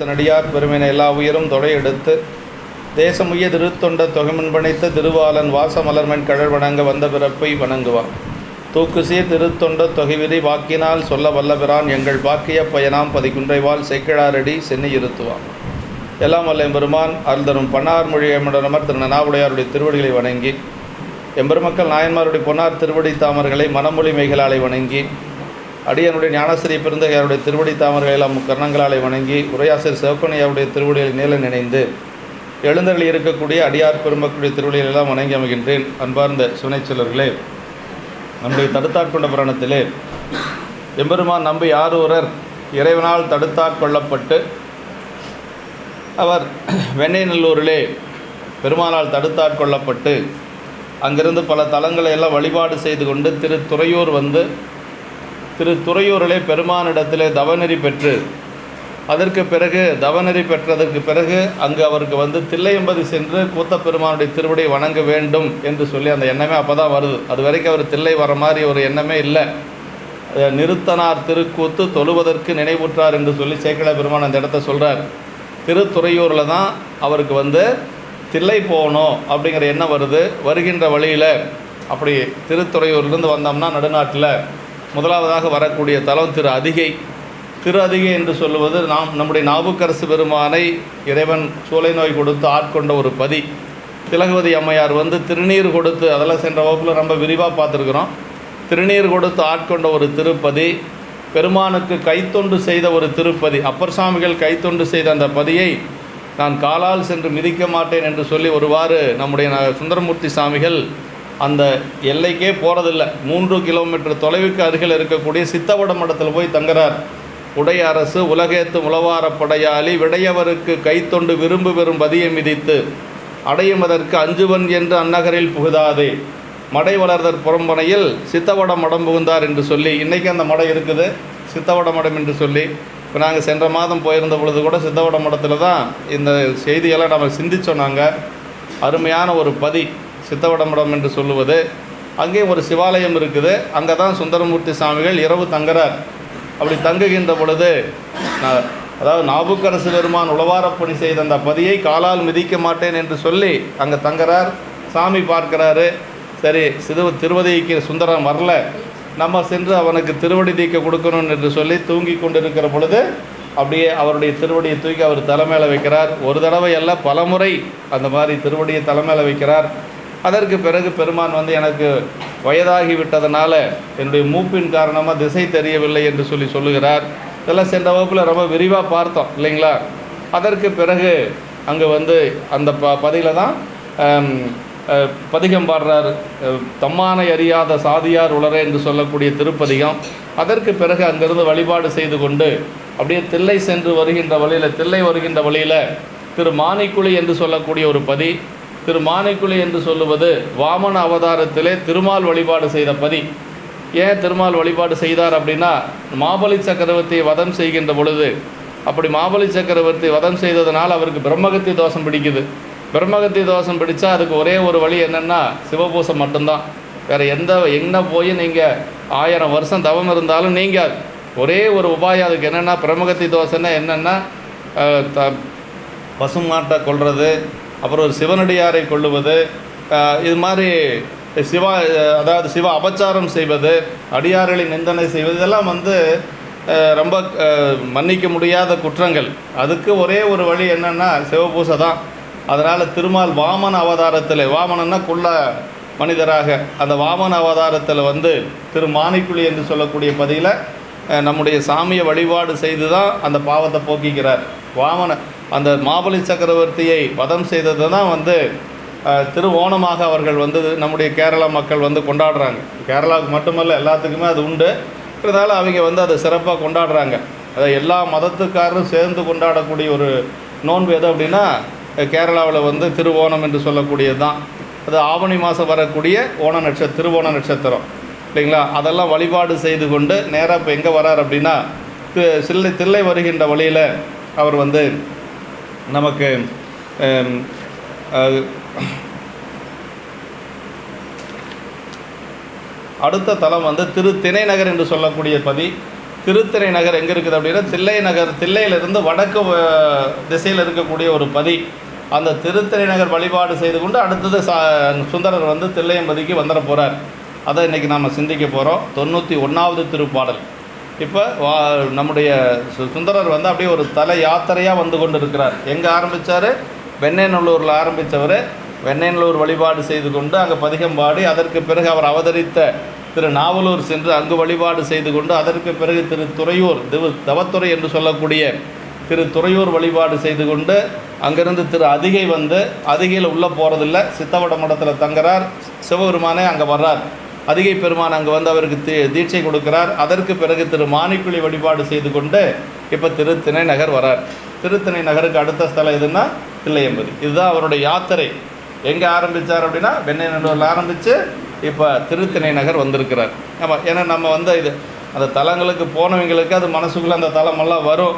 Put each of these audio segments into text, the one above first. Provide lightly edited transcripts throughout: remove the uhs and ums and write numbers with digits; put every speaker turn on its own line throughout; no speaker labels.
நடியார் பெருமின எல்லா உயரும் தொடையெடுத்து தேசமுய திருத்தொண்ட தொகைமன்பனைத்த திருவாளன் வாசமலர்மன் கழல் வணங்க வந்த பிறப்பை வணங்குவான். தூக்குசீர் திருத்தொண்ட தொகைவிரி வாக்கினால் சொல்ல வல்லபிரான் எங்கள் பாக்கிய பயனாம் பதிகுன்றைவாள் சேக்கிழாரடி சென்னி இருத்துவான். எல்லாம் வல்ல எம்பெருமான் அருள்தரும் பன்னார் மொழி எமடனமர் திரு நனாவுடையாருடைய திருவடிகளை வணங்கி, எம்பெருமக்கள் நாயன்மாருடைய பொன்னார் திருவடி தாமர்களை மனமொழி மெய்களாலை வணங்கி, அடியனுடைய ஞானஸ்ரீ பிறந்தகையாருடைய திருவடி தாமர்களை எல்லாம் கர்ணங்களாலை வணங்கி, உரையாசிரியர் சிவக்கணியாருடைய திருவடிகளை நீல நினைந்து எழுந்தர்கள் இருக்கக்கூடிய அடியார் பெருமக்களுடைய திருவடிகளை எல்லாம் வணங்கி அமைகின்றேன். அன்பார்ந்த சுனைச்சொல்லர்களே, நம்முடைய தடுத்தாட்கொண்ட புராணத்திலே எம்பெருமான் நம்பி யாரூரர் இறைவனால் தடுத்தாட்கொள்ளப்பட்டு அவர் வெண்ணெய்நல்லூரிலே பெருமானால் தடுத்தாட்கொள்ளப்பட்டு அங்கிருந்து பல தலங்களை எல்லாம் வழிபாடு செய்து கொண்டு திருத்துறையூர் வந்து திருத்துறையூரிலே பெருமானிடத்திலே தவநெறி பெற்று, அதற்கு பிறகு தவநெறி பெற்றதற்கு பிறகு அங்கு அவருக்கு வந்து தில்லையம்பதி சென்று கூத்த பெருமானுடைய திருவடியை வணங்க வேண்டும் என்று சொல்லி அந்த எண்ணமே அப்போ தான் வருது. அது வரைக்கும் அவர் தில்லை வர மாதிரி ஒரு எண்ணமே இல்லை. நிறுத்தனார் திருக்கூத்து தொழுவதற்கு நினைவுற்றார் என்று சொல்லி சேக்கிழார் பெருமான் அந்த இடத்த சொல்கிறார். திருத்துறையூரில் தான் அவருக்கு வந்து தில்லை போகணும் அப்படிங்கிற எண்ணம் வருது. வருகின்ற வழியில் அப்படி திருத்துறையூர்லேருந்து வந்தோம்னா நடுநாட்டில் முதலாவதாக வரக்கூடிய தலம் திரு அதிகை. திரு அதிகை என்று சொல்லுவது நம்முடைய நாவுக்கரசு பெருமானை இறைவன் சூளை நோய் கொடுத்து ஆட்கொண்ட ஒரு பதி. திலகவதி அம்மையார் வந்து திருநீர் கொடுத்து, அதெல்லாம் சென்ற வகுப்பில் ரொம்ப விரிவாக பார்த்துருக்குறோம். திருநீர் கொடுத்து ஆட்கொண்ட ஒரு திருப்பதி, பெருமானுக்கு கைத்தொண்டு செய்த ஒரு திருப்பதி. அப்பர் சாமிகள் கைத்தொண்டு செய்த அந்த பதியை நான் காலால் சென்று மிதிக்க மாட்டேன் என்று சொல்லி ஒருவாறு நம்முடைய சுந்தரமூர்த்தி சாமிகள் அந்த எல்லைக்கே போகிறதில்லை. 3 கிலோமீட்டர் தொலைவுக்கு அருகில் இருக்கக்கூடிய சித்தவட மடத்தில் போய் தங்குறார். உடைய அரசு உலகேத்து முளவாரப்படையாளி விடையவருக்கு கைத்தொண்டு விரும்பு பெறும் பதியை மிதித்து அடையுமதற்கு அஞ்சுவன் என்று அந்நகரில் புகுதாதே மடை வளர்தற் புறம்பனையில் சித்தவட மடம் புகுந்தார் என்று சொல்லி இன்றைக்கி அந்த மடம் இருக்குது, சித்தவட மடம் என்று சொல்லி. இப்போ நாங்கள் சென்ற மாதம் போயிருந்த பொழுது கூட சித்தவட மடத்தில் தான் இந்த செய்தியெல்லாம் நம்ம சிந்தித்தோம். நாங்கள் அருமையான ஒரு பதி சித்தவட மடம் என்று சொல்லுவது. அங்கேயும் ஒரு சிவாலயம் இருக்குது. அங்கே தான் சுந்தரமூர்த்தி சாமிகள் இரவு தங்குறார். அப்படி தங்குகின்ற பொழுது அதாவது நாவுக்கரசு பெருமான் உளவாரப்பணி செய்த அந்த பதியை காலால் மிதிக்க மாட்டேன் என்று சொல்லி அங்கே தங்குறார். சாமி பார்க்கிறாரு. சரி, திருவதிக்கு சுந்தரம் வரல, நம்ம சென்று அவனுக்கு திருவடி தீக்க கொடுக்கணும் என்று சொல்லி தூங்கி கொண்டிருக்கிற பொழுது அப்படியே அவருடைய திருவடியை தூக்கி அவர் தலைமையில வைக்கிறார். ஒரு தடவை அல்ல, பலமுறை அந்த மாதிரி திருவடியை தலைமையில வைக்கிறார். அதற்கு பிறகு பெருமான் வந்து எனக்கு வயதாகி விட்டதனால என்னுடைய மூப்பின் காரணமாக திசை தெரியவில்லை என்று சொல்லுகிறார். இதெல்லாம் சென்ற வகுப்பில் ரொம்ப விரிவாக பார்த்தோம் இல்லைங்களா. அதற்கு பிறகு அங்கே வந்து அந்த பதியில் தான் பதிகம் பாடுறார். தம்மானை அறியாத சாதியார் உளரே என்று சொல்லக்கூடிய திருப்பதிகம். அதற்கு பிறகு அங்கிருந்து வழிபாடு செய்து கொண்டு அப்படியே தில்லை சென்று வருகின்ற வழியில், தில்லை வருகின்ற வழியில் திரு மானிக்குழி என்று சொல்லக்கூடிய ஒரு பதி. திரு மானிக்குழி என்று சொல்லுவது வாமன அவதாரத்திலே திருமால் வழிபாடு செய்த பதி. ஏன் திருமால் வழிபாடு செய்தார் அப்படின்னா, மாபலி சக்கரவர்த்தியை வதம் செய்கின்ற பொழுது, அப்படி மாபலி சக்கரவர்த்தி வதம் செய்ததுனால் அவருக்கு பிரம்மகத்தி தோஷம் பிடிக்குது. பிரம்மகத்தி தோஷம் பிடிச்சா அதுக்கு ஒரே ஒரு வழி என்னென்னா சிவபூசம் மட்டும்தான். வேறு என்ன போய் நீங்கள் 1000 வருஷம் தவம் இருந்தாலும் நீங்கள் ஒரே ஒரு உபாயம் அதுக்கு என்னென்னா, பிரம்மகத்தி தோஷம்னா என்னென்னா பசுமாட்டை கொள்வது, அப்புறம் ஒரு சிவனடியாரை கொள்ளுவது, இது மாதிரி அதாவது சிவ அபச்சாரம் செய்வது, அடியார்களை நிந்தனை செய்வது, இதெல்லாம் வந்து ரொம்ப மன்னிக்க முடியாத குற்றங்கள். அதுக்கு ஒரே ஒரு வழி என்னென்னா சிவபூசை தான். அதனால் திருமால் வாமன அவதாரத்தில், வாமனன்னா குள்ள மனிதராக, அந்த வாமன அவதாரத்தில் வந்து திரு மானிக்குழி என்று சொல்லக்கூடிய பதியில் நம்முடைய சாமியை வழிபாடு செய்து தான் அந்த பாவத்தை போக்கிக்கிறார். அந்த மாபலி சக்கரவர்த்தியை வதம் செய்தது தான் வந்து திருவோணமாக அவர்கள் வந்து நம்முடைய கேரளா மக்கள் வந்து கொண்டாடுறாங்க. கேரளாவுக்கு மட்டுமல்ல, எல்லாத்துக்குமே அது உண்டு. இதனால் அவங்க வந்து அதை சிறப்பாக கொண்டாடுறாங்க. அதை எல்லா மதத்துக்காரரும் சேர்ந்து கொண்டாடக்கூடிய ஒரு நோன்பு எது அப்படின்னா கேரளாவில் வந்து திருவோணம் என்று சொல்லக்கூடியது தான். அது ஆவணி மாதம் வரக்கூடிய திருவோண நட்சத்திரம் இல்லைங்களா. அதெல்லாம் வழிபாடு செய்து கொண்டு நேராக இப்போ எங்கே வரார் அப்படின்னா தில்லை வருகின்ற வழியில் அவர் வந்து நமக்கு அடுத்த தலம் வந்து திரு திணைநகர் என்று சொல்லக்கூடிய பதி. திருத்தணி நகர் எங்கே இருக்குது அப்படின்னா தில்லை நகர், தில்லையிலிருந்து வடக்கு திசையில் இருக்கக்கூடிய ஒரு பதி. அந்த திருத்தணி நகர் வழிபாடு செய்து கொண்டு அடுத்தது சுந்தரர் வந்து தில்லையம்பதிக்கு வந்துட போகிறார். அதை இன்றைக்கி நாம் சிந்திக்க போகிறோம். 91வது திருப்பாடல். இப்போ நம்முடைய சுந்தரர் வந்து அப்படியே ஒரு தல யாத்திரையாக வந்து கொண்டு இருக்கிறார். எங்கே ஆரம்பித்தார்? வெண்ணெய்நல்லூரில் ஆரம்பித்தவர் வெண்ணெய்நல்லூர் வழிபாடு செய்து கொண்டு அங்கே பதிகம் பாடி, அதற்கு பிறகு அவர் அவதரித்த திரு நாவலூர் சென்று அங்கு வழிபாடு செய்து கொண்டு, அதற்கு பிறகு திரு துறையூர் தவத்துறை என்று சொல்லக்கூடிய திரு துறையூர் வழிபாடு செய்து கொண்டு அங்கேருந்து திரு அதிகை வந்து, அதிகையில் உள்ளே போகிறதில்ல, சித்தவட மடத்தில் தங்குறார். சிவபெருமானே அங்கே வர்றார். அதிகை பெருமான் அங்கே வந்து அவருக்கு தீட்சை கொடுக்கிறார். அதற்கு பிறகு திரு மாணிக்குழி வழிபாடு செய்து கொண்டு இப்போ திருத்திணை நகர் வரார். திருத்திணை நகருக்கு அடுத்த ஸ்தலம் எதுன்னா தில்லையம்பதி. இதுதான் அவருடைய யாத்திரை. எங்கே ஆரம்பித்தார் அப்படின்னா வெண்ணெய்நல்லூரில் ஆரம்பித்து இப்போ திருத்திணை நகர் வந்திருக்கிறார். ஆமாம், ஏன்னா நம்ம வந்து இது அந்த தலங்களுக்கு போனவங்களுக்கு அது மனசுக்குள்ளே அந்த தலமெல்லாம் வரும்.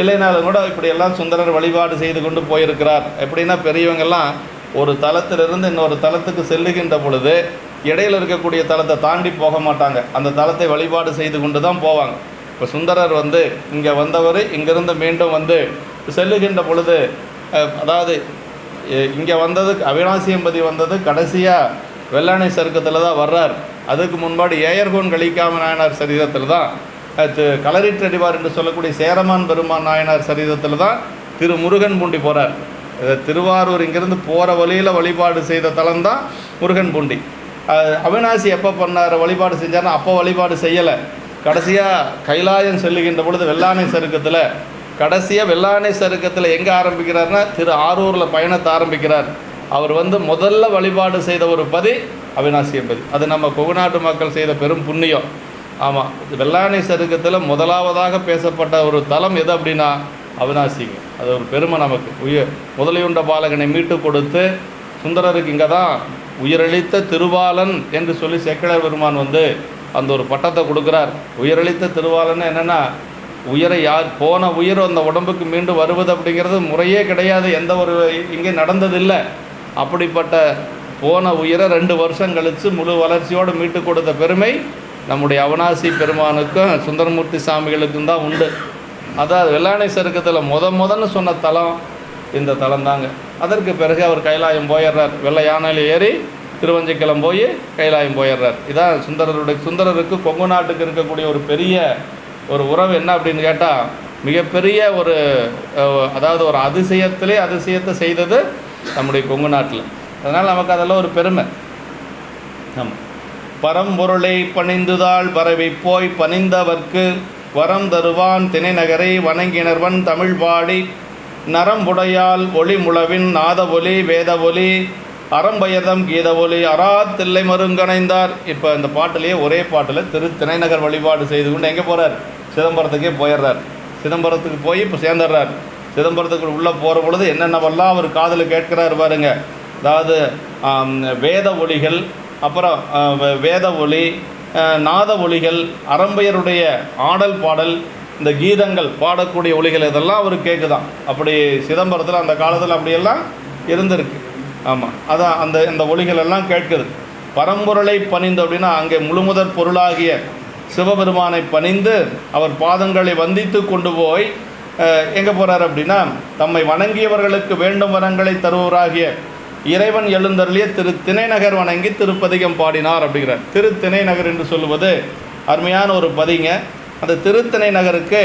இல்லைனாலும் கூட இப்படியெல்லாம் சுந்தரர் வழிபாடு செய்து கொண்டு போயிருக்கிறார். எப்படின்னா பெரியவங்கள்லாம் ஒரு தலத்திலிருந்து இன்னொரு தலத்துக்கு செல்லுகின்ற பொழுது இடையில் இருக்கக்கூடிய தலத்தை தாண்டி போக மாட்டாங்க. அந்த தலத்தை வழிபாடு செய்து கொண்டு தான் போவாங்க. இப்போ சுந்தரர் வந்து இங்கே வந்தவர் இங்கேருந்து மீண்டும் வந்து செல்லுகின்ற பொழுது, அதாவது இங்கே வந்தது அவிநாசியம்பதி வந்தது கடைசியாக வெள்ளானை சருக்கத்தில் தான் வர்றார். அதுக்கு முன்பாடு ஏயர்கோன் கலிக்காம நாயனார் சரிதத்தில் தான், களரிற்றடிவார் என்று சொல்லக்கூடிய சேரமான் பெருமான் நாயனார் சரிதத்தில் தான் திரு முருகன் பூண்டி போகிறார். திருவாரூர் இங்கேருந்து போகிற வழியில் வழிபாடு செய்த தலம் தான் முருகன் பூண்டி. அவிநாசி எப்போ பண்ணார் வழிபாடு செஞ்சார்னா அப்போ வழிபாடு செய்யலை. கடைசியாக கைலாயம் செல்லுகின்ற பொழுது வெள்ளானை சருக்கத்தில், கடைசியாக வெள்ளானை சருக்கத்தில் எங்கே ஆரம்பிக்கிறார்னா திரு ஆரூரில் பயணத்தை ஆரம்பிக்கிறார். அவர் வந்து முதல்ல வழிபாடு செய்த ஒரு பதி அவிநாசியம்பதி. அது நம்ம கொங்குநாட்டு மக்கள் செய்த பெரும் புண்ணியம். ஆமாம், வெள்ளானை சருக்கத்தில் முதலாவதாக பேசப்பட்ட ஒரு தலம் எது அப்படின்னா அவிநாசிங்க. அது ஒரு பெருமை நமக்கு. முதலையுண்ட பாலகனை மீட்டு கொடுத்து சுந்தரருக்கு இங்கே தான் உயிரளித்த திருவாளன் என்று சொல்லி சேக்கிழார் பெருமான் வந்து அந்த ஒரு பட்டத்தை கொடுக்குறார். உயிரளித்த திருவாளன் என்னென்னா உயிரை யார் போன உயிர் அந்த உடம்புக்கு மீண்டும் வருவது அப்படிங்கிறது முறையே கிடையாது, எந்த ஒரு இங்கே நடந்ததில்லை. அப்படிப்பட்ட போன உயிரை 2 வருஷம் கழித்து முழு வளர்ச்சியோடு மீட்டு கொடுத்த பெருமை நம்முடைய அவிநாசி பெருமானுக்கும் சுந்தரமூர்த்தி சாமிகளுக்கும் தான் உண்டு. அதாவது வெள்ளானை சருக்கத்தில் முதன்னு சொன்ன தலம் இந்த தலம் தாங்க. அதற்கு பிறகு அவர் கைலாயம் போயிடுறார். வெள்ளை யானையில் ஏறி திருவஞ்சிக்கலம் போய் கைலாயம் போயிடுறார். இதான் சுந்தரருக்கு கொங்கு நாட்டுக்கு இருக்கக்கூடிய ஒரு பெரிய ஒரு உறவு என்ன அப்படின்னு கேட்டால், மிகப்பெரிய ஒரு அதாவது ஒரு அதிசயத்தை செய்தது நம்முடைய கொங்கு நாட்டில். அதனால் நமக்கு அதெல்லாம் ஒரு பெருமை. ஆமாம், பரம்பொருளை பணிந்துதாள் பரவி போய் பணிந்தவர்க்கு வரம் தருவான் திணைநகரை வணங்கினர்வன் தமிழ் பாடி நரம்புடையால் ஒளி முழவின் நாத ஒலி வேத ஒலி அறம்பயதம் கீத ஒலி அறாத்தில்லை மருங்கணைந்தார். இப்போ இந்த பாட்டிலேயே ஒரே பாட்டில் திணைநகர் வழிபாடு செய்து கொண்டு எங்கே போகிறார்? சிதம்பரத்துக்கே போயிடுறார். சிதம்பரத்துக்கு போய் இப்போ சேர்ந்துடுறார். சிதம்பரத்துக்கு உள்ளே போகிற பொழுது என்னென்னவெல்லாம் அவர் காதில் கேட்கிறார் பாருங்க. அதாவது வேத ஒலிகள், அப்புறம் வேத ஒலி, நாத ஒலிகள், அறம்பையருடைய ஆடல் பாடல், இந்த கீதங்கள் பாடக்கூடிய ஒலிகள், இதெல்லாம் அவர் கேட்குதான். அப்படி சிதம்பரத்தில் அந்த காலத்தில் அப்படியெல்லாம் இருந்திருக்கு. ஆமாம், அதான் அந்த ஒலிகள் எல்லாம் கேட்குது. பரம்பொருளை பணிந்து அப்படின்னா அங்கே முழுமுதற் பொருளாகிய சிவபெருமானை பணிந்து அவர் பாதங்களை வந்தித்து கொண்டு போய் எங்கே போகிறார் அப்படின்னா தம்மை வணங்கியவர்களுக்கு வேண்டும் வரங்களை தருவராகிய இறைவன் எழுந்தருளிய திரு திணைநகர் வணங்கி திருப்பதிகம் பாடினார் அப்படிங்கிறார். திருத்திணை நகர் என்று சொல்லுவது அருமையான ஒரு பதிங்க. அந்த திருத்திணை நகருக்கு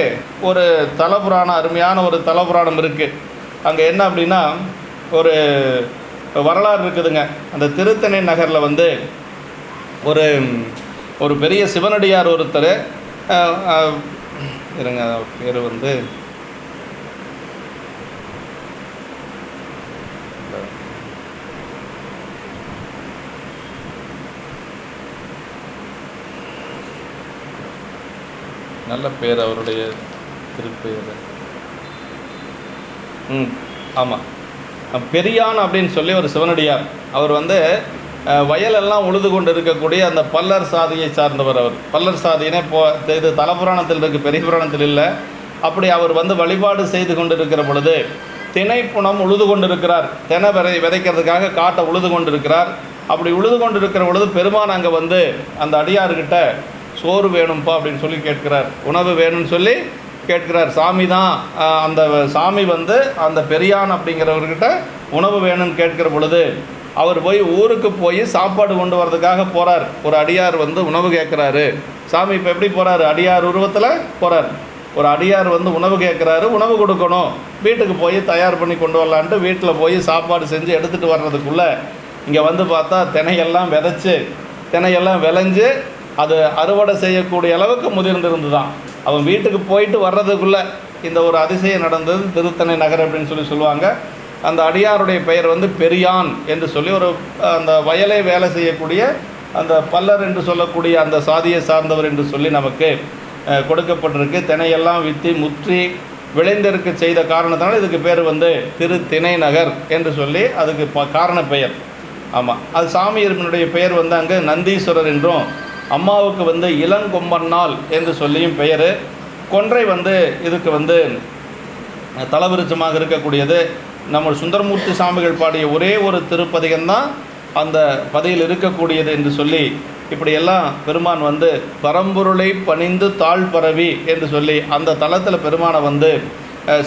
ஒரு தலபுராணம், அருமையான ஒரு தலபுராணம் இருக்குது. அங்கே என்ன அப்படின்னா ஒரு வரலாறு இருக்குதுங்க. அந்த திருத்தணை நகரில் வந்து ஒரு பெரிய சிவனடியார் ஒருத்தர் இருங்க, பேர் வந்து நல்ல பேர் அவருடைய திருப்பேர். ஆமாம், பெரியான் அப்படின்னு சொல்லி ஒரு சிவனடியார். அவர் வந்து வயலெல்லாம் உழுது கொண்டு இருக்கக்கூடிய அந்த பல்லர் சாதியை சார்ந்தவர். அவர் பல்லர் சாதியினே இது தலபுராணத்தில் இருக்குது, பெரிய புராணத்தில் இல்லை. அப்படி அவர் வந்து வழிபாடு செய்து கொண்டு இருக்கிற பொழுது திணைப்புணம் உழுது கொண்டு இருக்கிறார். தினை விதைக்கிறதுக்காக காட்டை உழுது கொண்டு இருக்கிறார். அப்படி உழுது கொண்டு இருக்கிற பொழுது பெருமான் அங்கே வந்து அந்த அடியார்கிட்ட சோறு வேணும்ப்பா அப்படின்னு சொல்லி கேட்கிறார், உணவு வேணும்னு சொல்லி கேட்கிறார். சாமி தான் அந்த சாமி வந்து அந்த பெரியான் அப்படிங்கிறவர்கிட்ட உணவு வேணும்னு கேட்கிற பொழுது அவர் போய் ஊருக்கு போய் சாப்பாடு கொண்டு வரதுக்காக போகிறார். ஒரு அடியார் வந்து உணவு கேட்குறாரு. சாமி இப்போ எப்படி போகிறாரு? அடியார் உருவத்தில் போகிறார். ஒரு அடியார் வந்து உணவு கேட்குறாரு, உணவு கொடுக்கணும், வீட்டுக்கு போய் தயார் பண்ணி கொண்டு வரலான்ட்டு வீட்டில் போய் சாப்பாடு செஞ்சு எடுத்துகிட்டு வர்றதுக்குள்ளே இங்கே வந்து பார்த்தா தினையெல்லாம் விதைச்சி தினையெல்லாம் விளைஞ்சு அது அறுவடை செய்யக்கூடிய அளவுக்கு முதிர்ந்திருந்து தான். அவன் வீட்டுக்கு போயிட்டு வர்றதுக்குள்ளே இந்த ஒரு அதிசயம் நடந்தது. திருத்தணி நகர் அப்படின்னு சொல்லுவாங்க. அந்த அடியாருடைய பெயர் வந்து பெரியான் என்று சொல்லி ஒரு அந்த வயலை வேலை செய்யக்கூடிய அந்த பல்லர் என்று சொல்லக்கூடிய அந்த சாதியை சார்ந்தவர் என்று சொல்லி நமக்கு கொடுக்கப்பட்டிருக்கு. தினையெல்லாம் விற்றி முற்றி விளைந்திருக்க செய்த காரணத்தினால இதுக்கு பேர் வந்து திருத்திணை நகர் என்று சொல்லி அதுக்கு காரண பெயர். ஆமாம், அது சாமியனுடைய பெயர் வந்து அங்கே நந்தீஸ்வரர் என்றும், அம்மாவுக்கு வந்து இளங்கொம்பன்னாள் என்று சொல்லியும் பெயர். கொன்றை வந்து இதுக்கு வந்து தலவிருச்சமாக இருக்கக்கூடியது. நம்ம சுந்தரமூர்த்தி சாமிகள் பாடிய ஒரே ஒரு திருப்பதிகம்தான் அந்த பதியில் இருக்கக்கூடியது என்று சொல்லி இப்படியெல்லாம் பெருமான் வந்து பரம்பொருளை பணிந்து தாழ் பரவி என்று சொல்லி அந்த தலத்தில் பெருமானை வந்து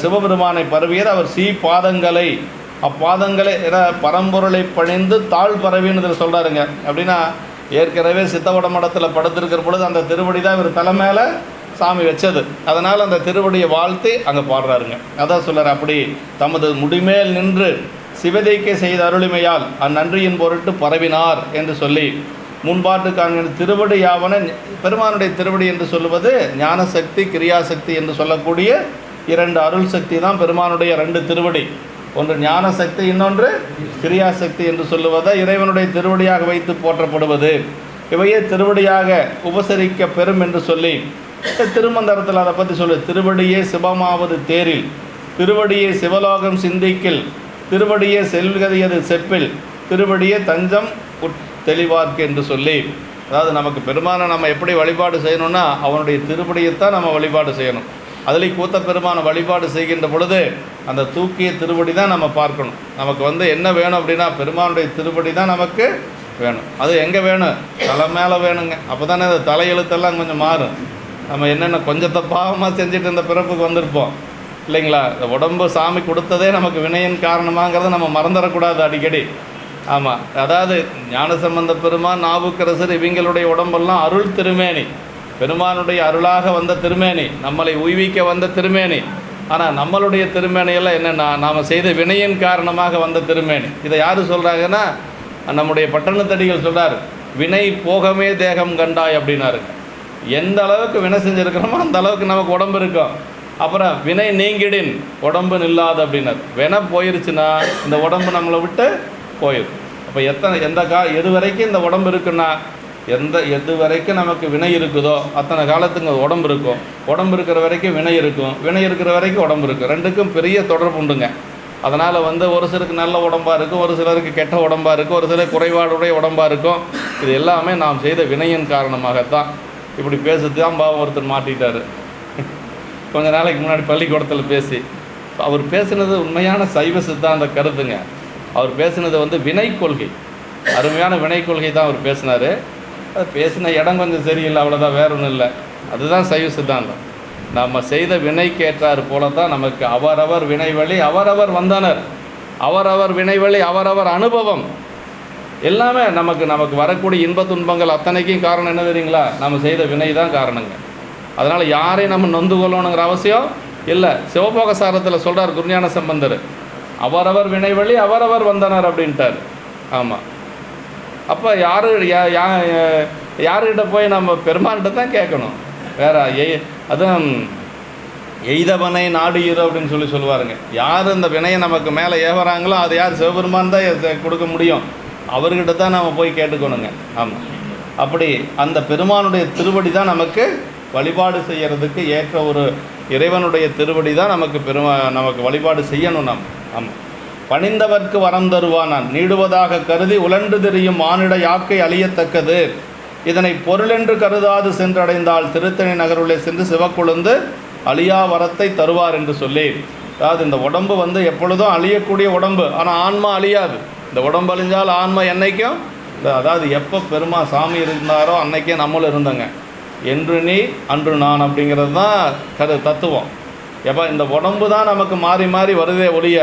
சிவபெருமானை பரவியது. அவர் பாதங்களை அப்பாதங்களை பரம்பொருளை பணிந்து தாழ் பரவின்னு சொல்கிறாருங்க. அப்படின்னா ஏற்கனவே சித்தவட மடத்தில் படுத்திருக்கிற பொழுது அந்த திருவடி தான் இவர் தலை மேலே சாமி வச்சது. அதனால் அந்த திருவடியை வாழ்த்தி அங்கே பாடுறாருங்க. அதான் சொல்கிறார், அப்படி தமது முடிமேல் நின்று சிவதைக்கை செய்த அருளிமையால் அந்நன்றியின் பொருட்டு பரவினார் என்று சொல்லி முன்பாட்டு காண்கிற திருவடி யாவன பெருமானுடைய திருவடி என்று சொல்லுவது ஞானசக்தி கிரியாசக்தி என்று சொல்லக்கூடிய இரண்டு அருள் சக்தி தான் பெருமானுடைய ரெண்டு திருவடி. ஒன்று ஞானசக்தி, இன்னொன்று கிரியாசக்தி என்று சொல்லுவதை இறைவனுடைய திருவடியாக வைத்து போற்றப்படுவது. இவையே திருவடியாக உபசரிக்க பெறும் என்று சொல்லி திருமந்திரத்தில் அதை பற்றி சொல்லு. திருவடியே சிவமாவது தேரில், திருவடியே சிவலோகம் சிந்திக்கில், திருவடியே செல்கதியது செப்பில், திருவடியே தஞ்சம் தெளிவார்க்கு என்று சொல்லி, அதாவது நமக்கு பெருமானை நம்ம எப்படி வழிபாடு செய்யணும்னா அவனுடைய திருவடியைத்தான் நம்ம வழிபாடு செய்யணும். அதுலேயும் கூத்த பெருமானை வழிபாடு செய்கின்ற பொழுது அந்த தூக்கிய திருவடி தான் நம்ம பார்க்கணும். நமக்கு வந்து என்ன வேணும் அப்படின்னா பெருமானுடைய திருவடி தான் நமக்கு வேணும். அது எங்கே வேணும்? தலை மேலே வேணுங்க. அப்போ தானே அந்த தலையெழுத்தெல்லாம் கொஞ்சம் மாறும். நம்ம என்னென்ன கொஞ்சத்தை பாவமாக செஞ்சுட்டு இந்த பிறப்புக்கு வந்திருப்போம் இல்லைங்களா? இந்த உடம்பு சாமி கொடுத்ததே நமக்கு வினையின் காரணமாங்கிறத நம்ம மறந்துடக்கூடாது அடிக்கடி. ஆமாம், அதாவது ஞானசம்பந்த பெருமான், நாவுக்கரசர் இவங்களுடைய உடம்பெல்லாம் அருள் திருமேனி, பெருமானுடைய அருளாக வந்த திருமேனி, நம்மளை உய்விக்க வந்த திருமேனி. ஆனால் நம்மளுடைய திருமேனியெல்லாம் என்னென்னா நாம் செய்த வினையின் காரணமாக வந்த திருமேனி. இதை யார் சொல்கிறாங்கன்னா நம்முடைய பட்டணத்தடிகள் சொல்கிறார், வினை போகமே தேகம் கண்டாய் அப்படின்னாருங்க. எந்த அளவுக்கு வினை செஞ்சுருக்கிறோமோ அந்த அளவுக்கு நமக்கு உடம்பு இருக்கும். அப்புறம் வினை நீங்கிடின் உடம்பு நில்லாது அப்படின்னார். வினை போயிருச்சுன்னா இந்த உடம்பு நம்மளை விட்டு போயிடும். அப்போ எது வரைக்கும் இந்த உடம்பு இருக்குன்னா எது வரைக்கும் நமக்கு வினை இருக்குதோ அத்தனை காலத்துக்கு உடம்பு இருக்கும். உடம்பு இருக்கிற வரைக்கும் வினை இருக்கும், வினை இருக்கிற வரைக்கும் உடம்பு இருக்கும். ரெண்டுக்கும் பெரிய தொடர்பு உண்டுங்க. அதனால் வந்து ஒரு சிலருக்கு நல்ல உடம்பாக இருக்கும், ஒரு சிலருக்கு கெட்ட உடம்பாக இருக்கும், ஒரு சிலர் குறைபாடுடைய உடம்பாக இருக்கும். இது எல்லாமே நாம் செய்த வினையின் காரணமாகத்தான். இப்படி பேசுறது தான் பாவம் ஒருத்தர் மாட்டிட்டார். கொஞ்ச நாளைக்கு முன்னாடி பள்ளிக்கூடத்தில் பேசி அவர் பேசினது உண்மையான சைவ சித்தாந்த கருத்துங்க. அவர் பேசினது வந்து வினை கொள்கை, அருமையான வினை கொள்கை தான் அவர் பேசினார். அது பேசின இடம் கொஞ்சம் சரியில்லை, அவ்வளோதான், வேற ஒன்றும் இல்லை. அதுதான் சைவ சித்தாந்தம். நம்ம செய்த வினைக்கு ஏற்றாறு போல தான் நமக்கு அவரவர் வினைவழி அவரவர் வந்தனர், அவரவர் வினைவழி அவரவர் அனுபவம் எல்லாமே நமக்கு வரக்கூடிய இன்ப துன்பங்கள் அத்தனைக்கும் காரணம் என்ன தெரியுங்களா? நம்ம செய்த வினை தான் காரணங்க. அதனால் யாரையும் நம்ம நொந்து கொள்ளணுங்கிற அவசியம் இல்லை. சிவபோக சாரத்தில் சொல்கிறார் குருஞான சம்பந்தர், அவரவர் வினைவழி அவரவர் வந்தனர் அப்படின்ட்டார். ஆமாம், அப்போ யாருக்கிட்ட போய் நம்ம பெருமான்கிட்ட தான் கேட்கணும். வேற அதுவும் எய்தவனை நாடுகிறோ அப்படின்னு சொல்லுவாருங்க. யார் இந்த வினையை நமக்கு மேலே ஏவறாங்களோ அது யார்? சிவபெருமான் தான் கொடுக்க முடியும். அவர்கிட்ட தான் நம்ம போய் கேட்டுக்கணுங்க. ஆமாம், அப்படி அந்த பெருமானுடைய திருவடி தான் நமக்கு வழிபாடு செய்கிறதுக்கு ஏற்ற ஒரு இறைவனுடைய திருவடி தான் நமக்கு வழிபாடு செய்யணும் நாம். ஆமாம், பணிந்தவர்க்கு வரம் தருவானான் நீடுவதாக கருதி உழன்று தெரியும் மானிட யாக்கை அழியத்தக்கது, இதனை பொருளென்று கருதாது சென்றடைந்தால் திருத்தணி நகருள்ளே சென்று சிவக்குழுந்து அழியா வரத்தை தருவார் என்று சொல்லி. அதாவது இந்த உடம்பு வந்து எப்பொழுதும் அழியக்கூடிய உடம்பு, ஆனால் ஆன்மா அழியாது. இந்த உடம்பு அழிஞ்சால் ஆன்மா என்னைக்கும், அதாவது எப்போ பெருமா சாமி இருந்தாரோ அன்னைக்கே நம்மளும் இருந்தோங்க. என்று நீ அன்று நான் அப்படிங்கிறது தான் தத்துவம். எப்போ இந்த உடம்பு தான் நமக்கு மாறி மாறி வருதே ஒழிய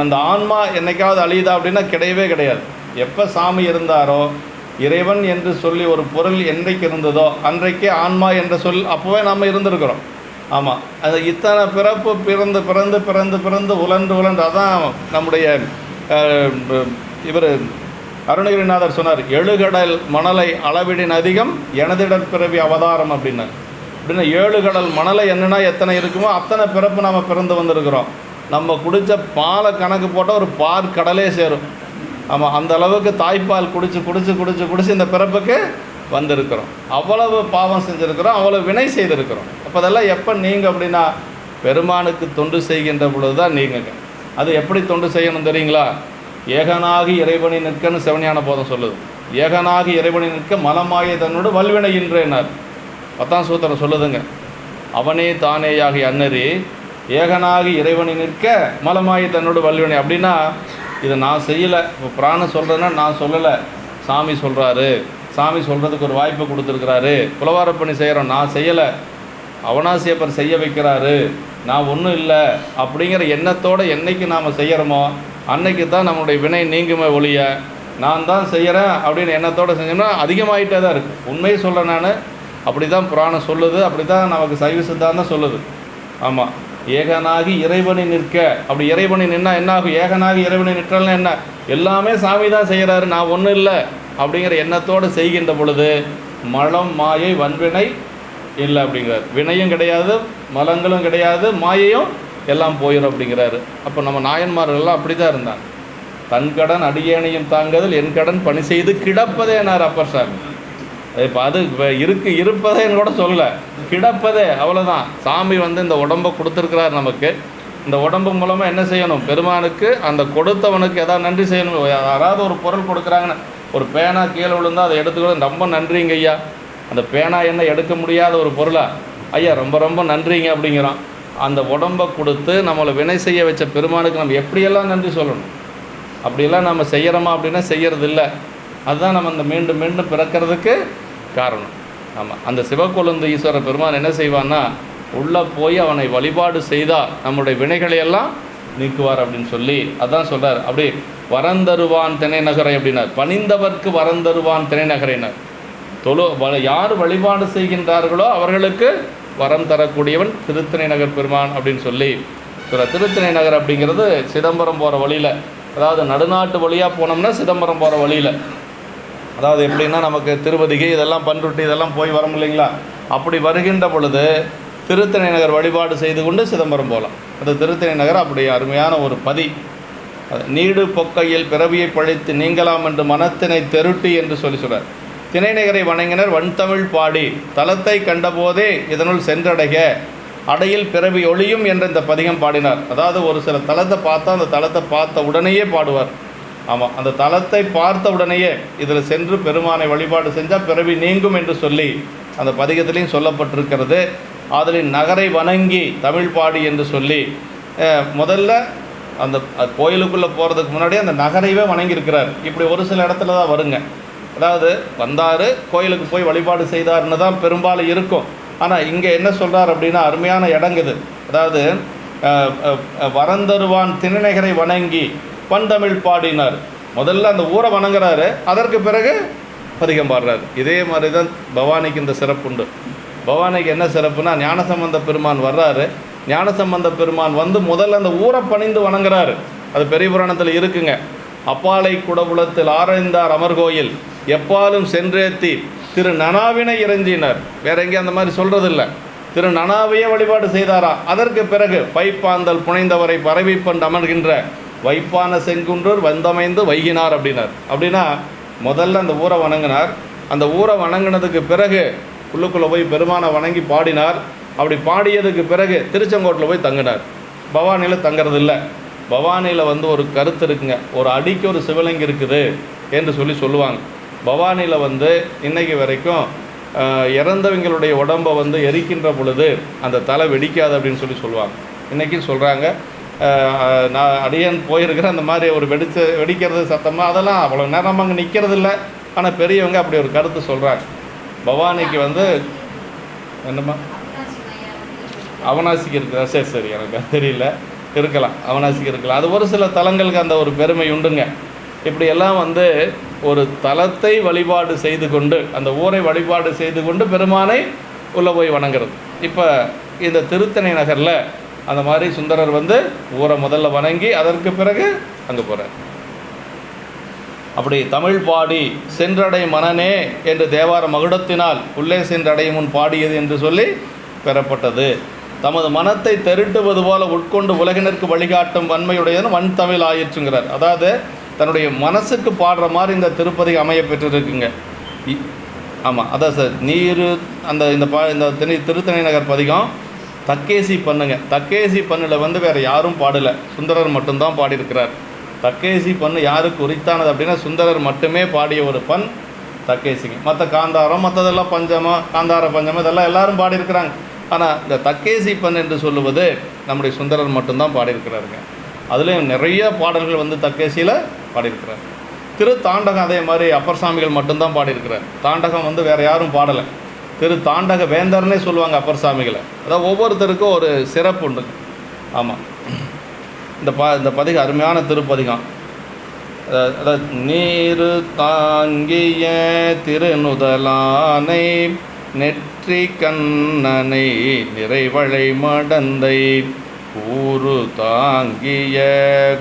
அந்த ஆன்மா என்னைக்காவது அழியுதா அப்படின்னா கிடையவே கிடையாது. எப்போ சாமி இருந்தாரோ, இறைவன் என்று சொல்லி ஒரு பொருள் என்றைக்கு இருந்ததோ அன்றைக்கே ஆன்மா என்ற சொல் அப்போவே நாம் இருந்திருக்கிறோம். ஆமாம், அது இத்தனை பிறப்பு பிறந்து பிறந்து பிறந்து பிறந்து உழன்று அதான் நம்முடைய இவர் அருணகிரிநாதர் சொன்னார், எழுகடல் மணலை அளவிடின் அதிகம் எனதிடற் பிறவி அவதாரம் அப்படின்னார். அப்படின்னா 7 கடல் மணலை என்னென்னா எத்தனை இருக்குமோ அத்தனை பிறப்பு நாம் பிறந்து வந்திருக்கிறோம். நம்ம குடித்த பாலை கணக்கு போட்டால் ஒரு கடலே சேரும். ஆமாம், அந்த அளவுக்கு தாய்ப்பால் குடிச்சு இந்த பிறப்புக்கு வந்திருக்கிறோம். அவ்வளவு பாவம் செஞ்சுருக்கிறோம், அவ்வளவு வினை செய்திருக்கிறோம். அப்போ அதெல்லாம் எப்போ நீங்கள் அப்படின்னா பெருமானுக்கு தொண்டு செய்கின்ற பொழுது தான் நீங்குங்க. அது எப்படி தொண்டு செய்யணும் தெரியுங்களா? ஏகனாகி இறைவனை நிற்கன்னு சிவஞான போதம் சொல்லுது. ஏகனாகி இறைவனை நிற்க மலமாய தன்னோடு வல்வினை இன்றேனார். 10ஆம் சூத்திரம் சொல்லுதுங்க. அவனே தானேயாகி அன்னறி ஏகனாகி இறைவனை நிற்க மலமாயி தன்னோடு வல்வினை. அப்படின்னா இதை நான் செய்யலை, இப்போ பிராணம் சொல்கிறேன்னா நான் சொல்லலை, சாமி சொல்கிறாரு. சாமி சொல்கிறதுக்கு ஒரு வாய்ப்பை கொடுத்துருக்கிறாரு. புலவாரப்பணி செய்கிறோம், நான் செய்யலை, அவனாசியப்பர் செய்ய வைக்கிறாரு, நான் ஒன்றும் இல்லை அப்படிங்கிற எண்ணத்தோடு என்றைக்கு நாம் செய்கிறோமோ அன்னைக்கு தான் நம்மளுடைய வினை நீங்குமே ஒழிய நான் தான் செய்கிறேன் அப்படின்னு எண்ணத்தோடு செஞ்சோம்னா அதிகமாகிட்டே தான் இருக்குது. உண்மையை சொல்கிறேன் நான், அப்படி தான் புராணம் சொல்லுது, அப்படி தான் நமக்கு சைவ சித்தாந்தம் சொல்லுது. ஆமாம், ஏகனாகி இறைவனை நிற்க. அப்படி இறைவனை நின்னா என்ன ஆகும்? ஏகனாகி இறைவனை நிற்கலன்னா என்ன? எல்லாமே சாமி தான் செய்கிறாரு, நான் ஒன்றும் இல்லை அப்படிங்கிற எண்ணத்தோடு செய்கின்ற பொழுது மலம் மாயை வன்வினை இல்லை அப்படிங்கிறார். வினையும் கிடையாது, மலங்களும் கிடையாது, மாயையும் எல்லாம் போயிடும் அப்படிங்கிறாரு. அப்போ நம்ம நாயன்மார்கள்லாம் அப்படி தான் இருந்தாங்க. தன் கடன் அடியேனையும் தாங்குதல் என் கடன் பணி செய்து கிடப்பதேனார் அப்பர் சாமி. இப்போ அது இருப்பதேன்னு கூட சொல்ல, கிடப்பதே, அவ்வளோதான். சாமி இந்த உடம்பை கொடுத்துருக்கிறார் நமக்கு. இந்த உடம்பு மூலமாக என்ன செய்யணும்? பெருமானுக்கு அந்த கொடுத்தவனுக்கு எதாவது நன்றி செய்யணும். யாராவது ஒரு பொருள் கொடுக்குறாங்கன்னு, ஒரு பேனா கீழே விழுந்தால் அதை எடுத்துக்கொள்ள ரொம்ப நன்றிங்க ஐயா. அந்த பேனா என்ன எடுக்க முடியாத ஒரு பொருளா? ஐயா ரொம்ப ரொம்ப நன்றிங்க அப்படிங்கிறான். அந்த உடம்பை கொடுத்து நம்மளை வினை செய்ய வச்ச பெருமானுக்கு நம்ம எப்படியெல்லாம் நன்றி சொல்லணும். அப்படியெல்லாம் நம்ம செய்கிறோமா அப்படின்னா செய்கிறது இல்லை. அதுதான் நம்ம இந்த மீண்டும் மீண்டும் பிறக்கிறதுக்கு காரணம். ஆமாம், அந்த சிவக்கொழுந்து ஈஸ்வர பெருமான் என்ன செய்வான்னா, உள்ளே போய் அவனை வழிபாடு செய்தால் நம்முடைய வினைகளையெல்லாம் நீக்குவார் அப்படின்னு சொல்லி அதான் சொல்கிறார். அப்படி வரந்தருவான் திணை நகரை அப்படின்னார். பணிந்தவர்க்கு வரந்தருவான் திணை நகரைனார். யார் வழிபாடு செய்கின்றார்களோ அவர்களுக்கு வரம் தரக்கூடியவன் திருத்தணி நகர் பெருமான் அப்படின்னு சொல்லி திருத்தணி நகர் அப்படிங்கிறது சிதம்பரம் போகிற வழியில், அதாவது நடுநாட்டு வழியாக போனோம்னா சிதம்பரம் போகிற வழியில், அதாவது எப்படின்னா நமக்கு திருவதிகை இதெல்லாம் பன்ருட்டி இதெல்லாம் போய் வரோம் இல்லைங்களா? அப்படி வருகின்ற பொழுது திருத்தணி நகர் வழிபாடு செய்து கொண்டு சிதம்பரம் போகலாம். அந்த திருத்தணி நகர் அப்படி அருமையான ஒரு பதி. நீடு பொக்கையில் பிறவியை பழித்து நீங்கலாம் என்று மனத்தினை தெருட்டி என்று சொல்கிறார். திணைநகரை வணங்கினர் வன்தமிழ் பாடி தலத்தை கண்டபோதே இதனுள் சென்றடைய அடையில் பிறவி ஒளியும் என்ற இந்த பதிகம் பாடினார். அதாவது ஒரு சில தலத்தை பார்த்தா அந்த தலத்தை பார்த்த உடனேயே பாடுவார். ஆமாம், அந்த தலத்தை பார்த்த உடனேயே இதில் சென்று பெருமானை வழிபாடு செஞ்சால் பிறவி நீங்கும் என்று சொல்லி அந்த பதிகத்திலையும் சொல்லப்பட்டிருக்கிறது. அதில் நகரை வணங்கி தமிழ் பாடி என்று சொல்லி முதல்ல அந்த கோயிலுக்குள்ளே போகிறதுக்கு முன்னாடியே அந்த நகரைவே வணங்கியிருக்கிறார். இப்படி ஒரு சில இடத்துல தான் வருங்க. அதாவது வந்தார், கோயிலுக்கு போய் வழிபாடு செய்தார்னு தான் பெரும்பாலும் இருக்கும். ஆனால் இங்கே என்ன சொல்கிறார் அப்படின்னா அருமையான இடங்குது. அதாவது வரந்தருவான் திணைநகரை வணங்கி பந்தமிழ் பாடினார். முதல்ல அந்த ஊரை வணங்குறாரு, அதற்கு பிறகு பதிகம் பாடுறாரு. இதே மாதிரி தான் பவானிக்கு இந்த சிறப்புண்டு. பவானிக்கு என்ன சிறப்புனா, ஞானசம்பந்த பெருமான் வர்றாரு. ஞானசம்பந்த பெருமான் முதல்ல அந்த ஊரை பணிந்து வணங்குறாரு. அது பெரிய புராணத்தில் இருக்குங்க. அப்பாலை குடபுலத்தில் ஆராய்ந்தார் அமர்கோயில் எப்பாலும் சென்றேத்தி திரு நனாவினை இறைஞ்சினார். வேற எங்கேயும் அந்த மாதிரி சொல்கிறதில்ல. திரு நனாவையே வழிபாடு செய்தாரா. அதற்கு பிறகு பைப்பாந்தல் புனைந்தவரை பரவிப்பண்டு அமர்கின்ற வைப்பான செங்குன்றூர் வந்தமைந்து வைகினார் அப்படின்னார். அப்படின்னா முதல்ல அந்த ஊரை வணங்கினார். அந்த ஊரை வணங்கினதுக்கு பிறகு உள்ளுக்குள்ளே போய் பெருமானை வணங்கி பாடினார். அப்படி பாடியதுக்கு பிறகு திருச்செங்கோட்டில் போய் தங்கினார். பவானியில் தங்கிறது இல்லை. பவானியில் ஒரு கருத்து இருக்குங்க. ஒரு அடிக்கு ஒரு சிவலிங்கம் இருக்குது என்று சொல்லுவாங்க. பவானியில் இன்றைக்கு வரைக்கும் இறந்தவங்களுடைய உடம்பை எரிக்கின்ற பொழுது அந்த தலை வெடிக்காது அப்படின்னு சொல்லுவாங்க. இன்றைக்கும் சொல்கிறாங்க. நான் அடியன் போயிருக்கிற அந்த மாதிரி ஒரு வெடிக்கிறது சத்தமாக அதெல்லாம் அவ்வளோ நேரம் அங்கே நிற்கிறது இல்லை. ஆனால் பெரியவங்க அப்படி ஒரு கருத்து சொல்கிறாங்க. பவானிக்கு வந்து என்னம்மா அவனாசிக்கு இருக்குதா? சரி சரி, எனக்கு தெரியல, இருக்கலாம், அவனாசிக்கு இருக்கலாம். அது ஒரு சில தலங்களுக்கு அந்த ஒரு பெருமை உண்டுங்க. இப்படியெல்லாம் வந்து ஒரு தலத்தை வழிபாடு செய்து கொண்டு, அந்த ஊரை வழிபாடு செய்து கொண்டு பெருமானை உள்ளே போய் வணங்குறது. இப்போ இந்த திருத்தணி நகரில் அந்த மாதிரி சுந்தரர் வந்து ஊரை முதல்ல வணங்கி அதற்கு பிறகு அங்கே போகிறார். அப்படி தமிழ் பாடி சென்றடை மனனே என்று தேவார மகுடத்தினால் உள்ளே சென்றடையும் முன் பாடியது என்று சொல்லி பெறப்பட்டது. தமது மனத்தை தெருட்டுவது போல உட்கொண்டு உலகினருக்கு வழிகாட்டும் வன்மையுடையது வன் தமிழ் ஆயிற்றுங்கிறார். அதாவது தன்னுடைய மனசுக்கு பாடுற மாதிரி இந்த திருப்பதி அமைய பெற்றிருக்குங்க. ஆமாம், அதான் சார், நீர் அந்த இந்த திருத்தணி நகர் பதிகம் தக்கேசி பண்ணுங்க. தக்கேசி பண்ணில் வந்து வேறு யாரும் பாடலை, சுந்தரர் மட்டும்தான் பாடியிருக்கிறார். தக்கேசி பண்ணு யாருக்கு உரித்தானது அப்படின்னா சுந்தரர் மட்டுமே பாடிய ஒரு பண் தக்கேசிங்க. மற்ற காந்தாரம் மற்றதெல்லாம் பஞ்சமம், காந்தார பஞ்சமம் இதெல்லாம் எல்லாரும் பாடியிருக்கிறாங்க. ஆனால் இந்த தக்கேசி பண் என்று சொல்லுவது நம்முடைய சுந்தரர் மட்டும்தான் பாடியிருக்கிறாருங்க. அதுலேயும் நிறைய பாடல்கள் வந்து தக்கேசியில் பாடியிருக்கிறார். திரு தாண்டகம் அதே மாதிரி அப்பர் சாமிகள் மட்டும்தான் பாடியிருக்கிறார். தாண்டகம் வந்து வேறு யாரும் பாடலை. திரு தாண்டக வேந்தர்னே சொல்லுவாங்க அப்பர் சாமிகளை. அதாவது ஒவ்வொருத்தருக்கும் ஒரு சிறப்பு உண்டு. ஆமாம், இந்த பதிகம் அருமையான திருப்பதிகம். அதாவது நீரு தாங்கிய திருநுதலானை நெற்றி கண்ணனை நிறைவளை மடந்தை ஊரு தாங்கிய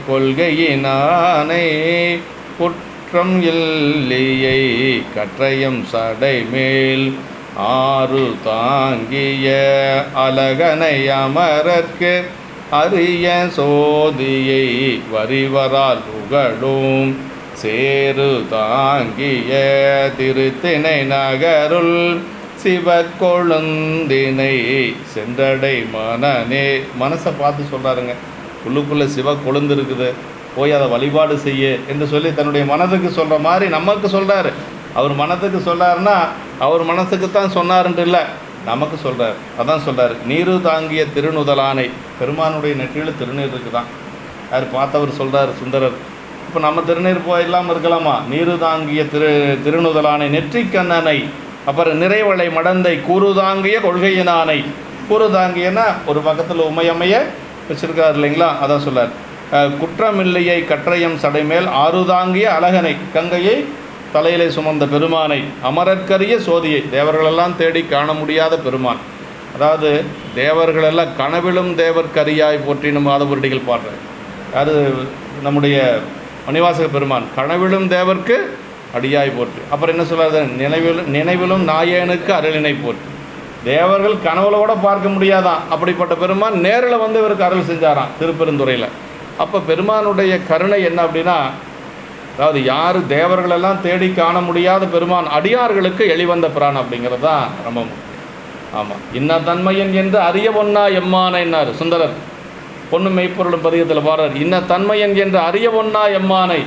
கொள்கையினானை குற்றம் இல்லையை கற்றயம் சடை மேல் ஆறு தாங்கிய அழகனை அமரர்க்கு அரிய சோதியை வரிவரால் உகழும் சேரு தாங்கிய திருத்திணை நகருள் சிவ கொழுந்தினை சென்றடை மனனே. மனசை பார்த்து சொல்கிறாருங்க, உள்ளுக்குள்ளே சிவ கொழுந்து இருக்குது, போய் அதை வழிபாடு செய்ய என்று சொல்லி தன்னுடைய மனதுக்கு சொல்கிற மாதிரி நமக்கு சொல்கிறாரு. அவர் மனதுக்கு சொல்கிறாருன்னா அவர் மனசுக்கு தான் சொன்னாருன்ட்டு இல்லை, நமக்கு சொல்கிறார். அதான் சொல்கிறார், நீரு தாங்கிய திருநுதலானை. பெருமானுடைய நெற்றியில் திருநீர் இருக்குதான். யார் பார்த்தவர் சொல்கிறார் சுந்தரர். இப்போ நம்ம திருநீர் இல்லாமல் இருக்கலாமா? நீரு தாங்கிய திருநுதலானை நெற்றி கண்ணனை, அப்புறம் நிறைவளை மடந்தை கூறு தாங்கிய கொள்கையினானை. கூறு தாங்கியன்னா ஒரு பக்கத்தில் உமையம்மைய வச்சுருக்கார் இல்லைங்களா, அதான் சொல்லார். குற்றமில்லையை கற்றயம் சடைமேல் ஆறு தாங்கிய அழகனை, கங்கையை தலையிலே சுமந்த பெருமானை, அமரற்கரிய சோதியை, தேவர்களெல்லாம் தேடி காண முடியாத பெருமான். அதாவது தேவர்களெல்லாம் கனவிலும் தேவர்க்கரியாய் போற்றினும் மாதபுரடிகள் பாடுறார். அது நம்முடைய மணிவாசக பெருமான் கனவிலும் தேவர்க்கு அடியாய் போற்றி. அப்புறம் என்ன சொல்றாரு, நினைவிலும் நாயனுக்கு அருளினை போற்றி. தேவர்கள் கனவுல கூட பார்க்க முடியாதான், அப்படிப்பட்ட பெருமான் நேரில் வந்து இவருக்கு அருள் செஞ்சாராம் திருப்பெருந்துறையில். அப்போ பெருமானுடைய கருணை என்ன அப்படின்னா, அதாவது யார் தேவர்களெல்லாம் தேடி காண முடியாத பெருமான் அடியார்களுக்கு எளிவந்த பிரான் அப்படிங்கிறது தான் ரொம்ப முக்கியம். ஆமாம், இன்ன தன்மையன் என்று அறிய ஒன்னா எம்மானை என்னார் சுந்தரர். பொண்ணு மெய்ப்பொருளும் பதிகத்தில் பாடுறார், இன்ன தன்மையன் என்று அறிய ஒன்னா எம்மானை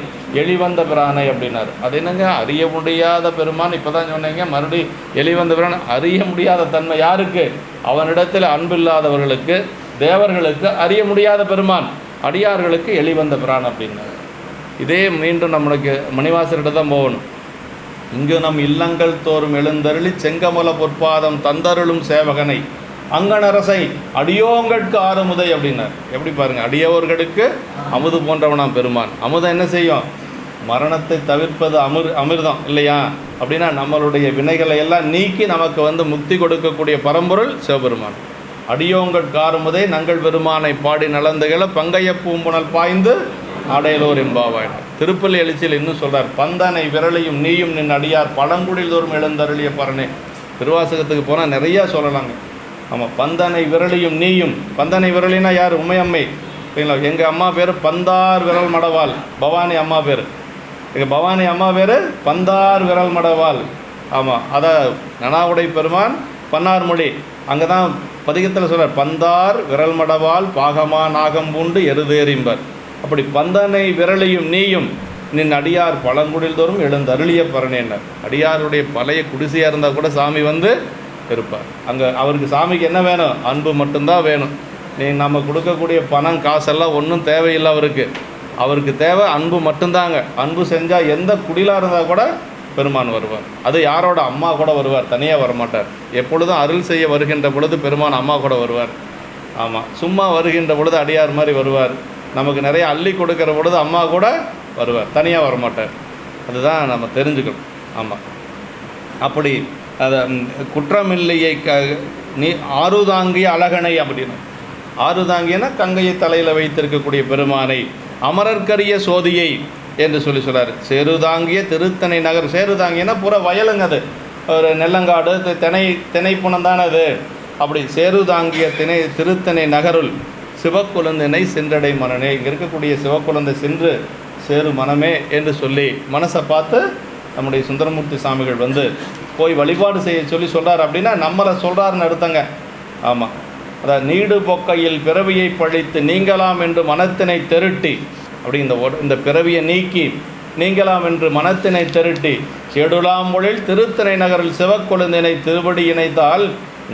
எளிவந்த பிரானை அப்படின்னார். அது என்னங்க அறிய முடியாத பெருமான், இப்போ தான் சொன்னீங்க, மறுபடி எளிவந்த பிரான். அறிய முடியாத தன்மை யாருக்கு? அவனிடத்தில் அன்பில்லாதவர்களுக்கு, தேவர்களுக்கு அறிய முடியாத பெருமான், அடியார்களுக்கு எளிவந்த பிரான் அப்படின்னார். இதே மீண்டும் நம்மளுக்கு மணிவாசர்கிட்ட தான் போகணும். இங்கு நம் இல்லங்கள் தோறும் எழுந்தருளி செங்கமல பொற்பாதம் தந்தருளும் சேவகனை அங்கனரசை அடியோங்கட்கு ஆறுமுதை அப்படின்னார். எப்படி பாருங்கள், அடியவர்களுக்கு அமுது போன்றவனாம் பெருமான். அமுதம் என்ன செய்யும்? மரணத்தை தவிர்ப்பது அமிர்தம் இல்லையா? அப்படின்னா நம்மளுடைய வினைகளை எல்லாம் நீக்கி நமக்கு வந்து முக்தி கொடுக்கக்கூடிய பரம்பொருள் சிவபெருமான். அடியோங்கட்கு ஆறுமுதை நங்கள் பெருமானை பாடி நலந்துகளை பங்கைய பூம்புணல் பாய்ந்து ஆடையலோர் எம்பாவாய். திருப்பள்ளி எழுச்சியில் இன்னும் சொல்கிறார், பந்தனை விரலையும் நீயும் நின் அடியார் பழங்குடில் தோறும் எழுந்தருளிய பரனே. திருவாசகத்துக்கு போனால் நிறையா சொல்லலாங்க. ஆமாம், பந்தனை விரலையும் நீயும். பந்தனை விரலினா யார்? உமையம்மை சரிங்களா? எங்கள் அம்மா பேர் பந்தார் விரல் மடவாள், பவானி அம்மா பேர். எங்கள் பவானி அம்மா பேர் பந்தார் விரல் மடவாள். ஆமாம், அதை நனாவுடை பெருமான் பன்னார் மொழி அங்கே தான் பதிகத்தில் சொல்கிறார், பந்தார் விரல் மடவாள் பாகமா நாகம் பூண்டு எருதேறிம்பர். அப்படி பந்தனை விரலையும் நீயும் நின் அடியார் பழங்குடில் தோறும் எழுந்தருளிய பரனேன்னர். அடியாருடைய பழைய குடிசையாக இருந்தால் கூட சாமி வந்து இருப்பார். அங்கே அவருக்கு சாமிக்கு என்ன வேணும்? அன்பு மட்டும்தான் வேணும். நம்ம கொடுக்கக்கூடிய பணம் காசெல்லாம் ஒன்றும் தேவையில்லை அவருக்கு. அவருக்கு தேவை அன்பு மட்டும்தாங்க. அன்பு செஞ்சால் எந்த குடிலாக இருந்தால் கூட பெருமான் வருவார். அது யாரோட அம்மா கூட வருவார், தனியாக வரமாட்டார். எப்பொழுதும் அருள் செய்ய வருகின்ற பொழுது பெருமான் அம்மா கூட வருவார். ஆமாம், சும்மா வருகின்ற பொழுது அடியார் மாதிரி வருவார். நமக்கு நிறைய அள்ளி கொடுக்குற பொழுது அம்மா கூட வருவார், தனியாக வரமாட்டார். அதுதான் நம்ம தெரிஞ்சுக்கணும். ஆமாம், அப்படி அதை குற்றமில்லையை நீ ஆறுதாங்கிய அழகனை அப்படின்னு, ஆறுதாங்கியனா கங்கையை தலையில் வைத்திருக்கக்கூடிய பெருமானை, அமரர்க்கரிய சோதியை என்று சொல்கிறார். சேருதாங்கிய திருத்தணி நகர், சேருதாங்கியனா புற வயலுங்க, அது ஒரு நெல்லங்காடு, திணைப்புணம் தானே அது. அப்படி சேருதாங்கிய திருத்தணி நகருள் சிவக்குழந்தினை சென்றடை மனனே, இங்கே இருக்கக்கூடிய சிவக்குழந்தை சென்று சேரு மனமே என்று சொல்லி மனசை பார்த்து நம்முடைய சுந்தரமூர்த்தி சாமிகள் வந்து போய் வழிபாடு செய்ய சொல்லி சொல்கிறார். அப்படின்னா நம்மளை சொல்கிறாருன்னு அர்த்தங்க. ஆமாம், அதாவது நீடு பொக்கையில் பிறவியை பழித்து நீங்களாம் என்று மனத்தினை தெருட்டி, அப்படி இந்த பிறவியை நீக்கி நீங்களாம் என்று மனத்தினை தெருட்டி செடுலாம் மொழில் திருத்தணை நகரில் சிவக்கொழுந்தினை திருவடி இணைத்தால்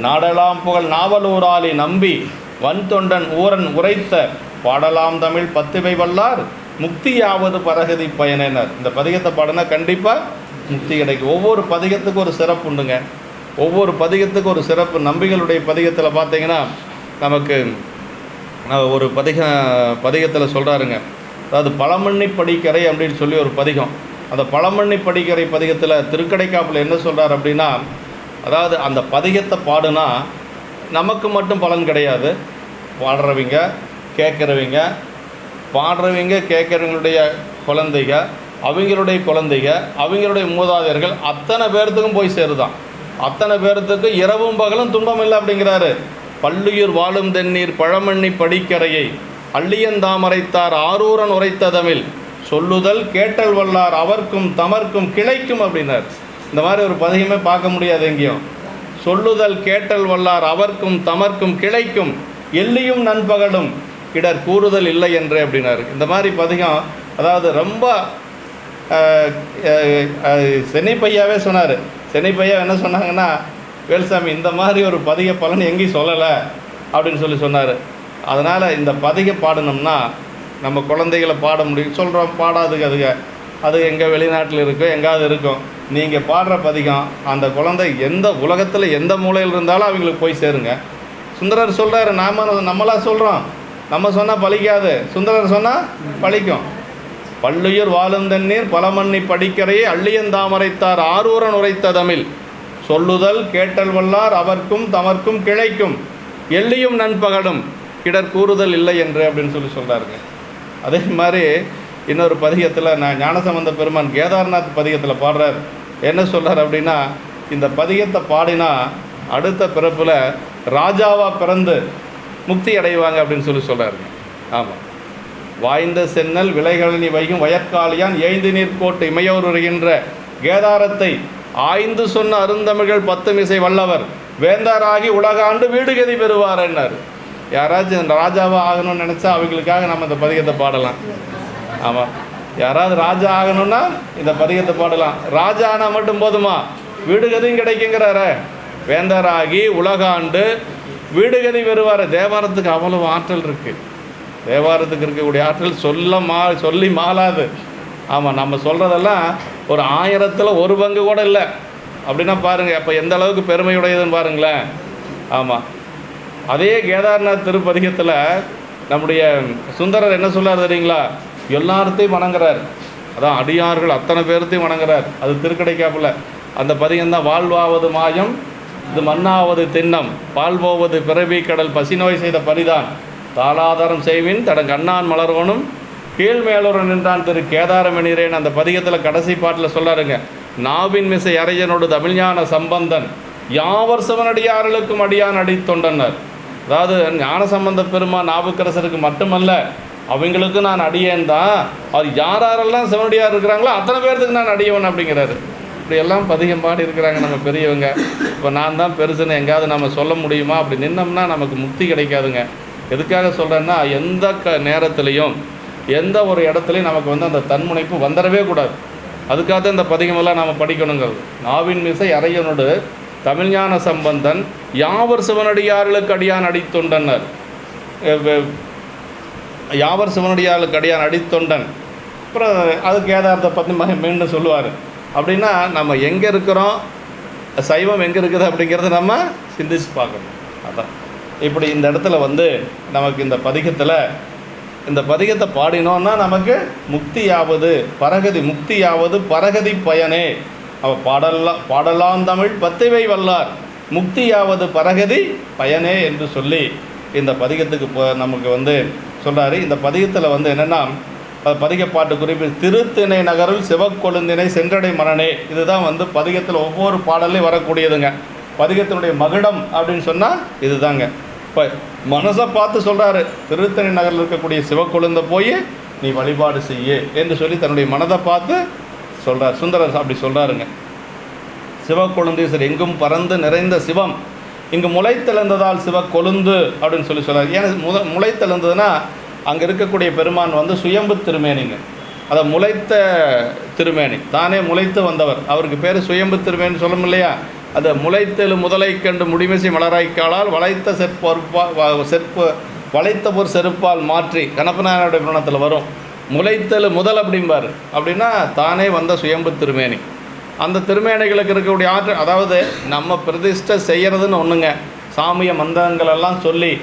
நாடலாம் புகழ் நாவலூராலி நம்பி வன்தொண்டன் ஊரன் உரைத்த பாடலாம் தமிழ் பத்துவை வல்லார் முக்தியாவது பரகதி பயனர். இந்த பதிகத்தை பாடினா கண்டிப்பாக முக்தி கிடைக்கும். ஒவ்வொரு பதிகத்துக்கும் ஒரு சிறப்பு உண்டுங்க, ஒவ்வொரு பதிகத்துக்கும் ஒரு சிறப்பு. நம்பிகளுடைய பதிகத்தில் பார்த்தீங்கன்னா நமக்கு ஒரு பதிகத்தில் சொல்கிறாருங்க, அதாவது பழமண்ணி படிக்கரை அப்படின்னு சொல்லி ஒரு பதிகம். அந்த பழமண்ணி படிக்கரை பதிகத்தில் திருக்கடைக்காப்பில் என்ன சொல்கிறார் அப்படின்னா, அதாவது அந்த பதிகத்தை பாடுனா நமக்கு மட்டும் பலன் கிடையாது, பாடுறவங்க கேட்குறவங்க, பாடுறவங்க கேட்குறவங்களுடைய குழந்தைக, அவங்களுடைய குழந்தைக, அவங்களுடைய மூதாதையர்கள் அத்தனை பேர்த்துக்கும் போய் சேருதான். அத்தனை பேர்த்துக்கு இரவும் பகலும் துன்பம் இல்லை அப்படிங்கிறாரு. பள்ளியூர் வாழும் தென்னீர் பழமண்ணி படிக்கரையை அள்ளியந்தாமரைத்தார் ஆரூரன் உரைத்ததமில் சொல்லுதல் கேட்டல் வல்லார் அவர்க்கும் தமர்க்கும் கிளைக்கும் அப்படின்னார். இந்த மாதிரி ஒரு பதிகமே பார்க்க முடியாது எங்கேயும். சொல்லுதல் கேட்டல் வல்லார் அவர்க்கும் தமர்க்கும் கிளைக்கும் எல்லியும் நண்பகலும் இடர் கூறுதல் இல்லை என்று அப்படின்னாரு. இந்த மாதிரி பதிகம், அதாவது ரொம்ப சென்னைப்பையாவே சொன்னார். சென்னைப்பையா என்ன சொன்னாங்கன்னா, வேல்சாமி இந்த மாதிரி ஒரு பதிக பலன் எங்கேயும் சொல்லலை அப்படின்னு சொன்னார். அதனால் இந்த பதிக பாடணும்னா நம்ம குழந்தைகளை பாட முடியும். சொல்கிறோம் பாடாதுக்கு, அது எங்கே வெளிநாட்டில் இருக்கோ எங்காவது இருக்கும். நீங்கள் பாடுற பதிகம் அந்த குழந்தை எந்த உலகத்தில் எந்த மூலையில் இருந்தாலும் அவங்களுக்கு போய் சேருங்க. சுந்தரர் சொல்கிறாரு, நம்மளாக சொல்கிறோம், நம்ம சொன்னால் பழிக்காது, சுந்தரர் சொன்னால் பழிக்கும். பள்ளியூர் வாழும் தண்ணீர் பழமண்ணி படிக்கரையை அள்ளியந்தாமரைத்தார் ஆரூரன் உரைத்ததமில் சொல்லுதல் கேட்டல் வல்லார் அவர்க்கும் தமர்க்கும் கிளைக்கும் எல்லியும் நண்பகலும் இடர் கூறுதல் இல்லை என்று அப்படின்னு சொல்கிறாருங்க. அதே மாதிரி இன்னொரு பதிகத்தில் ஞானசம்பந்த பெருமான் கேதார்நாத் பதிகத்தில் பாடுறார். என்ன சொல்கிறார் அப்படின்னா, இந்த பதிகத்தை பாடினா அடுத்த பிறப்பில் ராஜாவாக பிறந்து முக்தி அடைவாங்க அப்படின்னு சொல்கிறாருங்க. ஆமாம், வாய்ந்த சென்னல் விலைகளி வைகும் வயற்காலியான் ஏய்ந்து நீர்கோட்டு இமையோர் வருகின்ற கேதாரத்தை ஆய்ந்து சொன்ன அருந்தமிழ்கள் 10 மிசை வல்லவர் வேந்தாராகி உலகாண்டு வீடுகதி பெறுவார் என்னார். யாராச்சும் ராஜாவாக ஆகணும்னு நினச்சா அவங்களுக்காக நம்ம இந்த பதிகத்தை பாடலாம். ஆமாம், யாராவது ராஜா ஆகணும்னா இந்த பதிகத்தை பாடலாம். ராஜா ஆனால் மட்டும் போதுமா, வீடுகதியும் கிடைக்குங்கிறார. வேந்தராகி உலகாண்டு வீடுகதி பெறுவார். தேவாரத்துக்கு அவ்வளவு ஆற்றல் இருக்குது. தேவாரத்துக்கு இருக்கக்கூடிய ஆற்றல் சொல்லி மாளாது. ஆமாம், நம்ம சொல்கிறதெல்லாம் ஒரு 1000ல் 1 பங்கு கூட இல்லை அப்படின்னா பாருங்கள், அப்போ எந்த அளவுக்கு பெருமையுடையதுன்னு பாருங்களேன். ஆமாம், அதே கேதார்நாத் திருப்பதிகத்தில் நம்முடைய சுந்தரர் என்ன சொல்லார் தெரியுங்களா, எல்லார்த்தையும் வணங்குறார். அதான் அடியார்கள் அத்தனை பேர்த்தையும் வணங்குறார். அது திருக்கடைக்காப்பில் அந்த பதிகம்தான். வாழ்வாவது மாயம் இது மண்ணாவது திண்ணம் பால் போவது பிறவி கடல் பசிநோய் செய்த பரிதான் தாளாதாரம் செய்வின் தட கண்ணான் மலர்வனும் கீழ்மேலூரன் நின்றான் திரு கேதாரமணிரேன். அந்த பதிகத்தில் கடைசி பாட்டில் சொல்லாருங்க, நாவின் மிசை அரையனோடு தமிழ்ஞான சம்பந்தன் யாவர் சிவனடியார்களுக்கும் அடியான் அடித்தொண்டனர். அதாவது ஞான சம்பந்த பெருமான் நாவுக்கரசருக்கு மட்டுமல்ல, அவங்களுக்கு நான் அடியேன் தான். அது யாரெல்லாம் சிவனடியார் இருக்கிறாங்களோ அத்தனை பேர்த்துக்கு நான் அடியவன் அப்படிங்கிறாரு. இப்படி எல்லாம் பதிகம் பாடி இருக்கிறாங்க நம்ம பெரியவங்க. இப்போ நான் தான் பெருசுன்னு எங்கேயாவது நம்ம சொல்ல முடியுமா? அப்படி நின்னோம்னா நமக்கு முக்தி கிடைக்காதுங்க. எதுக்காக சொல்கிறேன்னா, எந்த நேரத்துலையும் எந்த ஒரு இடத்துலையும் நமக்கு அந்த தன்முனைப்பு வந்துடவே கூடாது. அதுக்காக இந்த பதிகமெல்லாம் நாம் படிக்கணுங்கிறது. நாவின் மிசை அரையனோடு தமிழ்ஞான சம்பந்தன் யாவர் சிவனடியார்களுக்கு அடியான் அடித்தொண்டனர். யாவர் சிவனடியார்களுக்கு அடியான் அடித்தொண்டன். அப்புறம் அது கேதாரத்தை பற்றி மீண்டும் சொல்லுவார். அப்படின்னா நம்ம எங்கே இருக்கிறோம், சைவம் எங்கே இருக்குது அப்படிங்கிறத நம்ம சிந்திச்சு பார்க்கணும். அதான் இப்படி இந்த இடத்துல வந்து நமக்கு இந்த பதிகத்தை பாடினோன்னா நமக்கு முக்தியாவது பரகதி, முக்தியாவது பரகதி பயனே. பாடலாம் தமிழ் பத்திவை வல்லார், முக்தியாவது பரகதி பயனே என்று சொல்லி இந்த பதிகத்துக்கு நமக்கு வந்து சொல்கிறாரு. இந்த பதிகத்தில் வந்து என்னென்னா, பதிகப்பாட்டு குறிப்பு திருத்திணை நகரில் சிவக்கொழுந்தினை சென்றடை மரணே. இதுதான் வந்து பதிகத்தில் ஒவ்வொரு பாடலையும் வரக்கூடியதுங்க. பதிகத்தினுடைய மகுடம் அப்படின்னு சொன்னால் இதுதாங்க. இப்போ மனசை பார்த்து சொல்கிறாரு, திருத்தணி நகரில் இருக்கக்கூடிய சிவக்கொழுந்தை போய் நீ வழிபாடு செய்ய என்று சொல்லி தன்னுடைய மனதை பார்த்து சொல்கிறார். சுந்தரர் அப்படி சொல்கிறாருங்க. சிவக்கொழுந்தீஸ்வர் எங்கும் பறந்து நிறைந்த சிவம் இங்கு முளைத்தெழுந்ததால் சிவக்கொழுந்து அப்படின்னு சொல்லி சொல்கிறார். ஏன்னா முளைத்தெழுந்ததுன்னா அங்கே இருக்கக்கூடிய பெருமான் வந்து சுயம்பு திருமேனிங்க. அதை முளைத்த திருமேனி, தானே முளைத்து வந்தவர், அவருக்கு பேர் சுயம்பு திருமேனி சொல்லணும் இல்லையா. அதை முளைத்தெழு முதலை கண்டு முடிமிசை மலராய்க்காலால் வளைத்த வளைத்த ஒரு செருப்பால் மாற்றி கணப்பனாருடைய புராணத்தில் வரும். முளைத்தெழு முதல் அப்படிம்பார். அப்படின்னா தானே வந்த சுயம்பு திருமேனி. அந்த திருமேனிகளுக்கு இருக்கக்கூடிய ஆற்றல், அதாவது நம்ம பிரதிஷ்டை செய்கிறதுன்னு ஒன்றுங்க, சாமிய மந்திரங்களெல்லாம் சொல்லி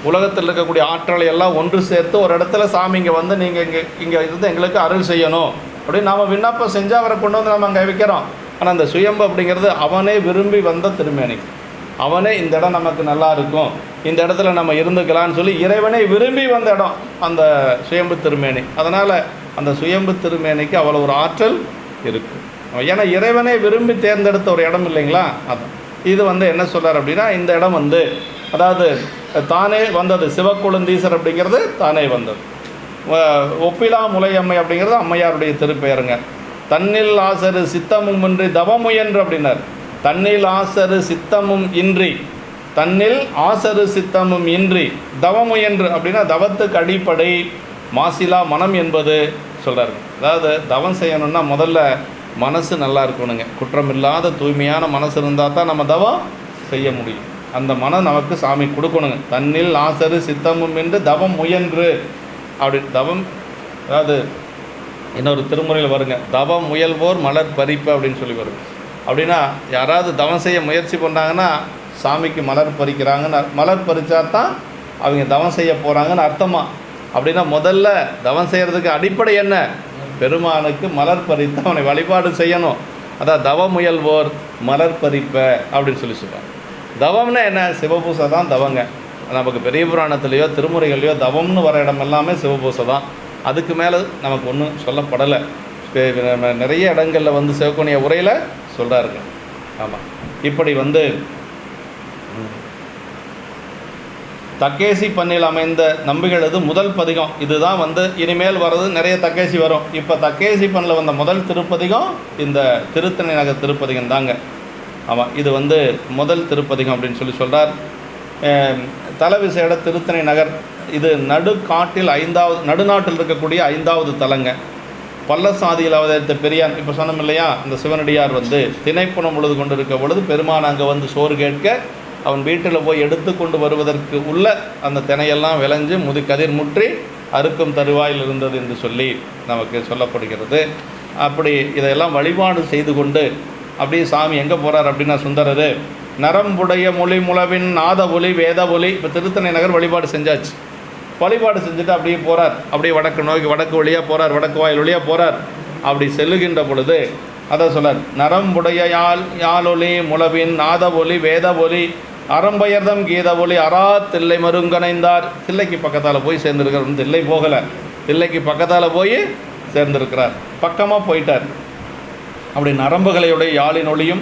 உலகத்தில் இருக்கக்கூடிய ஆற்றலை எல்லாம் ஒன்று சேர்த்து ஒரு இடத்துல சாமி இங்கே வந்து நீங்கள் இங்கே இருந்து எங்களுக்கு அருள் செய்யணும் அப்படின்னு நாம் விண்ணப்பம் செஞ்சு அவரை கொண்டு வந்து நம்ம அங்கே வைக்கிறோம். ஆனால் அந்த சுயம்பு அப்படிங்கிறது அவனே விரும்பி வந்த திருமேனி, அவனே இந்த இடம் நமக்கு நல்லா இருக்கும், இந்த இடத்துல நம்ம இருந்துக்கலான்னு சொல்லி இறைவனை விரும்பி வந்த இடம் அந்த சுயம்பு திருமேனி. அதனால் அந்த சுயம்பு திருமேனிக்கு அவ்வளோ ஒரு ஆற்றல் இருக்குது. ஏன்னா இறைவனை விரும்பி தேர்ந்தெடுத்த ஒரு இடம் இல்லைங்களா. அதான் இது வந்து என்ன சொல்கிறார் அப்படின்னா, இந்த இடம் வந்து அதாவது தானே வந்தது, சிவக்கொழுந்தீஸ்வர் அப்படிங்கிறது தானே வந்தது. ஒப்பிலா முலையம்மை அப்படிங்கிறது அம்மையாருடைய திருப்பெயருங்க. தன்னில் ஆசரு சித்தமும் இன்றி தவமுயன்று அப்படின்னார். தன்னில் ஆசரு சித்தமும் இன்றி, தன்னில் ஆசரு சித்தமும் இன்றி தவமுயன்று அப்படின்னா தவத்துக்கு அடிப்படை மாசிலா மனம் என்பது சொல்கிறார். அதாவது தவம் செய்யணும்னா முதல்ல மனசு நல்லா இருக்கணுங்க. குற்றமில்லாத தூய்மையான மனசு இருந்தால் தான் நம்ம தவம் செய்ய முடியும். அந்த மனம் நமக்கு சாமி கொடுக்கணுங்க. தன்னில் ஆசரு சித்தமும் என்று தவம் முயன்று அப்படி தவம், அதாவது இன்னொரு திருமுறையில் வருங்க, தவம் முயல்வோர் மலர் பறிப்பு அப்படின்னு சொல்லி வருங்க. அப்படின்னா யாராவது தவம் செய்ய முயற்சி பண்ணாங்கன்னா சாமிக்கு மலர் பறிக்கிறாங்கன்னு, மலர் பறித்தா தான் அவங்க தவம் செய்ய போகிறாங்கன்னு அர்த்தமா. அப்படின்னா முதல்ல தவம் செய்கிறதுக்கு அடிப்படை என்ன, பெருமானுக்கு மலர் பறித்து அவனை வழிபாடு செய்யணும். அதான் தவ முயல்வோர் மலர் பறிப்ப அப்படின்னு சொல்லி சொல்கிறாங்க. தவம்னா என்ன, சிவபூசை தான் தவங்க. நமக்கு பெரிய புராணத்துலேயோ திருமுறைகள்லையோ தவம்னு வர இடம் எல்லாமே சிவபூசை தான். அதுக்கு மேலே நமக்கு ஒன்றும் சொல்லப்படலை. நிறைய இடங்களில் வந்து சிவகோணிய உரையில் சொல்கிறாருங்க. ஆமாம், இப்படி வந்து தக்கேசி பண்ணில் அமைந்த நம்பிகளது முதல் பதிகம் இதுதான். வந்து இனிமேல் வர்றது நிறைய தக்கேசி வரும். இப்போ தக்கேசி பண்ணில் வந்த முதல் திருப்பதிகம் இந்த திருத்தணி நகர் திருப்பதிகம் தாங்க. ஆமாம், இது வந்து முதல் திருப்பதிகம் அப்படின்னு சொல்லி சொல்கிறார். தலவிசேட திருத்தணி நகர் இது நடுக்காட்டில் நடுநாட்டில் இருக்கக்கூடிய 5வது தலங்க. பல்லசாதியில் அவதரித்த பெரியான், இப்போ சொன்னோம் இல்லையா, அந்த சிவனடியார் வந்து திணைப்புணம் பொழுது கொண்டு இருக்க பொழுது பெருமான் அங்கே வந்து சோறு கேட்க அவன் வீட்டில் போய் எடுத்து கொண்டு வருவதற்கு உள்ள அந்த திணையெல்லாம் விளைஞ்சு கதிர் முற்றி அறுக்கும் தருவாயில் இருந்தது என்று சொல்லி நமக்கு சொல்லப்படுகிறது. அப்படி இதையெல்லாம் வழிபாடு செய்து கொண்டு அப்படியே சாமி எங்கே போகிறார் அப்படின்னா, சுந்தரர் நரம்புடைய மொழி முழவின் நாத ஒலி வேத ஒலி. இப்போ திருத்தணி நகர் வழிபாடு செஞ்சாச்சு. வழிபாடு செஞ்சுட்டு அப்படியே போகிறார். அப்படியே வடக்கு நோக்கி வடக்கு வழியாக போகிறார், வடக்கு வாயில் வழியாக போகிறார். அப்படி செல்லுகின்ற பொழுது அதை சொல்லார், நரம்புடைய யாழொலி முழவின் நாத ஒலி வேத ஒலி அறம்பயர்தம் கீத ஒலி அரா தில்லை மருங்கணைந்தார். தில்லைக்கு பக்கத்தால் போய் சேர்ந்துருக்கிறார். தில்லை போகலை, தில்லைக்கு பக்கத்தால் போய் சேர்ந்திருக்கிறார், பக்கமாக போயிட்டார். அப்படி நரம்புகளையுடைய யாழின் ஒளியும்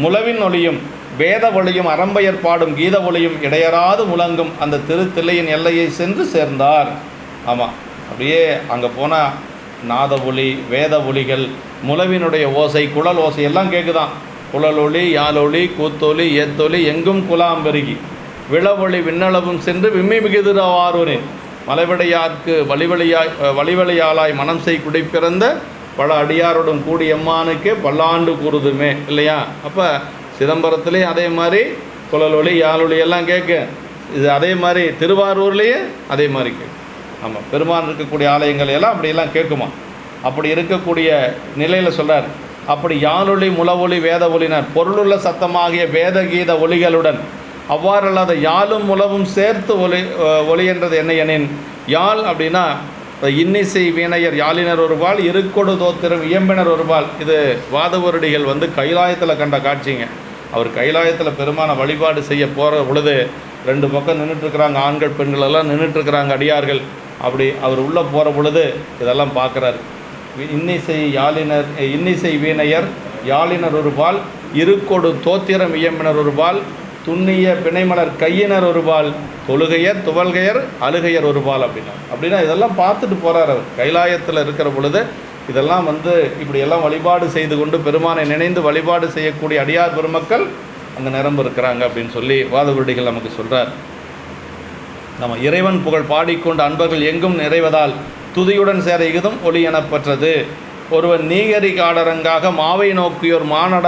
முழவின் ஒளியும் வேத ஒளியும் அறம்பயர் பாடும் கீத ஒளியும் இடையறாது முழங்கும் அந்த திருத்தில்லையின் எல்லையை சென்று சேர்ந்தார். ஆமாம், அப்படியே அங்கே போனால் நாத ஒளி வேத ஒளிகள் முழவினுடைய ஓசை குழல் ஓசை எல்லாம் கேட்குதான். குழலொளி யாழொளி கூத்தொலி ஏத்தொலி எங்கும் குலாம்பெருகி விளவொளி விண்ணளவும் சென்று விம்மி மிகுதிரவாரூரின் மலைவடையார்க்கு வழிவழியாளாய் மனம் செய் குடி பிறந்த பல அடியாரோடும் கூடி எம்மானுக்கே பல்லாண்டு கூறுதுமே இல்லையா. அப்போ சிதம்பரத்துலேயும் அதே மாதிரி குழலொளி யாழொளி எல்லாம் கேட்க, இது அதே மாதிரி திருவாரூர்லேயே அதே மாதிரி கேட்கும். ஆமாம், பெருமான் இருக்கக்கூடிய ஆலயங்கள் எல்லாம் அப்படியெல்லாம் கேட்குமா. அப்படி இருக்கக்கூடிய நிலையில் சொல்கிறார், அப்படி யாழொலி முலவொலி வேத ஒலினர் பொருளுள்ள சத்தமாகிய வேத கீத ஒலிகளுடன் அவ்வாறல்லாத யாழும் முலவும் சேர்த்து ஒலி என்றது என்ன எனின் யாழ் அப்படின்னா இன்னிசை வீணையர் யாழினர் ஒருபால் இருக்கொடு தோத்திரம் இயம்பினர் ஒருபால். இது வாதவருடிகள் கைலாயத்தில் கண்ட காட்சிங்க. அவர் கைலாயத்தில் பெருமான வழிபாடு செய்ய போகிற பொழுது 2 பக்கம் நின்றுட்டுருக்குறாங்க, ஆண்கள் பெண்கள் எல்லாம் நின்றுட்டுருக்குறாங்க அடியார்கள். அப்படி அவர் உள்ளே போகிற பொழுது இதெல்லாம் பார்க்குறாரு. இன்னிசை வீணையர் யாழினர் ஒருபால் இருக்கொடு தோத்திரம் இயம்பினர் ஒருபால் துண்ணிய பிணைமலர் கையினர் ஒருபால் தொழுகையர் துவல்கையர் அழுகையர் ஒருபால் அப்படின்னா இதெல்லாம் பார்த்துட்டு போகிறார் அவர் கைலாயத்தில் இருக்கிற பொழுது. இதெல்லாம் இப்படியெல்லாம் வழிபாடு செய்து கொண்டு பெருமானை நினைந்து வழிபாடு செய்யக்கூடிய அடியார் பெருமக்கள் அங்கே நிரம்ப இருக்கிறாங்க அப்படின்னு சொல்லி வாதகுருடிகள் நமக்கு சொல்கிறார். நம்ம இறைவன் புகழ் பாடிக்கொண்டு அன்பர்கள் எங்கும் நிறைவதால் துதியுடன் சேர இகுதும் ஒளி எனப்பெற்றது. ஒருவன் நீகரி காடரங்காக மாவை நோக்கியோர் மானட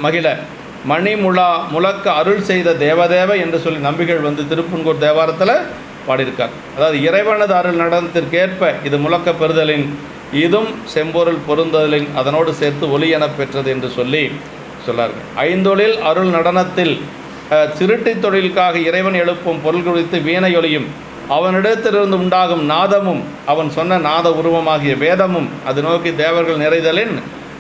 மகிழ மணிமுழா முழக்க அருள் செய்த தேவதேவ என்று சொல்லி நம்பிகள் திருப்புன்கூர் தேவாரத்தில் பாடியிருக்கார். அதாவது இறைவனது அருள் நடனத்திற்கேற்ப இது முழக்க பெறுதலின் இதும் செம்பொருள் பொருந்தலின் அதனோடு சேர்த்து ஒளி என பெற்றது என்று சொல்லி சொல்லார்கள். ஐந்தொழில் அருள் நடனத்தில் சிருட்டி தொழிலுக்காக இறைவன் எழுப்பும் பொருள் குறித்து வீணையொலியும் அவனிடத்திலிருந்து உண்டாகும் நாதமும் அவன் சொன்ன நாத உருவமாகிய வேதமும் அது நோக்கி தேவர்கள் நிறைதலின்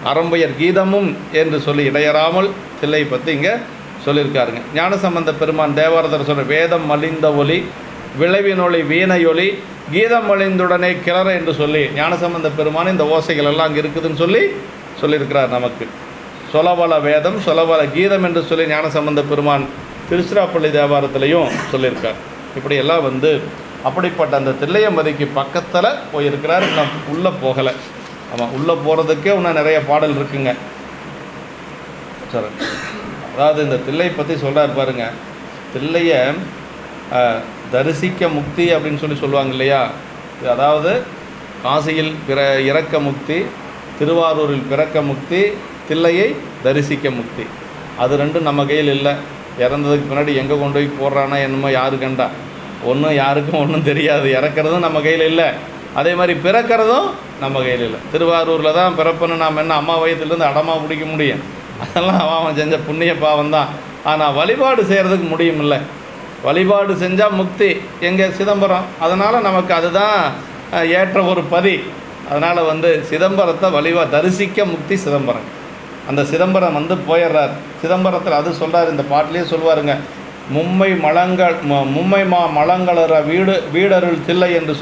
அறம்பெயர் கீதமும் என்று சொல்லி இடையறாமல் தில்லை பற்றி இங்கே சொல்லியிருக்காருங்க. ஞானசம்பந்த பெருமான் தேவாரத்தில் சொல்கிற வேதம் மலிந்த ஒலி விளைவினொலி வீணையொலி கீதம் மலிந்துடனே கிளற என்று சொல்லி ஞானசம்பந்த பெருமான் இந்த ஓசைகள் எல்லாம் அங்கே இருக்குதுன்னு சொல்லியிருக்கிறார். நமக்கு சொலவல வேதம் சொலவல கீதம் என்று சொல்லி ஞானசம்பந்த பெருமான் திருச்சிராப்பள்ளி தேவாரத்திலையும் சொல்லியிருக்கார். இப்படியெல்லாம் அப்படிப்பட்ட அந்த தில்லையம்பதிக்கு பக்கத்தில் போயிருக்கிறார். நான் உள்ளே போகலை. ஆமாம், உள்ளே போகிறதுக்கே இன்னும் நிறைய பாடல் இருக்குங்க. சரி, அதாவது இந்த தில்லை பற்றி சொல்கிறார் பாருங்க. தில்லையை தரிசிக்க முக்தி அப்படின்னு சொல்லுவாங்க இல்லையா. அதாவது காசியில் இறக்க முக்தி, திருவாரூரில் பிறக்க முக்தி, தில்லையை தரிசிக்க முக்தி. அது ரெண்டும் நம்ம கையில் இல்லை. இறந்ததுக்கு பின்னாடி எங்கே கொண்டு போய் போடுறானா என்னமோ யாரு கண்டா, ஒன்றும் யாருக்கும் ஒன்றும் தெரியாது. இறக்கிறதும் நம்ம கையில் இல்லை, அதே மாதிரி பிறக்கிறதும் நம்ம கையில் இல்லை. திருவாரூரில் தான் பிறப்புன்னு நாம் என்ன அம்மா வயதுலேருந்து அடமாக பிடிக்க முடியும்? அதெல்லாம் அவன் செஞ்ச புண்ணிய பாவம் தான். ஆனால் வழிபாடு செய்கிறதுக்கு முடியும் இல்லை. வழிபாடு செஞ்சால் முக்தி எங்கே? சிதம்பரம். அதனால் நமக்கு அதுதான் ஏற்ற ஒரு பதி. அதனால் சிதம்பரத்தை தரிசிக்க முக்தி சிதம்பரம். அந்த சிதம்பரம் போயிடுறார். சிதம்பரத்தில் அது சொல்கிறார், இந்த பாட்டிலே சொல்லுவாருங்க. மும்மை மலங்களற வீடருள் தில்லை என்று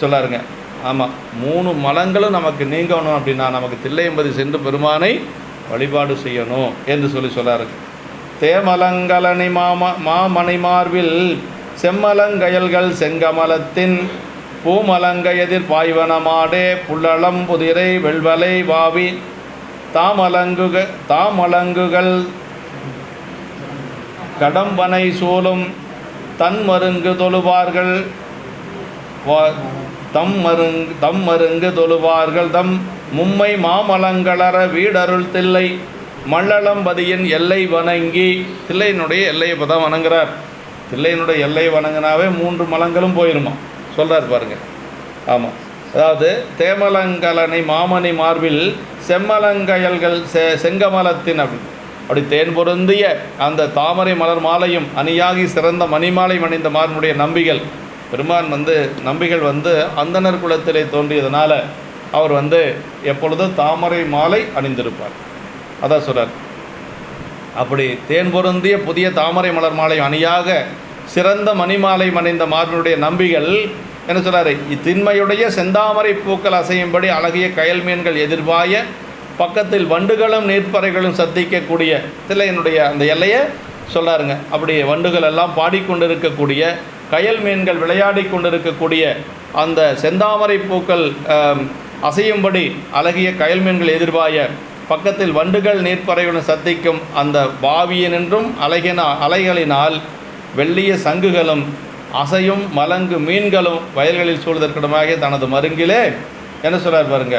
சொல்லாருங்க. ஆமாம், 3 மலங்களும் நமக்கு நீங்கணும் அப்படின்னா நமக்கு தில்லையம்பதி சென்று பெருமானை வழிபாடு செய்யணும் என்று சொல்லாரு. தேமலங்கலனி மாமணி மார்பில் செம்மலங்கயல்கள் செங்கமலத்தின் பூமலங்க எதிர் பாய்வனமாடே புல்லளம் புதிரை வெள்வலை வாவி தாமலங்குகள் கடம்பனை சூழும் தன்மருங்கு தொழுவார்கள் தம்மருங்கு தொழுவார்கள் தம் மும்மை மாமலங்களற வீடருள் தில்லை மல்லளம்பதியின் எல்லை வணங்கி. தில்லையினுடைய எல்லையை தான் வணங்குறார். தில்லையினுடைய எல்லையை வணங்கினாவே 3 மலங்களும் போயிருமா சொல்கிறார் பாருங்க. ஆமாம், அதாவது தேமலங்கலனை மாமணி மார்பில் செம்மலங்கயல்கள் செங்கமலத்தின் அப்படி தேன் பொருந்திய அந்த தாமரை மலர் மாலையும் அணியாகி சிறந்த மணிமாலை அணிந்த மாறனுடைய நம்பிகள் பெருமான் நம்பிகள் அந்தனர் குலத்திலே தோன்றியதனால் அவர் எப்பொழுதும் தாமரை மாலை அணிந்திருப்பார். அதான் சொல்கிறார். அப்படி தேன் பொருந்திய புதிய தாமரை மலர் மாலை அணியாக சிறந்த மணிமாலை அணிந்த மாறனுடைய நம்பிகள் என்ன சொல்கிறாரு? இத்தின்மையுடைய செந்தாமரை பூக்கள் அசையும்படி அழகிய கயல் மீன்கள் எதிர்பாய பக்கத்தில் வண்டுகளும் நீர்ப்பறைகளும் சத்திக்கக்கூடிய தில்லையினுடைய அந்த எல்லையை சொல்லாருங்க. அப்படி வண்டுகள் எல்லாம் பாடிக்கொண்டிருக்கக்கூடிய கயல் மீன்கள் விளையாடி கொண்டிருக்கக்கூடிய அந்த செந்தாமரை பூக்கள் அசையும்படி அழகிய கயல் மீன்கள் எதிர்பாய பக்கத்தில் வண்டுகள் நீர்ப்பறைகளும் சத்திக்கும் அந்த பாவியனின்றும் அலைகளினால் வெள்ளிய சங்குகளும் அசையும் மலங்கு மீன்களும் வயல்களில் சூழ்தற்கிடமாக தனது மருங்கிலே என்ன சொல்கிறார் பாருங்க.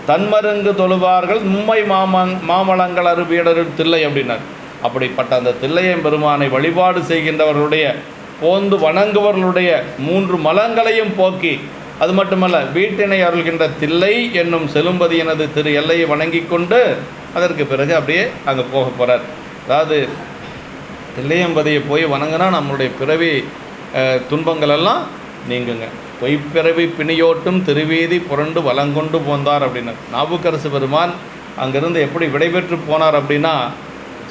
தன்மருங்கு தொழுவார்கள் மும்மை மாமலங்கள் அருபீடருள் தில்லை அப்படின்னார். அப்படிப்பட்ட அந்த தில்லையம் பெருமானை வழிபாடு செய்கின்றவர்களுடைய போந்து வணங்குவர்களுடைய 3 மலங்களையும் போக்கி அது மட்டுமல்ல, வீட்டினை அருள்கின்ற தில்லை என்னும் செலும்பதியினது திரு எல்லையை வணங்கி கொண்டு அதற்கு பிறகு அப்படியே அங்கே போக போகிறார். அதாவது தில்லையம்பதியை போய் வணங்கினா நம்மளுடைய பிறவி துன்பங்களெல்லாம் நீங்குங்க. பொய்ப்பிறவி பிணியோட்டும் திருவீதி புரண்டு வளங்கொண்டு போந்தார் அப்படின்னார். நாவுக்கரசு பெருமான் அங்கேருந்து எப்படி விடைபெற்று போனார் அப்படின்னா,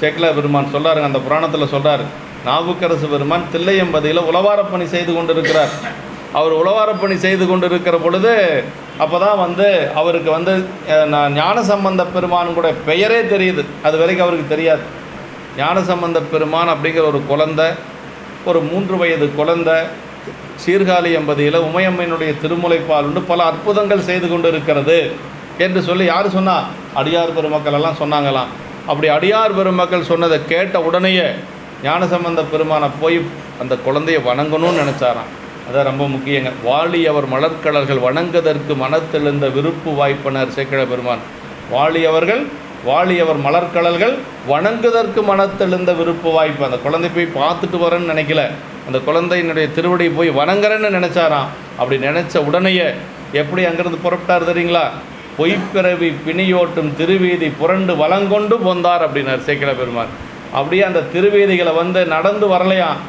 சேக்கிழார் பெருமான் சொல்கிறாருங்க, அந்த புராணத்தில் சொல்கிறார், நாவுக்கரசு பெருமான் தில்லையம்பதியில் உளவாரப்பணி செய்து கொண்டிருக்கிறார். அவர் உளவாரப்பணி செய்து கொண்டிருக்கிற பொழுது அப்போ தான் அவருக்கு ஞானசம்பந்த பெருமான் கூட பெயரே தெரியுது. அது வரைக்கும் அவருக்கு தெரியாது. ஞானசம்பந்த பெருமான் அப்படிங்கிற ஒரு குழந்தை, ஒரு 3 வயது குழந்தை சீர்காழி எம்பதியில் உமையம்மையினுடைய திருமுலைப்பால் உண்டு பல அற்புதங்கள் செய்து கொண்டு இருக்கிறது என்று சொல்லி யார் சொன்னால்? அடியார் பெருமக்கள் எல்லாம் சொன்னாங்களாம். அப்படி அடியார் பெருமக்கள் சொன்னதை கேட்ட உடனேயே ஞானசம்பந்த பெருமானை போய் அந்த குழந்தையை வணங்கணும்னு நினச்சாராம். அதான் ரொம்ப முக்கியங்க. வாழியவர் மலர்கடல்கள் வணங்குவதற்கு மனத்தெழுந்த விருப்பு வாய்ப்பனர் சேக்கிழார் பெருமான். வாழியவர் மலர்கடல்கள் வணங்குவதற்கு மனத்தெழுந்த விருப்பு வாய்ப்பு. அந்த குழந்தை போய் பார்த்துட்டு வரேன்னு நினைக்கல, அந்த குழந்தையினுடைய திருவடியை போய் வணங்குறேன்னு நினச்சாராம். அப்படி நினச்ச உடனேயே எப்படி அங்கேருந்து புறப்பட்டார் தெரியுங்களா? பொய்ப்பிறவி பிணியோட்டும் திருவீதி புரண்டு வளங்கொண்டு போந்தார் அப்படின்னார் சேக்கிழார் பெருமான். அப்படியே அந்த திருவீதிகளை நடந்து வரலையாம்.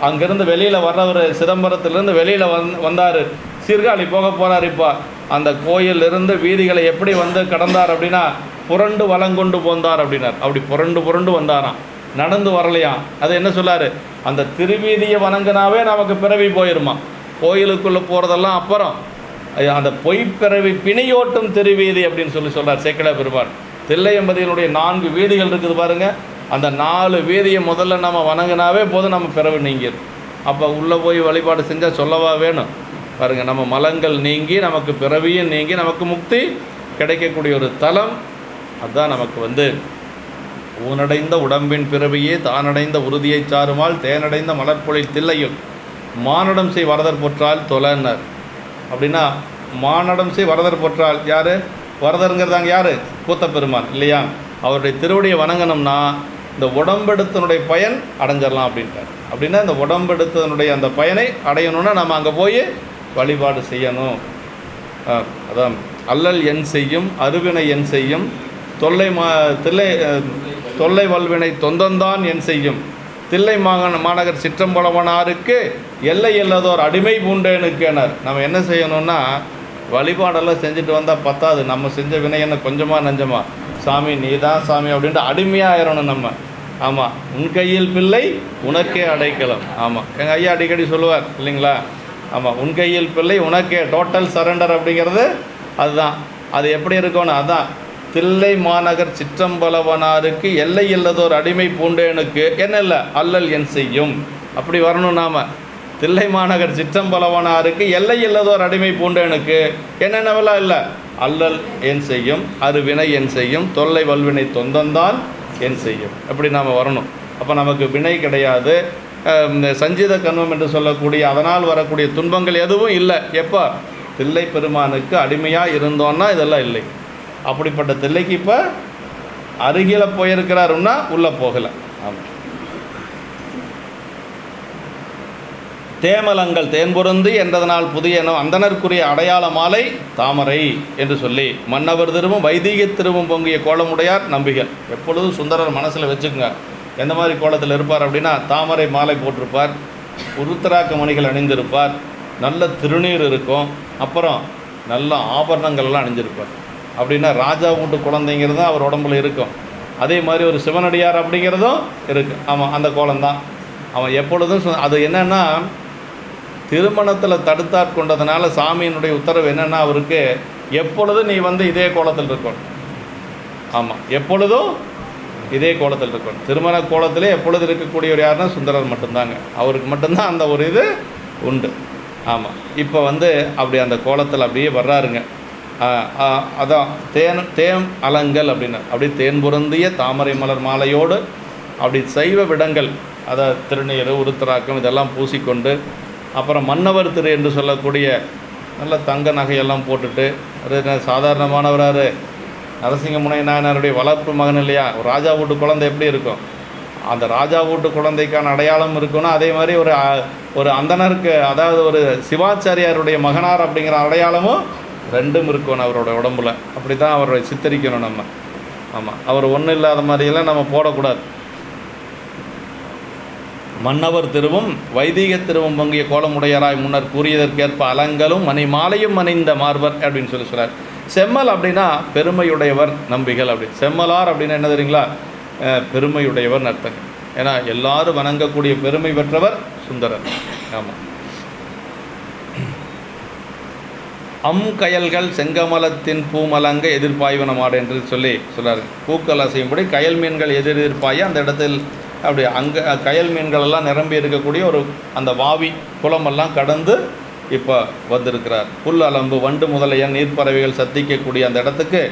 அங்கேருந்து வெளியில் வர்றவர் சிதம்பரத்துலேருந்து வெளியில் வந்தார், சீர்காழி போக போகிறார். இப்போ அந்த கோயிலிருந்து வீதிகளை எப்படி கடந்தார் அப்படின்னா, புரண்டு வளங்கொண்டு போந்தார் அப்படின்னார். அப்படி புரண்டு வந்தாராம், நடந்து வரலையாம். அது என்ன சொல்லார்? அந்த திருவீதியை வணங்கினாவே நமக்கு பிறவி போயிருமா, கோயிலுக்குள்ளே போகிறதெல்லாம் அப்புறம். அந்த பொய்ப்பிறவி பிணியோட்டும் திருவீதி அப்படின்னு சொல்கிறார் சேக்கிழார் பெருமான். தில்லையம்பதியினுடைய 4 வீதிகள் இருக்குது பாருங்கள். அந்த 4 வீதியை முதல்ல நம்ம வணங்கினாவே போதும், நம்ம பிறவி நீங்கிடும். அப்போ உள்ளே போய் வழிபாடு செஞ்சால் சொல்லவா வேணும் பாருங்கள். நம்ம மலங்கள் நீங்கி நமக்கு பிறவியும் நீங்கி நமக்கு முக்தி கிடைக்கக்கூடிய ஒரு தலம். அதுதான் நமக்கு ஊனடைந்த உடம்பின் பிறவியே தானடைந்த உறுதியை சாருமால் தேனடைந்த மலர்பொழில் தில்லையுள் மானடம் செய் வரதர் பொற்றால் தொலைனர் அப்படின்னா, மானடம் செய் வரதர் பொற்றால் யார்? வரதருங்கிறதாங்க யார்? கூத்தப்பெருமான் இல்லையா? அவருடைய திருவடியை வணங்கணும்னா இந்த உடம்பெடுத்தனுடைய பயன் அடைஞ்சிடலாம் அப்படின்ட்டார். அப்படின்னா இந்த உடம்பெடுத்தனுடைய அந்த பயனை அடையணும்னா நம்ம அங்கே போய் வழிபாடு செய்யணும். அதான் அல்லல் என் செய்யும் அருவினை என் செய்யும் தொல்லை வல்வினை தொந்தந்தான் என் செய்யும் தில்லை மாநகர் சிற்றம்பலவனாருக்கு எல்லை இல்லாதோர் அடிமை பூண்டேனுக்கேனார். நம்ம என்ன செய்யணும்னா வழிபாடெல்லாம் செஞ்சுட்டு வந்தால் பத்தாது, நம்ம செஞ்ச வினை என்ன கொஞ்சமாக நஞ்சமா, சாமி நீ தான் சாமி அப்படின்ட்டு அடிமையாக ஆயிடணும் நம்ம. ஆமாம், உன் கையில் பிள்ளை உனக்கே அடைக்கலம். ஆமாம், எங்கள் ஐயா அடிக்கடி சொல்லுவார் இல்லைங்களா? ஆமாம், உன் கையில் பிள்ளை உனக்கே டோட்டல் சரண்டர் அப்படிங்கிறது அதுதான். அது எப்படி இருக்கணும்? அதுதான் தில்லை மாநகர் சிற்றம்பலவனாருக்கு எல்லை இல்லதோர் அடிமை பூண்டேனுக்கு என்ன இல்லை அல்லல் என் செய்யும். அப்படி வரணும் நாம். தில்லை மாநகர் சிற்றம்பலவனாருக்கு எல்லை இல்லதோர் அடிமை பூண்டேனுக்கு என்னென்னவெல்லாம் இல்லை, அல்லல் என் செய்யும் அருவினை என் செய்யும் தொல்லை வல்வினை தொந்தந்தான் என் செய்யும். அப்படி நாம் வரணும். அப்போ நமக்கு வினை கிடையாது, சஞ்சித கண்வம் என்று சொல்லக்கூடிய அதனால் வரக்கூடிய துன்பங்கள் எதுவும் இல்லை. எப்போ தில்லை பெருமானுக்கு அடிமையாக இருந்தோன்னா இதெல்லாம் இல்லை. அப்படிப்பட்ட தில்லைக்கு இப்போ அருகில் போயிருக்கிறாருன்னா உள்ளே போகலை. ஆமாம். தேமலங்கள் தேன்பொருந்தி என்றதனால் புதிய அந்தனருக்குரிய அடையாள மாலை தாமரை என்று சொல்லி மன்னவர் திருவும் வைதீக திருவும் பொங்கிய கோலமுடையார் நம்பிகள். எப்பொழுதும் சுந்தரர் மனசில் வச்சுக்கோங்க. எந்த மாதிரி கோலத்தில் இருப்பார் அப்படின்னா, தாமரை மாலை போட்டிருப்பார், உருத்தராக்க மணிகள் அணிந்திருப்பார், நல்ல திருநீர் இருக்கும், அப்புறம் நல்ல ஆபரணங்கள்லாம் அணிஞ்சிருப்பார். அப்படின்னா ராஜா வீட்டு குழந்தைங்கிறது தான் அவர் உடம்புல இருக்கும். அதே மாதிரி ஒரு சிவனடியார் அப்படிங்கிறதும் இருக்குது. ஆமாம், அந்த கோலம்தான் அவன் எப்பொழுதும். அது என்னென்னா, திருமணத்தில் தடுத்தாட்கொண்டதுனால சாமியினுடைய உத்தரவு என்னென்னா, அவருக்கு எப்பொழுதும் நீ இதே கோலத்தில் இருக்கணும். ஆமாம், எப்பொழுதும் இதே கோலத்தில் இருக்கணும். திருமண கோலத்திலே எப்பொழுது இருக்கக்கூடியவர் யாருன்னா சுந்தரர் மட்டும்தாங்க. அவருக்கு மட்டும்தான் அந்த ஒரு இது உண்டு. ஆமாம், இப்போ அப்படி அந்த கோலத்தில் அப்படியே வர்றாருங்க. அதான் தேன் அலங்கல் அப்படின்னா, அப்படி தேன் பொருந்திய தாமரை மலர் மாலையோடு அப்படி சைவ விடங்கள், அதை திருநீர் உருத்தராக்கம் இதெல்லாம் பூசிக்கொண்டு, அப்புறம் மன்னவர் திரு என்று சொல்லக்கூடிய நல்ல தங்க நகையெல்லாம் போட்டுட்டு, அது சாதாரணமானவராரு நரசிங்கமுனை நாயனாருடைய வளர்ப்பு மகன் இல்லையா? ஒரு ராஜா வீட்டு குழந்தை எப்படி இருக்கும் அந்த ராஜா வீட்டு குழந்தைக்கான அடையாளம் இருக்குன்னா அதே மாதிரி ஒரு அந்தனருக்கு, அதாவது ஒரு சிவாச்சாரியாருடைய மகனார் அப்படிங்கிற அடையாளமும் ரெண்டும் இருக்கணும் அவரோட உடம்புல. அப்படி தான் அவரை சித்தரிக்கணும் நம்ம. ஆமாம், அவர் ஒன்றும் இல்லாத மாதிரியெல்லாம் நம்ம போடக்கூடாது. மன்னவர் திருவும் வைதீக திருவும் பங்கிய கோலமுடையராய் முன்னர் கூறியதற்கேற்ப அலங்கலும் மணி மாலையும் அணிந்த மார்பர் அப்படின்னு சொல்கிறார். செம்மல் அப்படின்னா பெருமையுடையவர் நம்பிகள் அப்படி. செம்மலார் அப்படின்னா என்ன தெரியுங்களா? பெருமையுடையவர் அர்த்தம். ஏன்னா எல்லாரும் வணங்கக்கூடிய பெருமை பெற்றவர் சுந்தரர். ஆமாம். கயல்கள் செங்கமலத்தின் பூமலங்க எதிர்பாய்வன மாடு என்று சொல்கிறார். பூக்கள் அசையும்படி கயல் மீன்கள் எதிர்பாய அந்த இடத்தில் அப்படி அங்கே கயல் மீன்கள் எல்லாம் நிரம்பி இருக்கக்கூடிய ஒரு அந்த வாவி குளமெல்லாம் கடந்து இப்போ வந்திருக்கிறார். புல் அலம்பு வண்டு முதலைய நீர்ப்பறவைகள் சத்திக்கக்கூடிய அந்த இடத்துக்கு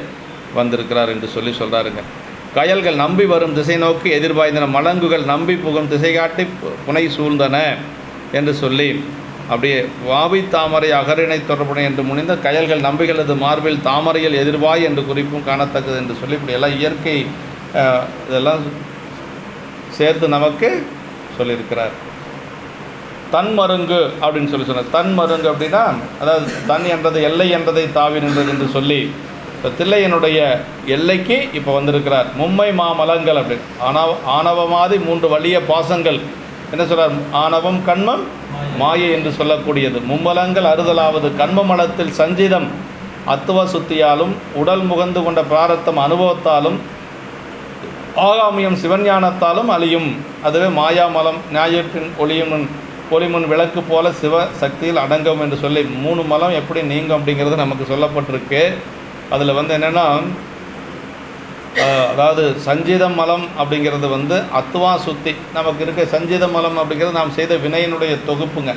வந்திருக்கிறார் என்று சொல்கிறாருங்க. கயல்கள் நம்பி வரும் திசை நோக்கி எதிர்பாய்ந்தன, மலங்குகள் நம்பி புகும் திசை காட்டி புனை சூழ்ந்தன என்று சொல்லி அப்படியே வாவி தாமரை அகரிணை தொடர்புனை என்று முனிந்த கயல்கள் நம்பிகளது மார்பில் தாமரையில் எதிர்வாய் என்று குறிப்பும் காணத்தக்கது என்று சொல்லி இப்படி எல்லாம் இயற்கை இதெல்லாம் சேர்த்து நமக்கு சொல்லியிருக்கிறார். தன்மருங்கு அப்படின்னு சொன்னார். தன்மருங்கு அப்படின்னா அதாவது தன் என்றது எல்லை என்றதை தாவி நின்றது என்று சொல்லி இப்போ தில்லையனுடைய எல்லைக்கு இப்போ வந்திருக்கிறார். மும்மை மாமலங்கள் அப்படி ஆணவமாதி 3 வலிய பாசங்கள் என்ன சொல்கிறார்? ஆணவம் கண்மம் மாயை என்று சொல்லக்கூடியது. மும்மலங்கள் அறுதலாவது கண்மமலத்தில் சஞ்சிதம் அத்துவ சுத்தியாலும் உடல் முகந்து கொண்ட பிராரத்தம் அனுபவத்தாலும் ஆகாமியம் சிவஞானத்தாலும் அழியும். அதுவே மாயாமலம் ஞாயிற்றின் ஒளிமுன் விளக்கு போல சிவ சக்தியில் அடங்கும் என்று சொல்லி 3 மலம் எப்படி நீங்கும் அப்படிங்கிறது நமக்கு சொல்லப்பட்டிருக்கு. அதில் என்னென்னா அதாவது சஞ்சீத மலம் அப்படிங்கிறது அத்துவா சுத்தி நமக்கு இருக்க. சஞ்சீத மலம் அப்படிங்கிறது நாம் செய்த வினையினுடைய தொகுப்புங்க.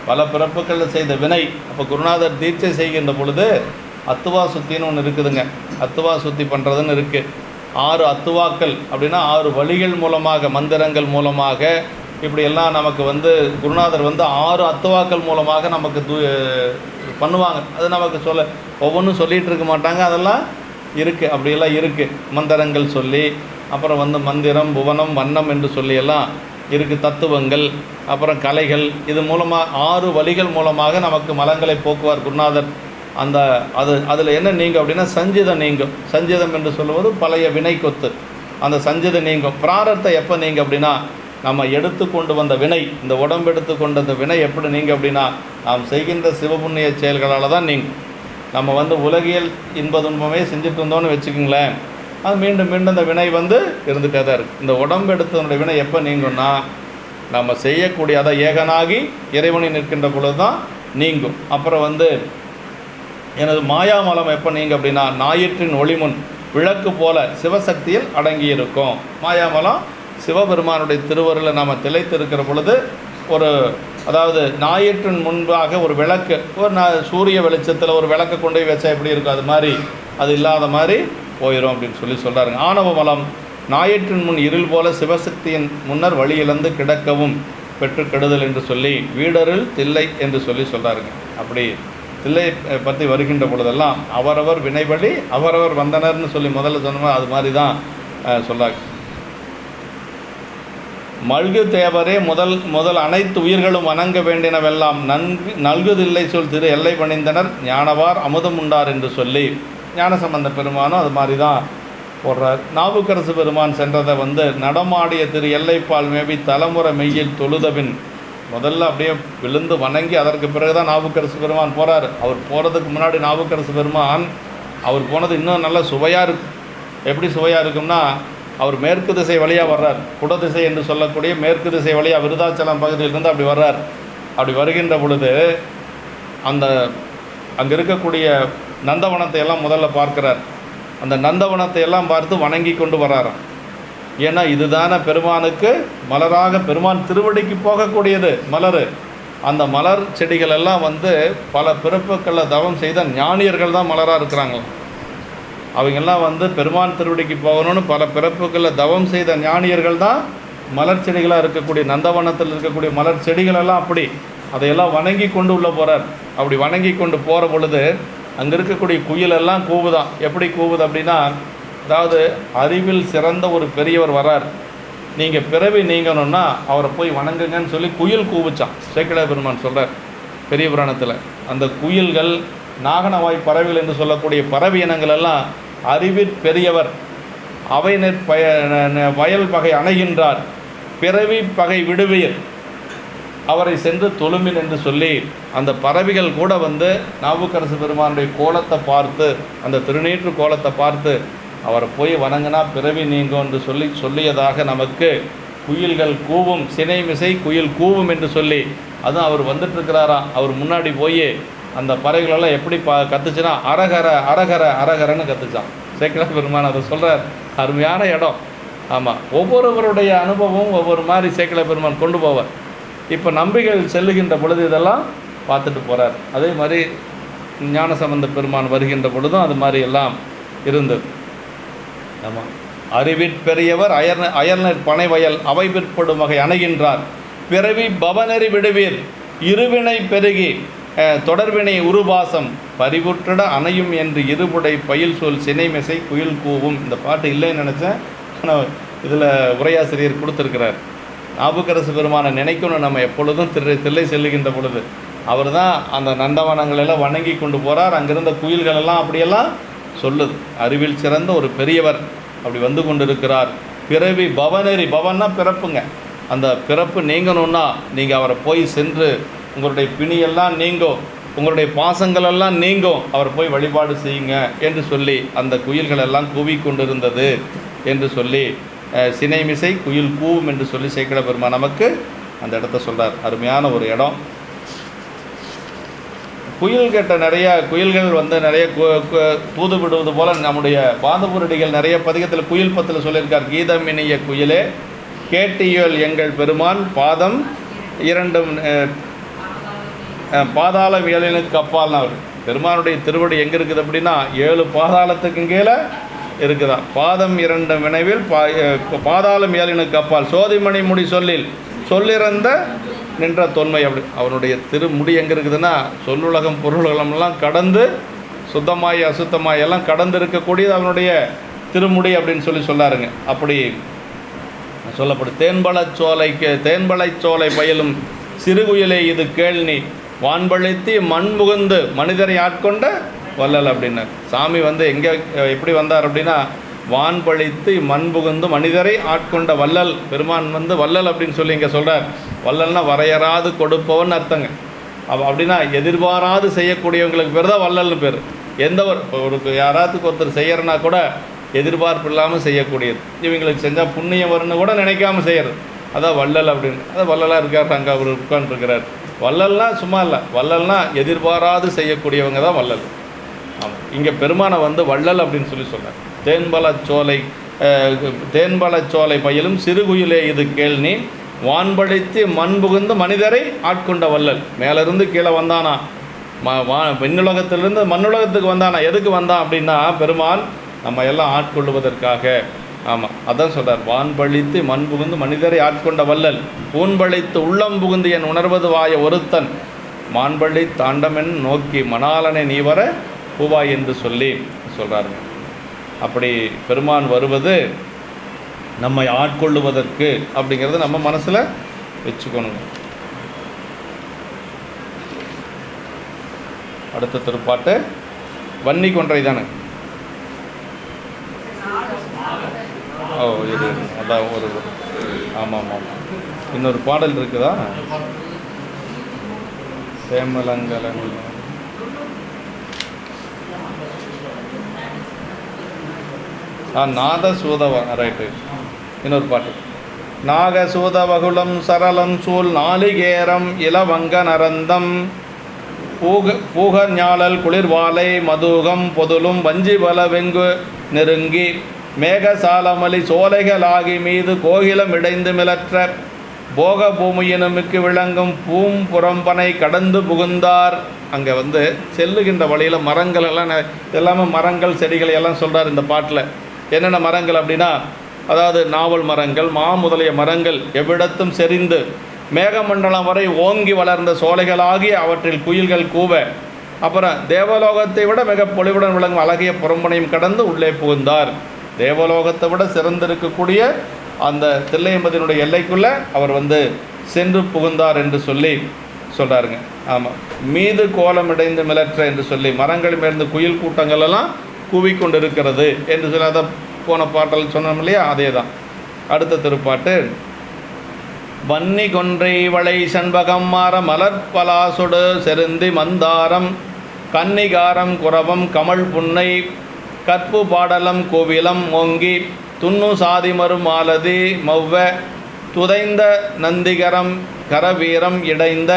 பல பிறப்புகளில் செய்த வினை. அப்போ குருநாதர் தீட்சை செய்கின்ற பொழுது அத்துவா சுத்தின்னு ஒன்று இருக்குதுங்க. அத்துவா சுத்தி பண்ணுறதுன்னு இருக்குது. 6 அத்துவாக்கள் அப்படின்னா 6 வழிகள் மூலமாக மந்திரங்கள் மூலமாக இப்படியெல்லாம் நமக்கு குருநாதர் 6 அத்துவாக்கள் மூலமாக நமக்கு பண்ணுவாங்க. அது நமக்கு ஒவ்வொன்றும் சொல்லிகிட்டு இருக்க மாட்டாங்க. அதெல்லாம் இருக்குது, அப்படியெல்லாம் இருக்குது. மந்திரங்கள் சொல்லி அப்புறம் மந்திரம் புவனம் வண்ணம் என்று சொல்லியெல்லாம் இருக்குது. தத்துவங்கள் அப்புறம் கலைகள் இது மூலமாக 6 வழிகள் மூலமாக நமக்கு மலங்களை போக்குவார் குருநாதர். அதில் என்ன நீங்கும் அப்படின்னா சஞ்சிதம் நீங்கும். சஞ்சிதம் என்று சொல்லுவது பழைய வினை கொத்து. அந்த சஞ்சிதம் நீங்கும். பிராரத்தை எப்போ நீங்கும் அப்படின்னா நம்ம எடுத்து கொண்டு வந்த வினை, இந்த உடம்பு எடுத்து கொண்ட அந்த வினை எப்படி நீங்கும் அப்படின்னா நாம் செய்கின்ற சிவபுண்ணிய செயல்களால் தான் நீங்கும். நம்ம உலகியல் இன்ப துன்பமே செஞ்சுட்டு இருந்தோன்னு வச்சுக்கோங்களேன், அது மீண்டும் மீண்டும் அந்த வினை இருந்துகிட்டே தான் இருக்குது. இந்த உடம்பு எடுத்ததனுடைய வினை எப்போ நீங்கும்னா நம்ம செய்யக்கூடிய அதை ஏகனாகி இறைவனை நிற்கின்ற பொழுது தான் நீங்கும். அப்புறம் எனது மாயாமலம் எப்போ நீங்கும் அப்படின்னா ஞாயிற்றின் ஒளிமுன் விளக்கு போல சிவசக்தியில் அடங்கியிருக்கும். மாயாமலம் சிவபெருமானுடைய திருவருளில் நாம் திளைத்து இருக்கிற பொழுது அதாவது ஞாயிற்றின் முன்பாக ஒரு விளக்கு, சூரிய வெளிச்சத்தில் ஒரு விளக்கு கொண்டு போய் வச்சா எப்படி இருக்கும், அது மாதிரி அது இல்லாத மாதிரி போயிடும் அப்படின்னு சொல்கிறாருங்க. ஆணவ மலம் ஞாயிற்றின் முன் இருள் போல சிவசக்தியின் முன்னர் வழியிழந்து கிடக்கவும் பெற்று கெடுதல் என்று சொல்லி வீடரில் தில்லை என்று சொல்கிறாருங்க. அப்படி தில்லை பற்றி வருகின்ற பொழுதெல்லாம் அவரவர் வினைபடி அவரவர் வந்தனர்னு சொல்லி முதல்ல சொன்னோம். அது மாதிரி தான் சொல்லாங்க. மல்கு தேவரே முதல் அனைத்து உயிர்களும் வணங்க வேண்டினவெல்லாம் நல்குதில்லை சொல் திரு எல்லை பணிந்தனர் ஞானவார் அமுதம் உண்டார் என்று சொல்லி ஞானசம்பந்த பெருமானும் அது மாதிரி தான் போடுறார். நாவுக்கரசு பெருமான் சென்றதை நடமாடிய திரு எல்லைப்பால் மேபி தலைமுறை மெய்யில் தொழுதபின் முதல்ல அப்படியே விழுந்து வணங்கி அதற்கு பிறகு தான் நாவுக்கரசு பெருமான் போகிறார். அவர் போகிறதுக்கு முன்னாடி நாவுக்கரசு பெருமான் அவர் போனது இன்னும் நல்லா சுவையாக இருக்கும். எப்படி சுவையாக இருக்கும்னா அவர் மேற்கு திசை வழியாக வர்றார். குடதிசை என்று சொல்லக்கூடிய மேற்கு திசை வழியாக விருதாச்சலம் பகுதியிலிருந்து அப்படி வர்றார். அப்படி வருகின்ற பொழுது அங்கே இருக்கக்கூடிய நந்தவனத்தை எல்லாம் முதல்ல பார்க்கிறார். அந்த நந்தவனத்தை எல்லாம் பார்த்து வணங்கி கொண்டு வர்றாராம். ஏன்னா இதுதான பெருமானுக்கு மலராக பெருமான் திருவடிக்கு போகக்கூடியது மலர். அந்த மலர் செடிகள் எல்லாம் பல பிறப்புக்களில் தவம் செய்த ஞானியர்கள் தான் மலராக இருக்கிறாங்களாம். அவங்கெல்லாம் பெருமான் திருவடிக்கு போகணும்னு பல பிறப்புகளில் தவம் செய்த ஞானியர்கள் தான் மலர் செடிகளாக இருக்கக்கூடிய நந்தவனத்தில் இருக்கக்கூடிய மலர் செடிகளெல்லாம் அப்படி அதையெல்லாம் வணங்கி கொண்டு உள்ளே போகிறார். அப்படி வணங்கி கொண்டு போகிற பொழுது அங்கே இருக்கக்கூடிய குயிலெல்லாம் கூவுதான். எப்படி கூவுது அப்படின்னா அதாவது அறிவில் சிறந்த ஒரு பெரியவர் வரார். நீங்கள் பிறவி நீங்கணும்னா அவரை போய் வணங்குங்கன்னு சொல்லி குயில் கூவிச்சான். சேக்கிழார் பெருமான் சொல்கிறார் பெரிய புராணத்தில். அந்த குயில்கள், நாகனவாய் பறவைகள் என்று சொல்லக்கூடிய பறவை இனங்கள் எல்லாம் அறிவிற் பெரியவர், அவை வயல் பகை அணைகின்றார், பிறவி பகை விடுவீர், அவரை சென்று தொழுமின் என்று சொல்லி அந்த பறவைகள் கூட வந்து நாவுக்கரசு பெருமானுடைய கோலத்தை பார்த்து, அந்த திருநீற்று கோலத்தை பார்த்து அவரை போய் வணங்கினா பிறவி நீங்கும் என்று சொல்லியதாக நமக்கு குயில்கள் கூவும், சினைமிசை குயில் கூவும் என்று சொல்லி, அதுவும் அவர் வந்துட்டுருக்கிறாராம். அவர் முன்னாடி போய் அந்த பறவைகளெல்லாம் எப்படி கத்துச்சுன்னா அரகர அரகர அரகரன்னு கத்துச்சான். சேக்கிழார் பெருமான் அதை சொல்கிறார். அருமையான இடம். ஆமாம், ஒவ்வொருவருடைய அனுபவம் ஒவ்வொரு மாதிரி சேக்கிழார் பெருமான் கொண்டு போவார். இப்போ நம்பிகள் செல்லுகின்ற பொழுது இதெல்லாம் பார்த்துட்டு போகிறார். அதே மாதிரி ஞானசம்பந்த பெருமான் வருகின்ற பொழுதும் அது மாதிரி எல்லாம் இருந்தது. ஆமாம், அறிவிற் பெரியவர் அயர்நர் பனைவயல் அவை பிற்படும் வகை அணைகின்றார், பிறவி பவனறி விடுவீர், இருவினை பெருகி தொடர்வினை உருபாசம் பறிவுற்றிட அணையும் என்று இருபுடை பயில் சொல் சினைமிசை குயில் கூவும். இந்த பாட்டு இல்லைன்னு நினச்சேன், ஆனால் இதில் உரையாசிரியர் கொடுத்துருக்கிறார். நாவுக்கரசு பெருமானை நினைக்கணும் நம்ம எப்பொழுதும் தில்லை செல்லுகின்ற பொழுது. அவர் தான் அந்த நந்தவனங்களெல்லாம் வணங்கி கொண்டு போகிறார். அங்கிருந்த குயில்களெல்லாம் அப்படியெல்லாம் சொல்லுது. அறிவில் சிறந்த ஒரு பெரியவர் அப்படி வந்து கொண்டு இருக்கிறார். பிறவி பவனேறி, பவன்னா பிறப்புங்க. அந்த பிறப்பு நீங்கணுன்னா நீங்கள் அவரை போய் சென்று உங்களுடைய பிணியெல்லாம் நீங்கும், உங்களுடைய பாசங்களெல்லாம் நீங்கும், அவரை போய் வழிபாடு செய்யுங்க என்று சொல்லி அந்த குயில்களெல்லாம் கூவிக்கொண்டிருந்தது என்று சொல்லி சினைமிசை குயில் கூவும் என்று சொல்லி சேக்கிழார் பெருமான் நமக்கு அந்த இடத்த சொல்கிறார். அருமையான ஒரு இடம். குயில் கேட்ட நிறைய குயில்கள் வந்து நிறைய தூது விடுவது போல் நம்முடைய பாதபூரடிகள் நிறைய பதிகத்தில் குயில் பத்தில் சொல்லியிருக்கார். கீதம் இனிய குயிலே கேட்டியல் எங்கள் பெருமான் பாதம் இரண்டும் பாதாள வியலினுக்கு அப்பால்னா அவர் பெருமானுடைய திருவடி எங்கே இருக்குது அப்படின்னா 7 பாதாளத்துக்கு கீழே இருக்குதா. பாதம் இரண்டு வினைவில் பாதாளம் ஏழினுக்கு அப்பால் சோதிமணி முடி சொல்லிறந்த நின்ற தொன்மை. அப்படி அவனுடைய திருமுடி எங்கே இருக்குதுன்னா சொல்லுலகம் பொருளுலகம்லாம் கடந்து சுத்தமாய் அசுத்தமாய் எல்லாம் கடந்து இருக்கக்கூடியது அவனுடைய திருமுடி அப்படின்னு சொல்லாருங்க. அப்படி சொல்லப்படும். தேன்பழை சோலை பயிலும் சிறுகுயிலே இது கேள்னி வான்பழித்து மண்புகுந்து மனிதரை ஆட்கொண்ட வள்ளல் அப்படின்னார். சாமி வந்து எங்கே எப்படி வந்தார் அப்படின்னா வான்பழித்து மண்புகுந்து மனிதரை ஆட்கொண்ட வள்ளல். பெருமான் வந்து வள்ளல் அப்படின்னு சொல்லி இங்கே சொல்கிறார். வள்ளல்னா வரையறாது கொடுப்பவன் அர்த்தங்க. அப்படின்னா எதிர்பாராது செய்யக்கூடியவங்களுக்கு பேர் தான் வள்ளல்னு பேர். எந்த ஒரு யாராத்துக்கு ஒருத்தர் செய்யறனா கூட எதிர்பார்ப்பு இல்லாமல் செய்யக்கூடியது. இவங்களுக்கு செஞ்சால் புண்ணியம் வரும்னு கூட நினைக்காம செய்கிறது, அதான் வள்ளல் அப்படின்னு. அதான் வள்ளலாக இருக்கார். அங்கே அவர் உட்காந்துருக்கிறார். வள்ளல்னா சும்மா இல்லை, வள்ளல்னா எதிர்பாராது செய்யக்கூடியவங்க தான் வள்ளல். ஆமாம், இங்கே பெருமானை வந்து வள்ளல் அப்படின்னு சொல்கிறார். தேன்பழச்சோலை பயிலும் சிறுகுயிலே இது கேள்னி வான்பழித்து மண்புகுந்து மனிதரை ஆட்கொண்ட வள்ளல். மேலேருந்து கீழே வந்தானா, விண்ணுலகத்திலிருந்து மண்ணுலகத்துக்கு வந்தானா. எதுக்கு வந்தான் அப்படின்னா பெருமான் நம்ம எல்லாம் ஆட்கொள்வதற்காக. ஆமாம், அதான் சொல்கிறார். வான்பழித்து மண்புகுந்து மனிதரை ஆட்கொண்ட வள்ளல் பூன்பழித்து உள்ளம் புகுந்து என் உணர்வது வாய ஒருத்தன் மான்பழி தாண்டமென் நோக்கி மணாலனை நீ வர பூவாய் என்று சொல்லி சொல்கிறாருங்க. அப்படி பெருமான் வருவது நம்மை ஆட்கொள்ளுவதற்கு அப்படிங்கிறத நம்ம மனசில் வச்சுக்கணுங்க. அடுத்த திருப்பாட்டு வன்னி கொன்றை தானே. ஓ, இது அதான் ஒரு ஆமாம் ஆமாம். இன்னொரு பாடல் இருக்குதா, சேமலங்கலன் நாதசூதவ ரைட்டு. இன்னொரு பாட்டு நாகசூதவகுலம் சரளம் சூழ் நாளிகேரம் இளவங்க நரந்தம் பூகர் ஞாழல் குளிர்வாலை மதுகம் பொதுலும் வஞ்சி பல வெங்கு நெருங்கி மேகசாலமலி சோலைகளாகி மீது கோகிலம் இடைந்து மிளற்ற போக பூமியினுமிக்கு விளங்கும் புறம்பனை கடந்து புகுந்தார். அங்கே வந்து செல்லுகின்ற வழியில் மரங்கள் எல்லாம் எல்லாமே மரங்கள் செடிகளை எல்லாம் சொல்கிறார் இந்த பாட்டில். என்னென்ன மரங்கள் அப்படின்னா, அதாவது நாவல் மரங்கள், மா முதலிய மரங்கள் எவ்விடத்தும் செறிந்து மேகமண்டலம் வரை ஓங்கி வளர்ந்த சோலைகளாகி அவற்றில் குயில்கள் கூவ, அப்புறம் தேவலோகத்தை விட மிக பொலிவுடன் விளங்கும் அழகிய புறம்பனையும் கடந்து உள்ளே புகுந்தார். தேவலோகத்தை விட சிறந்திருக்கக்கூடிய அந்த தில்லையம்பதியினுடைய எல்லைக்குள்ளே அவர் வந்து சென்று புகுந்தார் என்று சொல்லி சொல்கிறாருங்க. ஆமாம், மீது கோலமிடைந்து மிளற்ற என்று சொல்லி மரங்கள் மேர்ந்து குயில் கூட்டங்கள் எல்லாம் கூவிக்கொண்டு இருக்கிறது என்று சொல்லி அதை போன பாட்டல் சொன்னோம் இல்லையா, அதே தான். அடுத்த திருப்பாட்டு, வன்னி கொன்றை வளை சண்பகம் மாற மலர்பலாசொடு செருந்தி மந்தாரம் கன்னிகாரம் குரவம் கமல் புன்னை கற்பு பாடலம் கோவிலம் ஓங்கி துண்ணு சாதிமரும் மாலதி மௌவ துதைந்த நந்திகரம் கரவீரம் இடைந்த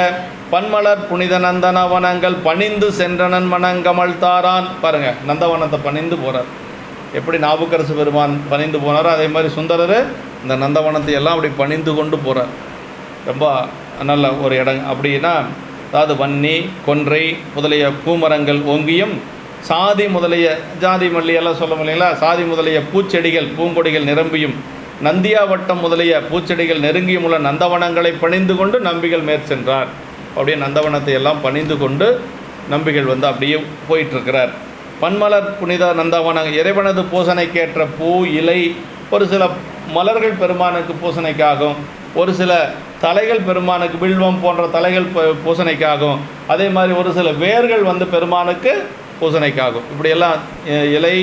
பன்மலர் புனித நந்தனவனங்கள் பணிந்து சென்றனன் மணங்கமல் தாரான். பாருங்கள், நந்தவனத்தை பணிந்து போகிறார். எப்படி நாவுக்கரசு பெருமான் பணிந்து போனாரோ அதே மாதிரி சுந்தரர் இந்த நந்தவனத்தை எல்லாம் அப்படி பணிந்து கொண்டு போகிறார். ரொம்ப நல்ல ஒரு இடம். அப்படின்னா அதாவது வன்னி கொன்றை முதலிய பூமரங்கள் ஓங்கியும் சாதி முதலிய ஜாதி மல்லி எல்லாம் சொல்ல முடியல, சாதி முதலிய பூச்செடிகள் பூங்கொடிகள் நிரம்பியும் நந்தியாவட்டம் முதலிய பூச்செடிகள் நெருங்கியும் உள்ள நந்தவனங்களை பணிந்து கொண்டு நம்பிகள் மேற்சென்றார். அப்படியே நந்தவனத்தை எல்லாம் பணிந்து கொண்டு நம்பிகள் வந்து அப்படியே போயிட்டுருக்கிறார். பன்மலர் புனித நந்தவனம் இறைவனது பூசணைக்கேற்ற பூ இலை, ஒரு சில மலர்கள் பெருமானுக்கு பூசணைக்காகும், ஒரு சில தலைகள் பெருமானுக்கு வில்வம் போன்ற தலைகள் பூசணைக்காகும், அதே மாதிரி ஒரு சில வேர்கள் வந்து பெருமானுக்கு பூசணைக்காகும். இப்படியெல்லாம் இலை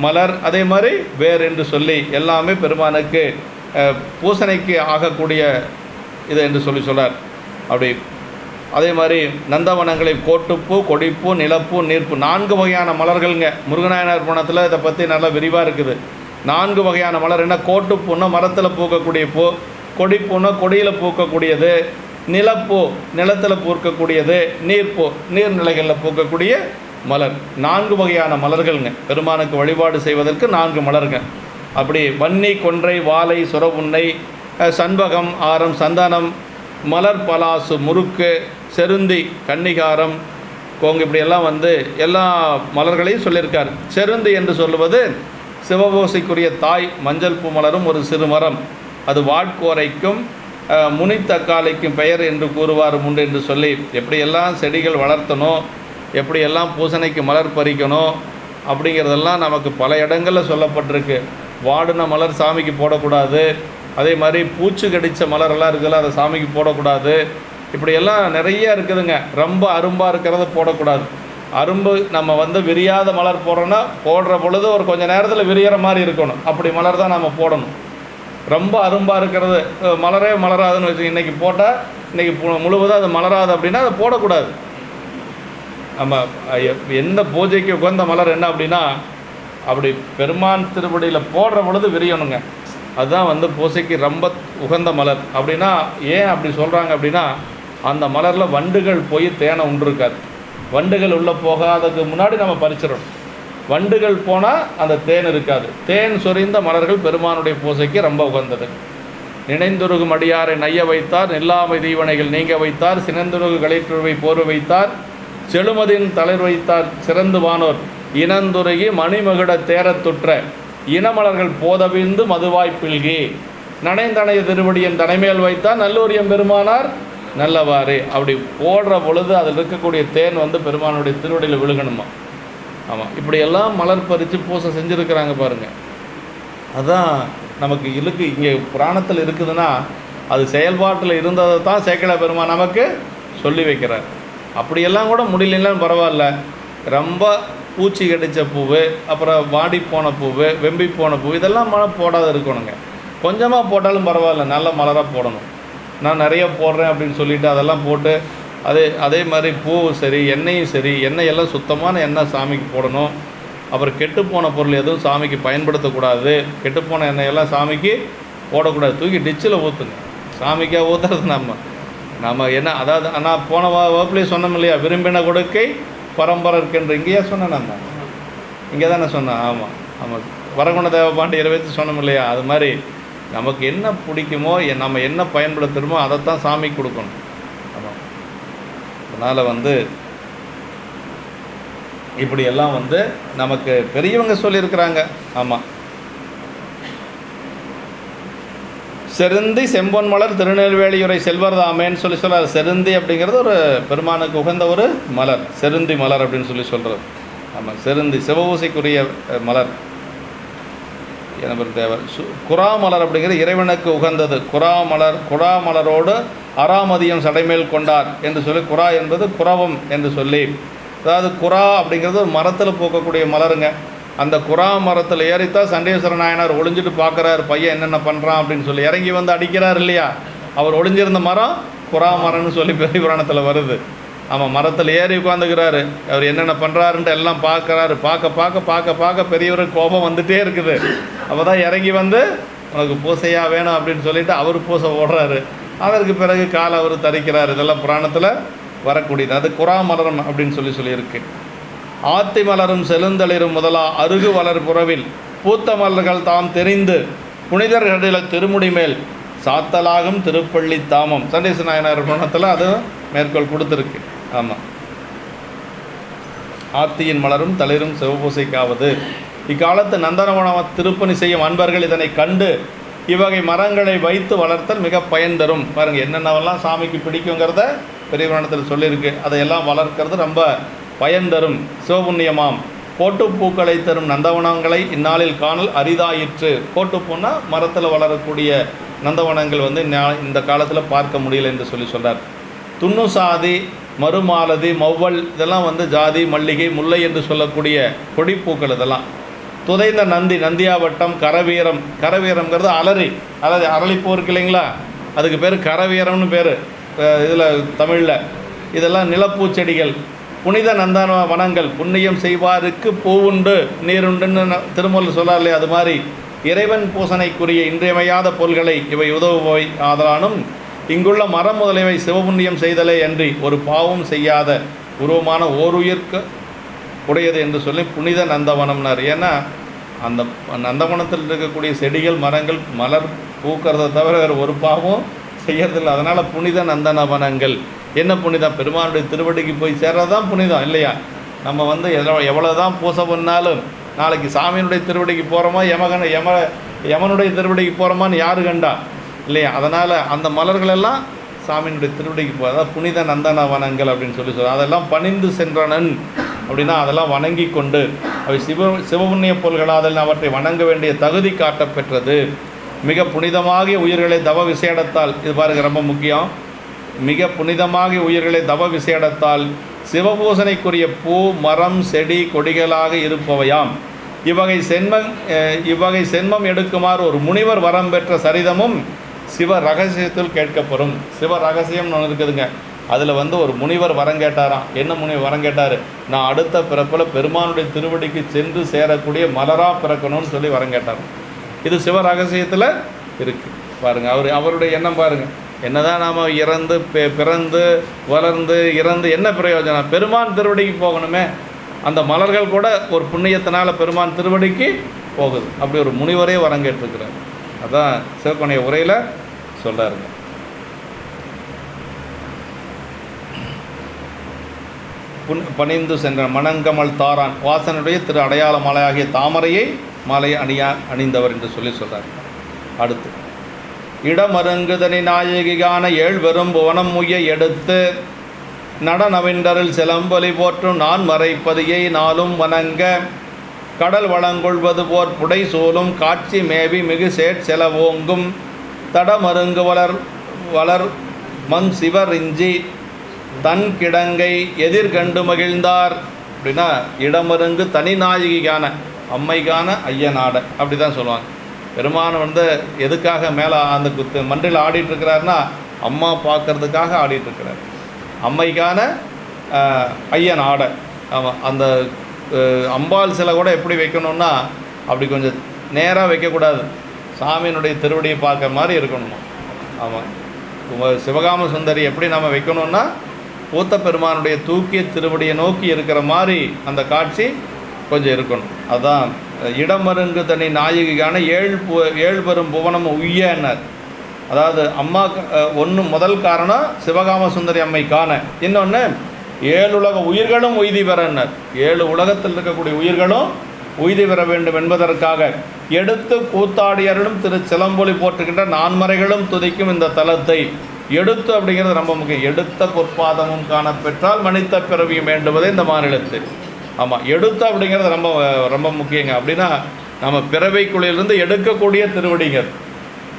மலர் அதே மாதிரி வேர் என்று சொல்லி எல்லாமே பெருமானுக்கு பூசணைக்கு ஆகக்கூடிய இது என்று சொல்கிறார். அப்படி அதே மாதிரி நந்தவனங்களை கோட்டுப்பூ கொடிப்பூ நிலப்பூ நீர்ப்பூ 4 வகையான மலர்கள்ங்க. முருகநாயனார் புராணத்தில் இதை பற்றி நல்லா விரிவாக இருக்குது. 4 வகையான மலர் என்ன, கோட்டுப்பூன்னா மரத்தில் பூக்கக்கூடிய பூ, கொடிப்பூன்னா கொடியில் பூக்கக்கூடியது, நிலப்பூ நிலத்தில் பூக்கக்கூடியது, நீர்ப்பூ நீர்நிலைகளில் பூக்கக்கூடிய மலர். 4 வகையான மலர்கள்ங்க பெருமானுக்கு வழிபாடு செய்வதற்கு 4 மலர்கள். அப்படி வன்னி கொன்றை வாழை சுரவுன்னை சண்பகம் ஆரம் சந்தனம் மலர் பலாசு முறுக்கு செருந்தி கன்னிகாரம் கோங்கு இப்படியெல்லாம் வந்து எல்லா மலர்களையும் சொல்லியிருக்கார். செருந்தி என்று சொல்லுவது சிவபூசைக்குரிய தாய் மஞ்சள் பூ மலரும் ஒரு சிறு மரம், அது வாட்கோரைக்கும் முனித்தக்காலைக்கும் பெயர் என்று கூறுவார் உண்டு என்று சொல்லி எப்படியெல்லாம் செடிகள் வளர்த்தணும், எப்படியெல்லாம் பூசணைக்கு மலர் பறிக்கணும் அப்படிங்கிறதெல்லாம் நமக்கு பல இடங்களில் சொல்லப்பட்டிருக்கு. வாடின மலர் சாமிக்கு போடக்கூடாது, அதே மாதிரி பூச்சி கடித்த மலரெல்லாம் இருக்குதுல்ல அதை சாமிக்கு போடக்கூடாது, இப்படியெல்லாம் நிறைய இருக்குதுங்க. ரொம்ப அரும்பாக இருக்கிறத போடக்கூடாது. அரும்பு நம்ம வந்து விரியாத மலர் போடுறோன்னா போடுற பொழுது ஒரு கொஞ்சம் நேரத்தில் விரிகிற மாதிரி இருக்கணும், அப்படி மலர் தான் நம்ம போடணும். ரொம்ப அரும்பாக இருக்கிறது மலரே மலராதுன்னு வச்சு இன்றைக்கி போட்டால் இன்றைக்கி முழுவதும் அது மலராது அப்படின்னா அதை போடக்கூடாது. நம்ம எந்த பூஜைக்கு உகந்த மலர் என்ன அப்படின்னா அப்படி பெருமான் திருப்படியில் போடுற பொழுது விரியணுங்க, அதுதான் வந்து பூசைக்கு ரொம்ப உகந்த மலர். அப்படின்னா ஏன் அப்படி சொல்கிறாங்க அப்படின்னா அந்த மலரில் வண்டுகள் போய் தேனை உண்டிருக்காது. வண்டுகள் உள்ளே போகாததுக்கு முன்னாடி நம்ம பறிச்சிடணும். வண்டுகள் போனால் அந்த தேன் இருக்காது. தேன் சொரிந்த மலர்கள் பெருமானுடைய பூசைக்கு ரொம்ப உகந்தது. நினைந்துருகும் அடியாரை நைய வைத்தார், நில்லாமை தீவனைகள் நீங்க வைத்தார், சினந்துருகு களிற்றுவை போர்வை வைத்தார், செழுமதின் தளர் வைத்தார் சிறந்து வானோர் இனந்துருகி மணிமகுட தேரத்துற்ற இனமலர்கள் போதவிந்து மதுவாய்ப்பில்கி நனைந்தனைய திருவடியின் தனைமேல் வைத்தார் நல்லூரியம் பெருமானார் நல்லவாறு. அப்படி போடுற பொழுது அதில் இருக்கக்கூடிய தேன் வந்து பெருமானுடைய திருவடியில் விழுகணுமா. ஆமாம், இப்படியெல்லாம் மலர் பறித்து பூசை செஞ்சுருக்கிறாங்க பாருங்கள். அதுதான் நமக்கு இருக்கு இங்கே புராணத்தில் இருக்குதுன்னா அது செயல்பாட்டில் இருந்ததை தான் சேக்கிழ பெருமான் நமக்கு சொல்லி வைக்கிறார். அப்படியெல்லாம் கூட முடியலன்னு பரவாயில்ல, ரொம்ப பூச்சி கடித்த பூவு, அப்புறம் வாடி போன பூவு, வெம்பி போன பூ, இதெல்லாம் மழை போடாத இருக்கணுங்க. கொஞ்சமாக போட்டாலும் பரவாயில்ல, நல்ல மலராக போடணும். நான் நிறைய போடுறேன் அப்படின்னு சொல்லிவிட்டு அதெல்லாம் போட்டு அதே மாதிரி பூவும் சரி எண்ணெயும் சரி, எண்ணெய் எல்லாம் சுத்தமான எண்ணெய் சாமிக்கு போடணும். அப்புறம் கெட்டுப்போன பொருள் எதுவும் சாமிக்கு பயன்படுத்தக்கூடாது. கெட்டுப்போன எண்ணெயெல்லாம் சாமிக்கு போடக்கூடாது, தூக்கி டிச்சில் ஊற்றுங்க. சாமிக்காக ஊற்றுறது நம்ம என்ன, அதாவது நான் போன வகுப்புலேயே சொன்னோம் இல்லையா, விரும்பின கொடுக்கை பரம்பரை இருக்கின்ற இங்கேயா சொன்னேன், நம்ம இங்கே தானே சொன்னேன். ஆமாம் ஆமாம், வரகுண தேவபாண்டியரை வச்சு சொன்னோம் இல்லையா, அது மாதிரி நமக்கு என்ன பிடிக்குமோ நம்ம என்ன பயன்படுத்துகிறோமோ அதைத்தான் சாமிக்கு கொடுக்கணும். ஆமாம், அதனால் வந்து இப்படியெல்லாம் வந்து நமக்கு பெரியவங்க சொல்லியிருக்கிறாங்க. ஆமாம், செருந்தி செம்பொன் மலர் திருநெல்வேலியுரை செல்வர்தாமேன்னு சொல்கிறார். செருந்தி அப்படிங்கிறது ஒரு பெருமானுக்கு உகந்த ஒரு மலர், செருந்தி மலர் அப்படின்னு சொல்கிறது. ஆமாம், செருந்தி சிவபூசைக்குரிய மலர். எனவர் தேவர். குறா மலர் அப்படிங்கிறது இறைவனுக்கு உகந்தது. குறா மலரோடு அராமதியம் சடைமேல் கொண்டார் என்று சொல்லி, குறா என்பது குறவம் என்று சொல்லி, அதாவது குறா அப்படிங்கிறது ஒரு மரத்தில் பூக்கக்கூடிய மலருங்க. அந்த குறா மரத்தில் ஏறித்தான் சண்டீஸ்வர நாயனார் ஒளிஞ்சிட்டு பார்க்குறாரு பையன் என்னென்ன பண்ணுறான் அப்படின்னு சொல்லி. இறங்கி வந்து அடிக்கிறார் இல்லையா, அவர் ஒளிஞ்சிருந்த மரம் குறா மரம்னு சொல்லி பெரிய புராணத்தில் வருது. ஆமாம், மரத்தில் ஏறி உட்காந்துக்கிறாரு, அவர் என்னென்ன பண்ணுறாருன்ட்டு எல்லாம் பார்க்குறாரு. பார்க்க பெரியவருக்கு கோபம் வந்துகிட்டே இருக்குது. அப்போ தான் இறங்கி வந்து உனக்கு பூசையாக வேணும் அப்படின்னு சொல்லிவிட்டு அவர் பூசை ஓடுறாரு. அதற்கு பிறகு காலை அவர் தரிக்கிறார். இதெல்லாம் புராணத்தில் வரக்கூடியது. அது குறா மலரம் அப்படின்னு சொல்லியிருக்கு. ஆத்தி மலரும் செழுந்தளிரும் முதலா அருகு வளர் புறவில் பூத்த மலர்கள் தாம் தெரிந்து புனிதர்களில திருமுடி மேல் சாத்தலாகும் திருப்பள்ளி தாமம். சண்டீஸ்வர நாயனார் புராணத்தில் அது மேற்கோள் கொடுத்துருக்கு. ஆமாம், ஆத்தியின் மலரும் தளிரும் சிவபூசைக்காவது. இக்காலத்து நந்தனவன திருப்பணி செய்யும் அன்பர்கள் இதனை கண்டு இவ்வகை மரங்களை வைத்து வளர்த்தல் மிக பயன் தரும். பாருங்கள், என்னென்னவெல்லாம் சாமிக்கு பிடிக்குங்கிறத பெரிய புராணத்தில் சொல்லியிருக்கு. அதையெல்லாம் வளர்க்கிறது ரொம்ப பயன் தரும், சிவபுண்ணியமாம். கோட்டுப்பூக்களை தரும் நந்தவனங்களை இந்நாளில் காணல் அரிதாயிற்று. கோட்டுப்பூன்னா மரத்தில் வளரக்கூடிய நந்தவனங்கள் வந்து இந்த காலத்தில் பார்க்க முடியல என்று சொல்கிறார். துண்ணு சாதி, மறுமாலதி, மௌவல் இதெல்லாம் வந்து ஜாதி, மல்லிகை, முல்லை என்று சொல்லக்கூடிய கொடிப்பூக்கள். இதெல்லாம் துதைந்த நந்தி, நந்தியாவட்டம், கரவீரம்ங்கிறது அரளிப்பூ இருக்கு இல்லைங்களா, அதுக்கு பேர் கரவீரம்னு பேர் இதில் தமிழில். இதெல்லாம் நிலப்பூச்செடிகள். புனித நந்தன வனங்கள், புண்ணியம் செய்வாருக்கு பூவுண்டு நீருண்டுன்னு திருமூலர் சொல்லார் இல்லையா, அது மாதிரி இறைவன் பூசனைக்குரிய இன்றியமையாத பொருள்களை இவை உதவுபவை ஆதலானும் இங்குள்ள மரம் முதலியவை சிவபுண்ணியம் செய்தலே அன்றி ஒரு பாவம் செய்யாத உருவமான ஓருயிர்க்கு உடையது என்று சொல்லி புனித நந்தவனம்னார். ஏன்னா அந்த நந்தவனத்தில் இருக்கக்கூடிய செடிகள், மரங்கள், மலர் பூக்கிறத தவிர வேறு ஒரு பாவம் செய்யறதில்லை. அதனால் புனித நந்தனவனங்கள். என்ன புனிதம்? பெருமானுடைய திருவடிக்கு போய் சேர்றது தான் புனிதம் இல்லையா. நம்ம வந்து எவ்வளோ தான் பூசை பண்ணாலும் நாளைக்கு சாமியினுடைய திருவடிக்கு போகிறோமா, யமனுடைய திருவடிக்கு போகிறோமான்னு யாரு கண்டா இல்லையா. அதனால் அந்த மலர்களெல்லாம் சாமியினுடைய திருவடிக்கு போக, அதாவது புனித நந்தனவனங்கள் அப்படின்னு சொல்லுவோம். அதெல்லாம் பணிந்து சென்றனன் அப்படின்னா அதெல்லாம் வணங்கி கொண்டு அவை சிவபுண்ணிய பொருள்களாதல் அவற்றை வணங்க வேண்டிய தகுதி காட்டப்பெற்றது. மிக புனிதமாகிய உயிர்களை தவ விசேடத்தால், இது பாருங்க ரொம்ப முக்கியம், மிக புனிதமாகிய உயிர்களை தவ விசேடத்தால் சிவபூசனைக்குரிய பூ, மரம், செடி, கொடிகளாக இருப்பவையாம். இவ்வகை சென்மம் எடுக்குமாறு ஒரு முனிவர் வரம் பெற்ற சரிதமும் சிவ ரகசியத்தில் கேட்கப்படும். சிவ ரகசியம்னு ஒன்று இருக்குதுங்க. அதில் வந்து ஒரு முனிவர் வரம் கேட்டாராம். என்ன முனிவர் வரம் கேட்டார்? நான் அடுத்த பிறப்பில் பெருமானுடைய திருவடிக்கு சென்று சேரக்கூடிய மலராக பிறக்கணும்னு சொல்லி வரம் கேட்டார். இது சிவ ரகசியத்தில் இருக்குது. பாருங்கள், அவருடைய எண்ணம் பாருங்கள். என்னதான் நாம் இறந்து பிறந்து வளர்ந்து இறந்து என்ன பிரயோஜனம்? பெருமான் திருவடிக்கு போகணுமே. அந்த மலர்கள் கூட ஒரு புண்ணியத்தினால் பெருமான் திருவடிக்கு போகுது. அப்படி ஒரு முனிவரே வரம் கேட்டிருக்கிறார். அதான் சிவகோணிய உரையில் சொல்கிறாருங்க. பணிந்து சென்ற மணங்கமல் தாரான் வாசனுடைய திரு அடையாள மாலையாகிய தாமரையை மாலை அணிந்தவர் என்று சொல்கிறார். அடுத்து இடமருங்குதனி நாயகிகான ஏழ்வெறும் புவனம் முய்ய எடுத்து நடனவிண்டரில் சிலம்பொலி போற்றும் நான் மறைப்பதியை நாளும் வணங்க கடல் வளங்கொள்வது போர் புடை சூழும் காட்சி மேவி மிகு செலவோங்கும் தடமருங்கு வளர் மண் சிவரிஞ்சி தன் கிடங்கை எதிர்கண்டு மகிழ்ந்தார். அப்படின்னா இடமருங்கு தனி நாயகிகான அம்மைக்கான ஐயநாட அப்படி தான் சொல்லுவாங்க. பெருமான் வந்து எதுக்காக மேலே அந்த மன்றில் ஆடிட்டுருக்கிறாருன்னா அம்மா பார்க்கறதுக்காக ஆடிட்டுருக்கிறார். அம்மைக்கான ஐயன் ஆடை. ஆமாம், அந்த அம்பாள் சிலை கூட எப்படி வைக்கணுன்னா அப்படி கொஞ்சம் நேராக வைக்கக்கூடாது, சாமியினுடைய திருவடியை பார்க்குற மாதிரி இருக்கணுமா. ஆமாம், சிவகாம சுந்தரி எப்படி நம்ம வைக்கணுன்னா பூத்த பெருமானுடைய தூக்கிய திருவடியை நோக்கி இருக்கிற மாதிரி அந்த காட்சி கொஞ்சம் இருக்கணும். அதுதான் இடமருங்கு தனி நாயகிக்கான ஏழு பெரும் புவனம் உய்யன்னார். அதாவது அம்மா முதல் காரணம் சிவகாம சுந்தரி அம்மைக்கான, இன்னொன்று 7 உலக உயிர்களும் உய்தி பெறனர். 7 உலகத்தில் இருக்கக்கூடிய உயிர்களும் உய்தி பெற வேண்டும் என்பதற்காக எடுத்து கூத்தாடியர்களும் திரு சிலம்பொலி போற்றுகின்ற நான்மறைகளும் துதிக்கும் இந்த தலத்தை எடுத்து அப்படிங்கிறது ரொம்ப முக்கியம். எடுத்த பொற்பாதமும் காணப்பெற்றால் மனித பிறவியும் வேண்டுவதே இந்த மாநிலத்தில். ஆமாம், எடுத்து அப்படிங்கிறது ரொம்ப ரொம்ப முக்கியங்க. அப்படின்னா நம்ம பிறவை குழியிலிருந்து எடுக்கக்கூடிய திருவடிகள்.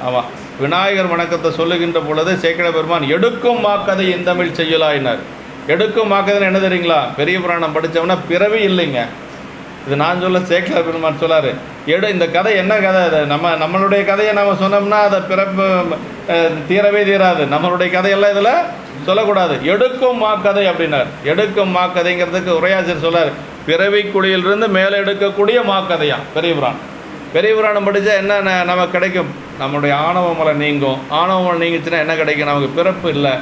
ஆமாம், விநாயகர் வணக்கத்தை சொல்லுகின்ற பொழுது சேக்கிழ பெருமான் எடுக்கும் மாக்கதை இந்தமிழ் செய்யலாயினார். எடுக்கும் மாக்கதைன்னு என்ன தெரியுங்களா? பெரிய புராணம் படித்தோம்னா பிறவி இல்லைங்க. இது நான் சொல்ல சேக்கிழ பெருமான் சொல்லார். இந்த கதை என்ன கதை? அது நம்மளுடைய கதையை நம்ம சொன்னோம்னா அதை பிறப்பு தீரவே தீராது. நம்மளுடைய கதையெல்லாம் இதில் சொல்லக்கூடாது. எடுக்கும் மாக்கதை அப்படின்னார். எடுக்கும் மாக்கதைங்கிறதுக்கு உரையாசிரியர் சொல்லார், பிறவி குழியிலிருந்து மேலே எடுக்கக்கூடிய மாக்கதையா பெரிய புராணம். பெரிய புராணம் படித்தா என்ன நமக்கு கிடைக்கும்? நம்மளுடைய ஆணவ மலை நீங்கும். ஆணவ மலை நீங்கிச்சுன்னா என்ன கிடைக்கும்? நமக்கு பிறப்பு இல்லை.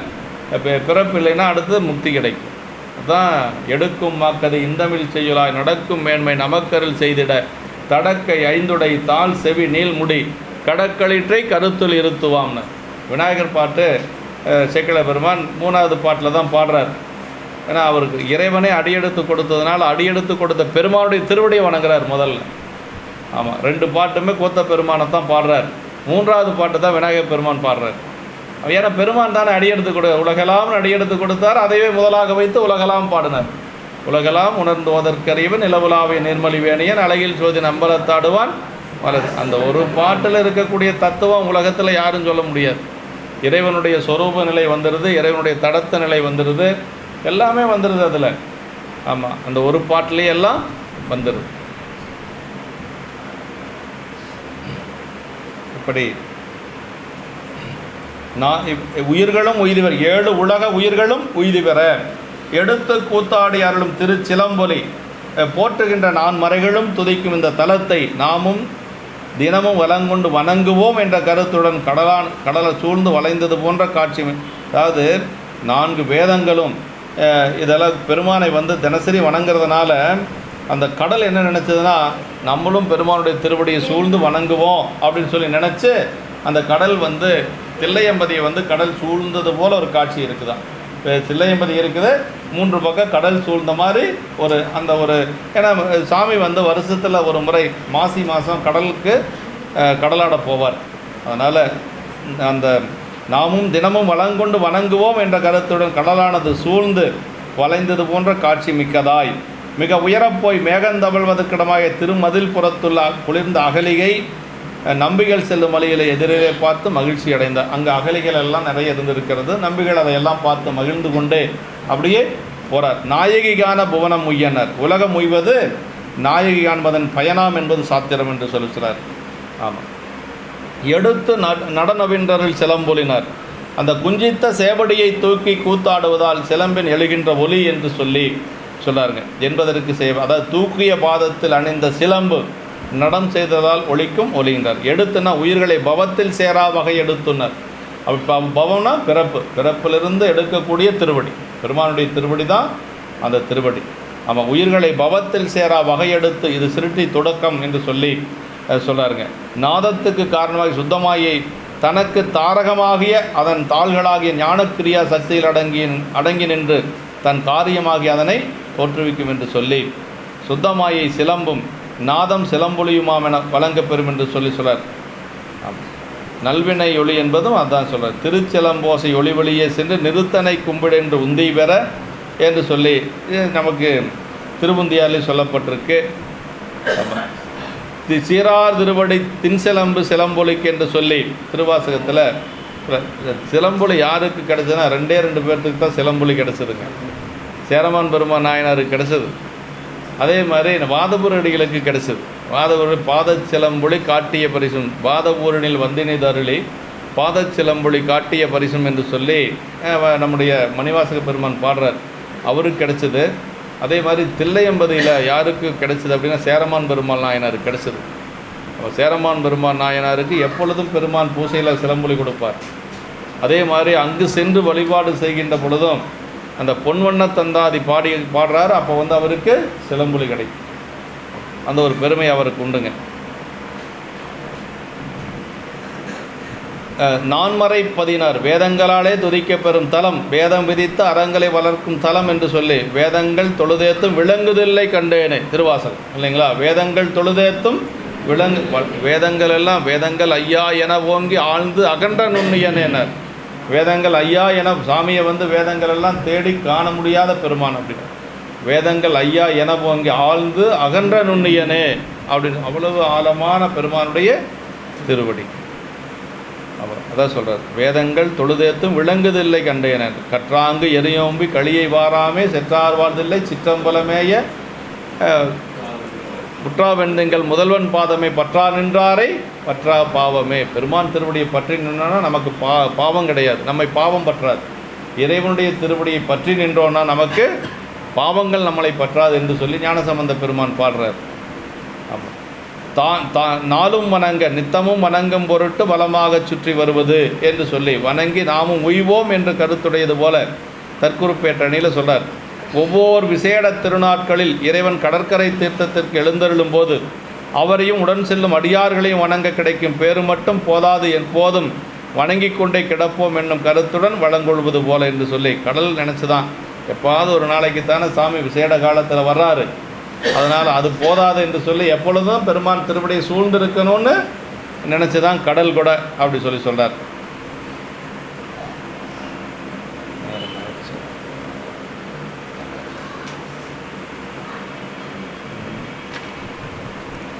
பிறப்பு இல்லைன்னா அடுத்தது முக்தி கிடைக்கும். அதுதான் எடுக்கும் மாக்கதை இந்தமிழ் செய்யலாய் நடக்கும் மேன்மை நமக்கருள் செய்திட தடக்கை ஐந்துடை தாள் செவி நீள்முடி கடக்களிற்றை கருத்துள் இருத்துவாம்னு விநாயகர் பாட்டு சேக்கிழ பெருமான் 3வது பாட்டில் தான் பாடுறார். ஏன்னா அவருக்கு இறைவனே அடியெடுத்து கொடுத்ததுனால அடியெடுத்து கொடுத்த பெருமானுடைய திருவடியை வணங்குறார் முதல்ல. ஆமாம், 2 பாட்டுமே கோத்த பெருமானை தான் பாடுறார். 3வது பாட்டு தான் விநாயகர் பெருமான் பாடுறார். ஏன்னா பெருமான் தானே அடியெடுத்து உலகெல்லாம் அடியெடுத்து கொடுத்தார். அதையே முதலாக வைத்து உலகெல்லாம் பாடினார். உலகெல்லாம் உணர்ந்துவதற்கறிவன் நிலவுலாவிய நிர்மலி வேணியன் அழகில் சோதி நம்பரத்தாடுவான் வலது. அந்த ஒரு பாட்டில் இருக்கக்கூடிய தத்துவம் உலகத்தில் யாரும் சொல்ல முடியாது. இறைவனுடைய சொரூப நிலை வந்துடுது, இறைவனுடைய தடத்த நிலை வந்துடுது, எல்லாமே வந்துடுது அதில். ஆமாம், அந்த ஒரு பாட்டிலேயே எல்லாம் வந்துடுது. இப்படி உயிர்களும் உய்திவர் 7 உலக உயிர்களும் உய்தி பெற எடுத்து கூத்தாடி அருளும் திருச்சிலம்பொலி போற்றுகின்ற 4 மறைகளும் துதிக்கும் இந்த தலத்தை நாமும் தினமும் வலங்கொண்டு வணங்குவோம் என்ற கருத்துடன் கடலை சூழ்ந்து வளைந்தது போன்ற காட்சி. அதாவது 4 வேதங்களும் இதெல்லாம் பெருமானை தினசரி வணங்குறதுனால அந்த கடல் என்ன நினச்சதுன்னா, நம்மளும் பெருமானுடைய திருவடியை சூழ்ந்து வணங்குவோம் அப்படின்னு சொல்லி நினச்சி அந்த கடல் தில்லையம்பதியை கடல் சூழ்ந்தது போல் ஒரு காட்சி இருக்குதான். இப்போ தில்லையம்பதி இருக்குது, 3 பக்கம் கடல் சூழ்ந்த மாதிரி ஏன்னா சாமி வருஷத்தில் ஒரு முறை மாசி மாதம் கடலுக்கு கடலாட போவார். அதனால் அந்த நாமும் தினமும் வளங்கொண்டு வணங்குவோம் என்ற கருத்துடன் கடலானது சூழ்ந்து வளைந்தது போன்ற காட்சி மிக்கதாய் மிக உயரப்போய் மேகந்தவழ்வதற்கிடமாக திருமதில் புறத்துள்ள குளிர்ந்த அகலிகை நம்பிகள் செல்லும் வழியில் எதிரிலே பார்த்து மகிழ்ச்சி அடைந்தார். அங்கே அகலிகள் எல்லாம் நிறைய இருந்திருக்கிறது. நம்பிகள் அதையெல்லாம் பார்த்து மகிழ்ந்து கொண்டே அப்படியே போகிறார். நாயகி காண புவனம் உய்யனர், உலகம் உய்வது நாயகி காண்பதன் பயனாம் என்பது சாத்திரம் என்று சொல்லுகிறார். ஆமாம், எடுத்து நடனவின்றரில் சிலம்பொலினர், அந்த குஞ்சித்த சேவடியை தூக்கி கூத்தாடுவதால் சிலம்பின் எழுகின்ற ஒலி என்று சொல்லாருங்க என்பதற்கு அதாவது தூக்கிய பாதத்தில் அணிந்த சிலம்பு நடம் செய்ததால் ஒலிக்கும் ஒலிகின்றார். எடுத்துனா உயிர்களை பவத்தில் சேரா வகை எடுத்துனர். பவம்னா பிறப்பிலிருந்து எடுக்கக்கூடிய திருவடி, பெருமானுடைய திருவடி தான் அந்த திருவடி. ஆமாம், உயிர்களை பவத்தில் சேரா வகை எடுத்து இது சிருட்டி தொடக்கம் என்று சொல்கிறாருங்க. நாதத்துக்கு காரணமாக சுத்தமாயை தனக்கு தாரகமாகிய அதன் தாள்களாகிய ஞானக்கிரியா சக்தியில் அடங்கி நின்று தன் காரியமாகி அதனை தோற்றுவிக்கும் என்று சொல்லி சுத்தமாயை சிலம்பும் நாதம் சிலம்பொலியுமாம் என வழங்கப்பெறும் என்று சொல்கிறார். நல்வினை ஒளி என்பதும் அதுதான் சொல்கிறார். திருச்சிலம்போசை ஒளி வழியே சென்று நிறுத்தனை கும்பிடு என்று உந்தி பெற என்று சொல்லி நமக்கு திருவுந்தியாலே சொல்லப்பட்டிருக்கு. சீரார் திருவடி தின்சிலம்பு சிலம்பொலிக்கு என்று சொல்லி திருவாசகத்தில் சிலம்பொலி யாருக்கு கிடைச்சதுன்னா 2 பேர்த்துக்கு தான் சிலம்பொலி கிடச்சிதுங்க. சேரமான் பெருமான் நாயனாருக்கு கிடச்சிது. அதே மாதிரி வாதபூரடிகளுக்கு கிடைச்சது. வாதபூரணி பாதச்சிலம்பொலி காட்டிய பரிசும் வாதபூரணில் வந்தினை தருளி பாதச்சிலம்பொலி காட்டிய பரிசும் என்று சொல்லி நம்முடைய மணிவாசக பெருமான் பாடுறார், அவருக்கு கிடைச்சது. அதே மாதிரி தில்லையம்பதியில் யாருக்கு கிடைச்சது அப்படின்னா சேரமான் பெருமான் நாயனாருக்கு கிடைச்சது. சேரமான் பெருமான் நாயனாருக்கு எப்பொழுதும் பெருமான் பூசையில் சிலம்பொலி கொடுப்பார். அதே மாதிரி அங்கு சென்று வழிபாடு செய்கின்ற பொழுதும் அந்த பொன்வண்ண தந்தாதி பாடுறார். அப்போ அவருக்கு சிலம்பொலி கிடைக்கும். அந்த ஒரு பெருமை அவருக்கு உண்டுங்க. 4 பதினார் வேதங்களாலே துதிக்கப்பெறும் தலம், வேதம் விதித்த அறங்களை வளர்க்கும் தலம் என்று சொல்லி வேதங்கள் தொழுதேத்தும் விளங்குதில்லை கண்டேனே திருவாசகம் இல்லைங்களா? வேதங்கள் தொழுதேத்தும் வேதங்கள் எல்லாம் வேதங்கள் ஐயா என ஓங்கி ஆழ்ந்து அகன்ற நுண்ணியனேனர். வேதங்கள் ஐயா என சாமியை வேதங்கள் எல்லாம் தேடி காண முடியாத பெருமான் அப்படின்னு. வேதங்கள் ஐயா என ஓங்கி ஆழ்ந்து அகன்ற நுண்ணியனே அப்படின்னு அவ்வளவு ஆழமான பெருமானுடைய திருவடி. அவர் அதான் சொல்கிறார், வேதங்கள் தொழுதேத்தும் விளங்குதில்லை கண்டேனர், கற்றாங்கு எரியோம்பி களியை வாராமே செற்றார் வாழ்தில்லை சிற்றம்பலமேய குற்றா வெந்தங்கள் முதல்வன் பாதமே பற்றா நின்றாரை பற்றா பாவமே. பெருமான் திருவடியை பற்றி நின்றோன்னா நமக்கு பாவம் கிடையாது, நம்மை பாவம் பற்றாது. இறைவனுடைய திருவடியை பற்றி நின்றோன்னா நமக்கு பாவங்கள் நம்மளை பற்றாது என்று சொல்லி ஞானசம்பந்த பெருமான் பாடுறார். ஆமாம், நாளும் வணங்க நித்தமும் வணங்கும் பொருட்டு வளமாக சுற்றி வருவது என்று சொல்லி வணங்கி நாமும் உய்வோம் என்று கருத்துடையது போல தற்குறிப்பேட்டணியில் சொல்கிறார். ஒவ்வொரு விசேட திருநாட்களில் இறைவன் கடற்கரை தீர்த்தத்திற்கு எழுந்தருளும் போது அவரையும் உடன் செல்லும் அடியார்களையும் வணங்க கிடைக்கும் பேரு மட்டும் போதாது, எப்போதும் வணங்கி கொண்டே கிடப்போம் என்னும் கருத்துடன் வழங்கொள்வது போல என்று சொல்லி கடல் நினச்சிதான் எப்பாவது ஒரு நாளைக்குத்தானே சாமி விசேட காலத்தில் வர்றாரு, அதனால் அது போதாது என்று சொல்லி எப்பொழுதும் பெருமான் திருவடியை சூழ்ந்திருக்கணும்னு நினச்சி தான் கடல் கூட அப்படி சொல்லி சொல்கிறார்.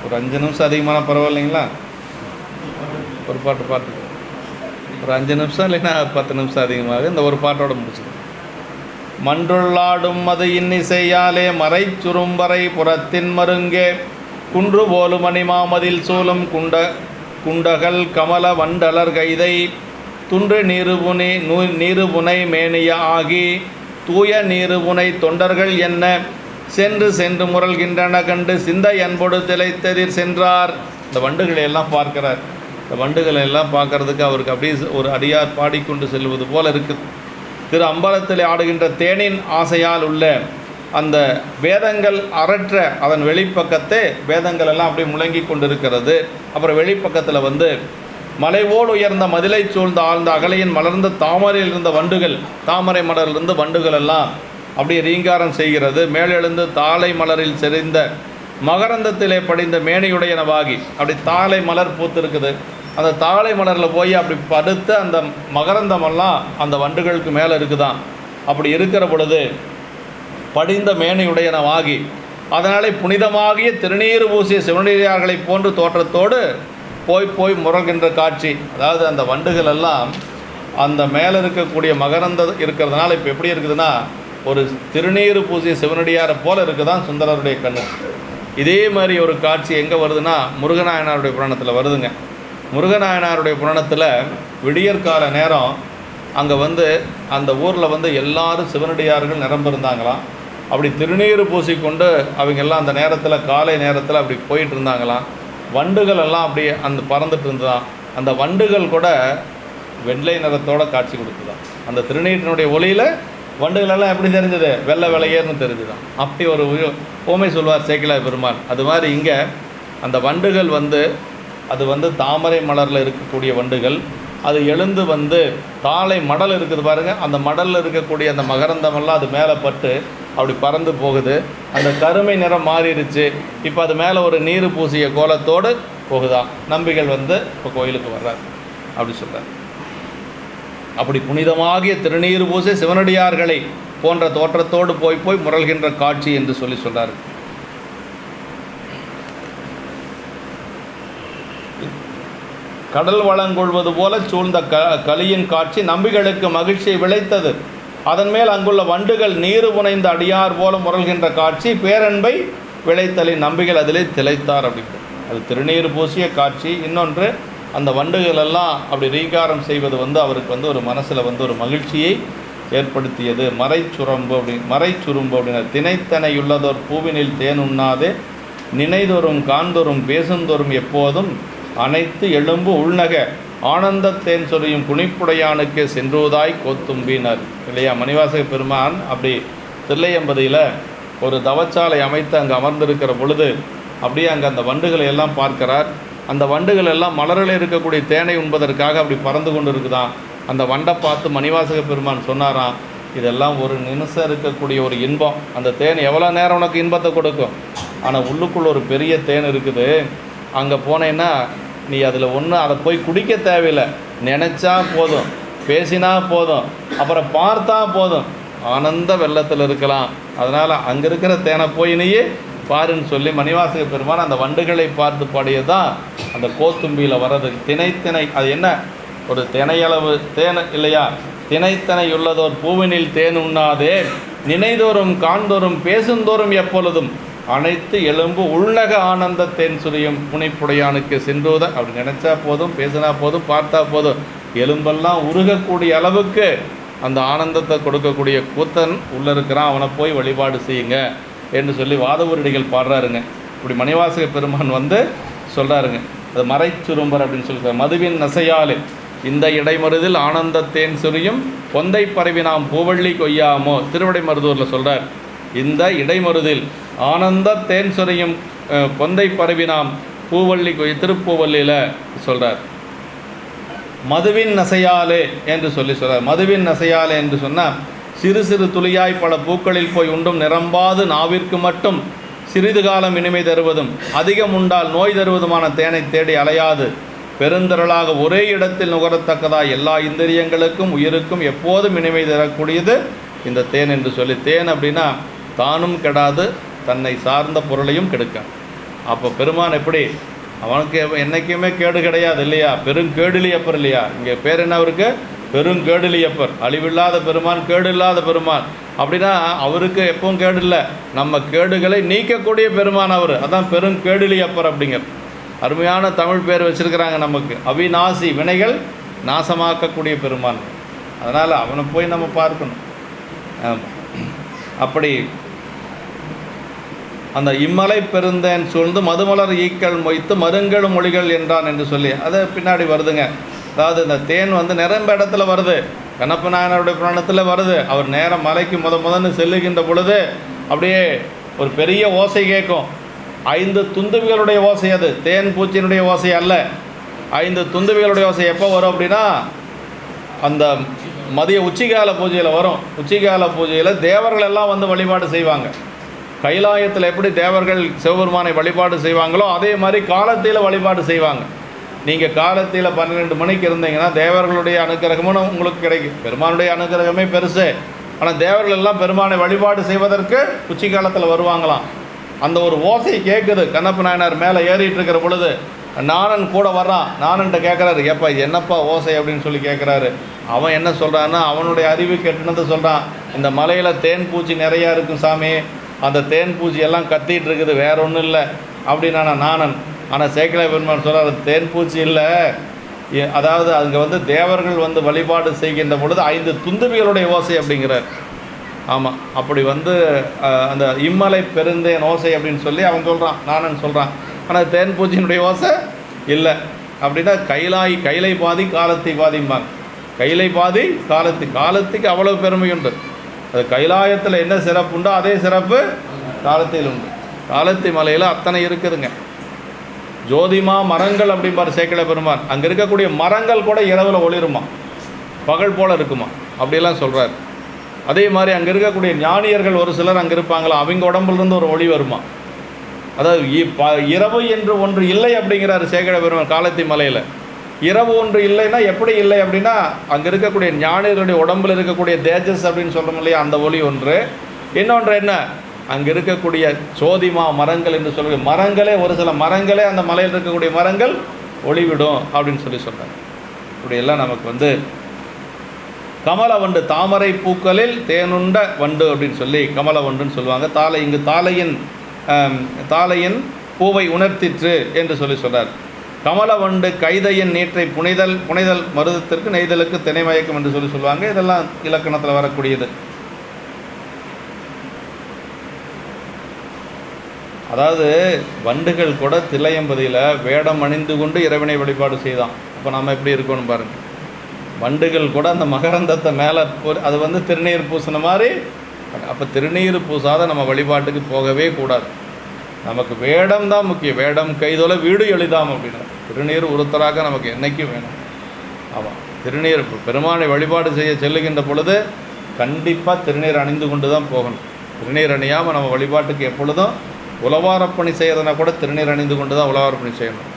ஒரு 5 நிமிஷம் அதிகமான பரவாயில்லைங்களா? ஒரு பாட்டு ஒரு 5 நிமிஷம் இல்லைன்னா 10 நிமிஷம் அதிகமாக இந்த ஒரு பாட்டோட முடிச்சுது. மன்றுள்ளாடும் அது இன்னிசையாலே மறை சுரும்பறை புறத்தின் மருங்கே குன்று போலும் மணிமாமதில் சூலும் குண்டகள் கமல வண்டலர் கைதை துன்று நீருபுனை மேனிய ஆகி தூய நீருபுனை தொண்டர்கள் என்ன சென்று முரல்கின்றன கண்டு சிந்தை அன்போடு திளைத்தெதிர் சென்றார். இந்த வண்டுகளை எல்லாம் பார்க்கிறார். இந்த வண்டுகளை எல்லாம் பார்க்கறதுக்கு அவருக்கு அப்படியே ஒரு அடியார் பாடிக்கொண்டு செல்வது போல இருக்குது. திரு அம்பலத்தில் ஆடுகின்ற தேனின் ஆசையால் உள்ள அந்த வேதங்கள் அரற்ற அதன் வெளிப்பக்கத்தே வேதங்கள் எல்லாம் அப்படியே முழங்கி கொண்டிருக்கிறது. அப்புறம் வெளிப்பக்கத்தில் வந்து மலைவோடு உயர்ந்த மதிலை சூழ்ந்த ஆழ்ந்த அகலையின் மலர்ந்த தாமரையில் இருந்த வண்டுகள், தாமரை மலரிலிருந்து வண்டுகள் எல்லாம் அப்படியே ரீங்காரம் செய்கிறது. மேலெழுந்து தாளை மலரில் செறிந்த மகரந்தத்திலே படிந்த மேனியுடையனவாகி அப்படி தாளை மலர் பூத்திருக்குது. அந்த தாளை மலரில் போய் அப்படி படுத்து அந்த மகரந்தமெல்லாம் அந்த வண்டுகளுக்கு மேலே இருக்குதான். அப்படி இருக்கிற பொழுது படிந்த மேனியுடையனவாகி அதனாலே புனிதமாகிய திருநீறு பூசிய சிவனடியார்களை போன்று தோற்றத்தோடு போய் முறகின்ற காட்சி. அதாவது அந்த வண்டுகள் எல்லாம் அந்த மேலே இருக்கக்கூடிய மகரந்த இருக்கிறதுனால இப்போ எப்படி இருக்குதுன்னா ஒரு திருநீறு பூசிய சிவனடியாரை போல இருக்குதான் சுந்தரருடைய கண்ணு. இதே மாதிரி ஒரு காட்சி எங்கே வருதுன்னா முருகநாயனாருடைய புராணத்தில் வருதுங்க. முருகநாயனாருடைய புராணத்தில் விடியற்கால நேரம் அங்கே வந்து அந்த ஊரில் வந்து எல்லாரும் சிவனடியார்கள் நிரம்பிருந்தாங்களாம். அப்படி திருநீறு பூசிக்கொண்டு அவங்க எல்லாம் அந்த நேரத்தில் காலை நேரத்தில் அப்படி போயிட்டு இருந்தாங்களாம். வண்டுகள் எல்லாம் அப்படியே அந்த பறந்துட்டு இருந்ததான். அந்த வண்டுகள் கூட வெள்ளை நிறத்தோட காட்சி கொடுத்துதான். அந்த திருநீற்றினுடைய ஒளியில் வண்டுகள் எல்லாம் எப்படி தெரிஞ்சது? வெள்ளை வெள்ளையர்னு தெரிஞ்சுதான். அப்படி ஒரு ஓமை சொல்வார் சேக்கிழார் பெருமான். அது மாதிரி இங்கே அந்த வண்டுகள் வந்து அது வந்து தாமரை மலரில் இருக்கக்கூடிய வண்டுகள், அது எழுந்து வந்து தாளை மடல் இருக்குது பாருங்கள், அந்த மடலில் இருக்கக்கூடிய அந்த மகரந்தமெல்லாம் அது மேலே பட்டு அப்படி பறந்து போகுது. அந்த கருமை நிறம் மாறிடுச்சு. இப்போ அது மேலே ஒரு நீர் பூசிய கோலத்தோடு போகுதான். நம்பிகள் வந்து இப்போ கோயிலுக்கு வர்றார் அப்படி சொல்கிறார். அப்படி புனிதமாகிய திருநீர் பூசி சிவனடியார்களை போன்ற தோற்றத்தோடு போய் முரல்கின்ற காட்சி என்று சொல்கிறார். கடல் வளங்கொள்வது போல சூழ்ந்த கலியின் காட்சி நம்பிகளுக்கு மகிழ்ச்சியை விளைத்தது. அதன் மேல் அங்குள்ள வண்டுகள் நீரு புனைந்த அடியார் போல முரல்கின்ற காட்சி பேரன்பை விளைத்தலின் நம்பிகள் அதிலே திளைத்தார். அப்படி அது திருநீர் பூசிய காட்சி. இன்னொன்று அந்த வண்டுகள் எல்லாம் அப்படி ரீகாரம் செய்வது வந்து அவருக்கு வந்து ஒரு மனசில் வந்து ஒரு மகிழ்ச்சியை ஏற்படுத்தியது. மறைச்சுரும்பு அப்படின்னா திணைத்தனையுள்ளதோர் பூவினில் தேன் உண்ணாதே நினைதோறும் காண்தோறும் பேசுந்தோறும் எப்போதும் அனைத்து எலும்பு உள்நக ஆனந்த தேன் சொரியும் குனிப்புடையானுக்கு சென்றுவதாய் கோத்தும்பினர் இல்லையா? மணிவாசக பெருமான் அப்படி தில்லையம்பதியில் ஒரு தவச்சாலை அமைத்து அங்கே அமர்ந்திருக்கிற பொழுது அப்படியே அங்கே அந்த வண்டுகளை எல்லாம் பார்க்கிறார். அந்த வண்டுகள் எல்லாம் மலரில் இருக்கக்கூடிய தேனை உண்பதற்காக அப்படி பறந்து கொண்டு இருக்குதான். அந்த வண்டை பார்த்து மணிவாசக பெருமான் சொன்னாராம், இதெல்லாம் ஒரு நிமிஷம் இருக்கக்கூடிய ஒரு இன்பம். அந்த தேன் எவ்வளோ நேரம் உனக்கு இன்பத்தை கொடுக்கும், ஆனால் உள்ளுக்குள்ள ஒரு பெரிய தேன் இருக்குது. அங்கே போனேன்னா நீ அதில் ஒன்றும் அதை போய் குடிக்க தேவையில்லை, நினச்சா போதும், பேசினா போதும், அப்புறம் பார்த்தா போதும், ஆனந்த வெள்ளத்தில் இருக்கலாம். அதனால் அங்கே இருக்கிற தேனை போய் நீயே பாருன்னு சொல்லி மணிவாசக பெருமான் அந்த வண்டுகளை பார்த்து பாடியதான் அந்த கோத்தும்பியில் வர்றது. திணை அது என்ன, ஒரு திணையளவு தேன் இல்லையா, திணைத்தனை உள்ளதோர் பூவினில் தேன் உண்ணாதே நினைதோறும் காண்தோறும் பேசுந்தோறும் எப்பொழுதும் அனைத்து எலும்பு உள்நக ஆனந்த தேன் சுரியும் புனைப்புடையானுக்கு சென்றுவத. அப்படி நினச்சா போதும், பேசினா போதும், பார்த்தா போதும், எலும்பெல்லாம் உருகக்கூடிய அளவுக்கு அந்த ஆனந்தத்தை கொடுக்கக்கூடிய கூத்தன் உள்ளே இருக்கிறான், அவனை போய் வழிபாடு செய்யுங்க என்று சொல்லி வாதவூரடிகள் பாடுறாருங்க. இப்படி மணிவாசக பெருமான் வந்து சொல்கிறாருங்க. அது மறைச்சுரும்பர் அப்படின்னு சொல்லியிருக்காரு. மதுவின் நசையால் இந்த இடைமருதில் ஆனந்த தேன் சுரியும் பொந்தை பரவி நாம் பூவள்ளி கொய்யாமோ, திருவிடை மருதூரில் சொல்கிறார். இந்த இடைமருதில் ஆனந்த தேன் சுரியும் பொந்தை பரவி நாம் பூவள்ளி திருப்பூவள்ளியில் சொல்கிறார். மதுவின் நசையாலே என்று சொல்லி சொல்கிறார். மதுவின் நசையாலே என்று சொன்னால் சிறு சிறு துளியாய் பல பூக்களில் போய் உண்டும் நிரம்பாது நாவிற்கு மட்டும் சிறிது காலம் இனிமை தருவதும் அதிகம் உண்டால் நோய் தருவதுமான தேனை தேடி அலையாது பெருந்திரளாக ஒரே இடத்தில் நுகரத்தக்கதாய் எல்லா இந்திரியங்களுக்கும் உயிருக்கும் எப்போதும் இனிமை தரக்கூடியது இந்த தேன் என்று சொல்லி. தேன் அப்படின்னா தானும் கெடாது, தன்னை சார்ந்த பொருளையும் கெடுக்க. அப்போ பெருமான் எப்படி, அவனுக்கு என்றைக்குமே கேடு கிடையாது இல்லையா, பெருங்கேடுலியப்பர் இல்லையா. இங்கே பேர் என்ன அவருக்கு, பெருங்கேடுலியப்பர். அழிவில்லாத பெருமான், கேடு இல்லாத பெருமான். அப்படின்னா அவருக்கு எப்பவும் கேடு இல்லை, நம்ம கேடுகளை நீக்கக்கூடிய பெருமான் அவர். அதான் பெருங்கேடுலியப்பர் அப்படிங்கிற அருமையான தமிழ் பேர் வச்சுருக்கிறாங்க நமக்கு. அவிநாசி, வினைகள் நாசமாக்கக்கூடிய பெருமான். அதனால் அவனை போய் நம்ம பார்க்கணும். அப்படி அந்த இம்மலை பெருந்தேன் சூழ்ந்து மதுமலர் ஈக்கள் மொய்த்து மருங்கெழு மொழிகள் என்றான் என்று சொல்லி அது பின்னாடி வருதுங்க. அதாவது இந்த தேன் வந்து நிரம்ப இடத்துல வருது, கண்ணப்ப நாயனருடைய புராணத்தில் வருது. அவர் நேரம் மலைக்கு முதன்னு செல்லுகின்ற பொழுது அப்படியே ஒரு பெரிய ஓசை கேட்கும். 5 துந்துவிகளுடைய ஓசை, அது தேன் பூச்சியினுடைய ஓசை அல்ல. 5 துந்துவிகளுடைய ஓசை எப்போ வரும் அப்படின்னா அந்த மதிய உச்சிகால பூஜையில் வரும். உச்சிகால பூஜையில் தேவர்கள் எல்லாம் வந்து வழிபாடு செய்வாங்க. கைலாயத்தில் எப்படி தேவர்கள் சிவபெருமானை வழிபாடு செய்வாங்களோ அதே மாதிரி காலத்தில் வழிபாடு செய்வாங்க. நீங்கள் காலத்தில் 12 மணிக்கு இருந்தீங்கன்னா தேவர்களுடைய அனுக்கிரகமும் உங்களுக்கு கிடைக்கும். பெருமானுடைய அனுக்கிரகமே பெருசு. ஆனால் தேவர்கள் எல்லாம் பெருமானை வழிபாடு செய்வதற்கு உச்சி காலத்தில் வருவாங்களாம். அந்த ஒரு ஓசை கேட்குது. கண்ணப்ப நாயனார் மேலே ஏறிட்டு இருக்கிற பொழுது நானன் கூட வர்றான். நானன்ட்ட கேட்குறாரு, ஏப்பா இது என்னப்பா ஓசை அப்படின்னு சொல்லி கேட்குறாரு. அவன் என்ன சொல்கிறான்னா அவனுடைய அறிவு கெட்டுனது சொல்கிறான். இந்த மலையில் தேன் பூச்சி நிறையா இருக்கும் சாமி, அந்த தேன் பூச்சி எல்லாம் கத்திகிட்டு இருக்குது, வேற ஒன்றும் இல்லை அப்படின்னா நானன். ஆனால் சேக்கிழ பெருமான் சொல்கிறார், தேன் பூச்சி இல்லை, அதாவது அங்கே வந்து தேவர்கள் வந்து வழிபாடு செய்கின்ற பொழுது 5 துந்துவிகளுடைய ஓசை அப்படிங்கிறார். ஆமாம், அப்படி வந்து அந்த இம்மலை பெருந்தேன் ஓசை அப்படின்னு சொல்லி அவன் சொல்கிறான், நானன் சொல்கிறான். ஆனால் தேன் பூச்சியினுடைய ஓசை இல்லை அப்படின்னா கைலை பாதி காலத்தை பாதிம்பாங்க. கைலை பாதி காலத்துக்கு அவ்வளவு பெருமை உண்டு. அது கைலாயத்தில் என்ன சிறப்பு உண்டோ அதே சிறப்பு காலத்தில் உண்டு. காலத்தி மலையில் அத்தனை இருக்குதுங்க. ஜோதிமா மரங்கள் அப்படிம்பார் சேக்கிழ பெருமான். அங்கே இருக்கக்கூடிய மரங்கள் கூட இரவில் ஒளிருமா, பகல் போல் இருக்குமா, அப்படிலாம் சொல்கிறார். அதே மாதிரி அங்கே இருக்கக்கூடிய ஞானியர்கள் ஒரு சிலர் அங்கே இருப்பாங்களா, அவங்க உடம்புலேருந்து ஒரு ஒளி வருமா. அதாவது இரவு என்று ஒன்று இல்லை அப்படிங்கிறாரு சேக்கிழ பெருமான் காலத்தி மலையில். இரவு ஒன்று இல்லைன்னா எப்படி இல்லை அப்படின்னா அங்கே இருக்கக்கூடிய ஞானியர்களுடைய உடம்பில் இருக்கக்கூடிய தேஜஸ் அப்படின்னு சொல்கிறோம் இல்லையா, அந்த ஒளி ஒன்று. இன்னொன்று என்ன, அங்கே இருக்கக்கூடிய சோதிமா மரங்கள் என்று சொல்கிற மரங்களே, ஒரு சில மரங்களே அந்த மலையில் இருக்கக்கூடிய மரங்கள் ஒளிவிடும் அப்படின்னு சொல்லி சொல்கிறாங்க. இப்படியெல்லாம் நமக்கு வந்து கமல வண்டு, தாமரை பூக்களில் தேனுண்ட வண்டு அப்படின்னு சொல்லி கமல வண்டுன்னு சொல்லுவாங்க. இங்கு தாளையின் பூவை உணர்த்திற்று என்று சொல்லி சொல்கிறார். கமல வண்டு கைதையின் நீற்றை புனைதல் மருதத்திற்கு நெய்தலுக்கு திணைமயக்கம் என்று சொல்லி சொல்லுவாங்க. இதெல்லாம் இலக்கணத்தில் வரக்கூடியது. அதாவது வண்டுகள் கூட தில்லையம்பதியில் வேடம் அணிந்து கொண்டு இறைவனை வழிபாடு செய்தான். அப்போ நம்ம எப்படி இருக்கணும் பாருங்கள். வண்டுகள் கூட அந்த மகரந்தத்தை மேலே அது வந்து திருநீர் பூசின மாதிரி. அப்போ திருநீர் பூசாத நம்ம வழிபாட்டுக்கு போகவே கூடாது. நமக்கு வேடம் தான் முக்கியம். வேடம் கைதோல வீடு எளிதாம் அப்படின்னா திருநீர் ஒருத்தராக நமக்கு என்றைக்கும் வேணும். ஆமாம், திருநீர் பெருமானை வழிபாடு செய்ய செல்லுகின்ற பொழுது கண்டிப்பாக திருநீர் அணிந்து கொண்டு தான் போகணும். திருநீர் அணியாமல் நம்ம வழிபாட்டுக்கு எப்பொழுதும் உலவாரப்பணி செய்யறதுனா கூட திருநீர் அணிந்து கொண்டு தான் உலவாரப்பணி செய்யணும்.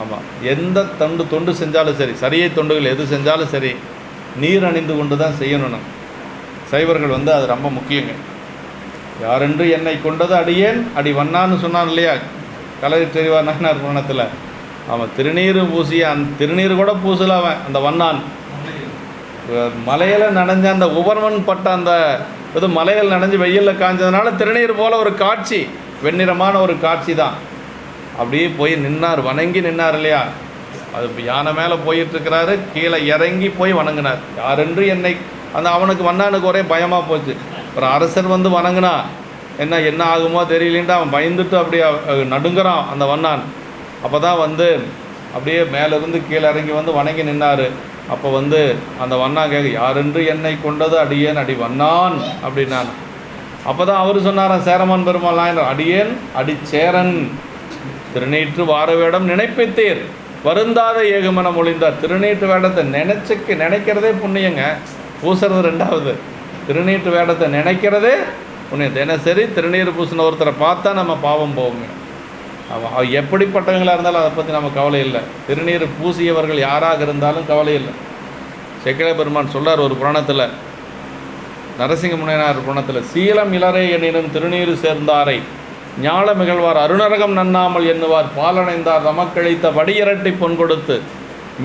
ஆமாம், எந்த தொண்டு செஞ்சாலும் சரி, சரியை தொண்டுகள் எது செஞ்சாலும் சரி, நீர் அணிந்து கொண்டு தான் செய்யணும். நம்ம சைவர்கள் வந்து அது ரொம்ப முக்கியங்க. யாரென்று என்னை கொண்டது அடியேன் அடி வண்ணான்னு சொன்னான் இல்லையா கலரி தெரிவார் நாயனார் புராணத்தில். அவன் திருநீர் பூசிய அந்த திருநீர் கூட பூசல அவன் அந்த வண்ணான். மலையில் நனைஞ்ச அந்த உபர்மன் பட்ட அந்த இது மலையில் நனைஞ்சு வெயிலில் காய்ஞ்சதுனால திருநீர் போல் ஒரு காட்சி, வெண்ணிறமான ஒரு காட்சி தான். அப்படியே போய் நின்னார், வணங்கி நின்னார் இல்லையா. அது யானை மேலே போயிட்டுருக்கிறாரு, கீழே இறங்கி போய் வணங்கினார். யாரென்று என்னை அந்த அவனுக்கு வண்ணானுக்கு ஒரே பயமாக போச்சு. ஒரு அரசர் வந்து வணங்கினா என்ன ஆகுமோ தெரியலன்ட்டு அவன் பயந்துட்டு அப்படியே நடுங்குறான் அந்த வண்ணான். அப்போ தான் வந்து அப்படியே மேலேருந்து கீழே இறங்கி வந்து வணங்கி நின்னார். அப்போ வந்து அந்த வண்ணா கேட்க, யாரென்று என்னை கொண்டது அடியேன் அடி வண்ணான் அப்படின்னான். அப்போ தான் அவர் சொன்னாரான் சேரமான் பெருமாள், அடியேன் அடிச்சேரன் திருநீற்று வார வேடம் நினைப்பித்தீர் வருந்தாத ஏகுமன மொழிந்தார். திருநீற்று வேடத்தை நினைக்கிறதே புண்ணியங்க. பூசுறது ரெண்டாவது, திருநீற்று வேடத்தை நினைக்கிறதே புண்ணியம். தினசரி திருநீர் பூசின ஒருத்தரை பார்த்தா நம்ம பாவம் போவோங்க. அவன் எப்படிப்பட்டவங்களாக இருந்தாலும் அதை பற்றி நம்ம கவலை இல்லை. திருநீர் பூசியவர்கள் யாராக இருந்தாலும் கவலை இல்லை. சேக்கிழ பெருமான் சொல்றார் ஒரு புராணத்தில், நரசிங்க முனையனார் புராணத்தில், சீலம் இளரை எண்ணினும் திருநீர் சேர்ந்தாரை ஞாழ மிகழ்வார் அருணரகம் நன்னாமல் எண்ணுவார் பாலனைந்தார் நமக்கழித்த வடியரட்டை பொன் கொடுத்து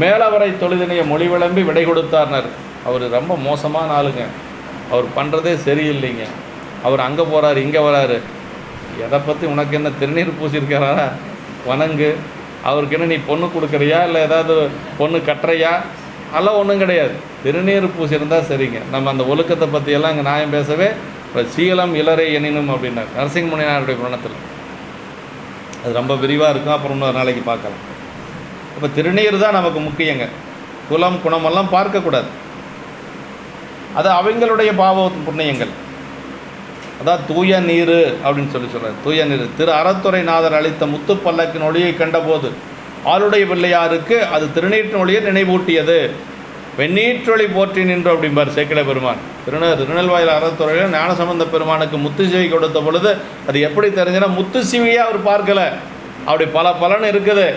மேலவரை தொழுதினைய மொழி விளம்பி விடை கொடுத்தார்னர். அவர் ரொம்ப மோசமான ஆளுங்க, அவர் பண்ணுறதே சரியில்லைங்க. அவர் அங்கே போகிறாரு இங்கே வராரு, எதை பற்றி உனக்கு என்ன திருநீர் பூசியிருக்காரா வணங்கு, அவருக்கு என்ன நீ பொண்ணு கொடுக்குறியா இல்லை ஏதாவது பொண்ணு கட்டுறையா, அதெல்லாம் ஒன்றும் கிடையாது. திருநீர் பூசியிருந்தால் சரிங்க. நம்ம அந்த ஒழுக்கத்தை பற்றியெல்லாம் இங்கே நியாயம் பேசவே இப்போ சீலம் இளரை எண்ணினும் அப்படின்னார் நரசிங்க முனியனாருடைய புராணத்தில். அது ரொம்ப விரிவாக இருக்கும், அப்புறம் இன்னொரு நாளைக்கு பார்க்கலாம். இப்போ திருநீர் தான் நமக்கு முக்கியங்க. குலம் குணமெல்லாம் பார்க்கக்கூடாது, அது அவங்களுடைய பாவ புண்ணியங்கள். அதான் தூய நீர் அப்படின்னு சொல்கிறார். தூய நீர் திரு அறத்துறை நாதர் அளித்த முத்து பல்லக்கின் ஒளியை கண்டபோது ஆளுடைய பிள்ளையாருக்கு அது திருநீற்றின் ஒளியை நினைவூட்டியது. வெண்ணீற்றொளி போற்றி நின்று அப்படிம்பார் சேக்கிழ பெருமான். திருநெல்வாயில் அறத்துறையில் ஞானசம்பந்த பெருமானுக்கு முத்து சிவி கொடுத்த பொழுது அது எப்படி தெரிஞ்சுன்னா, முத்து சிவியாக அவர் பார்க்கல, அப்படி பலன் இருக்குது.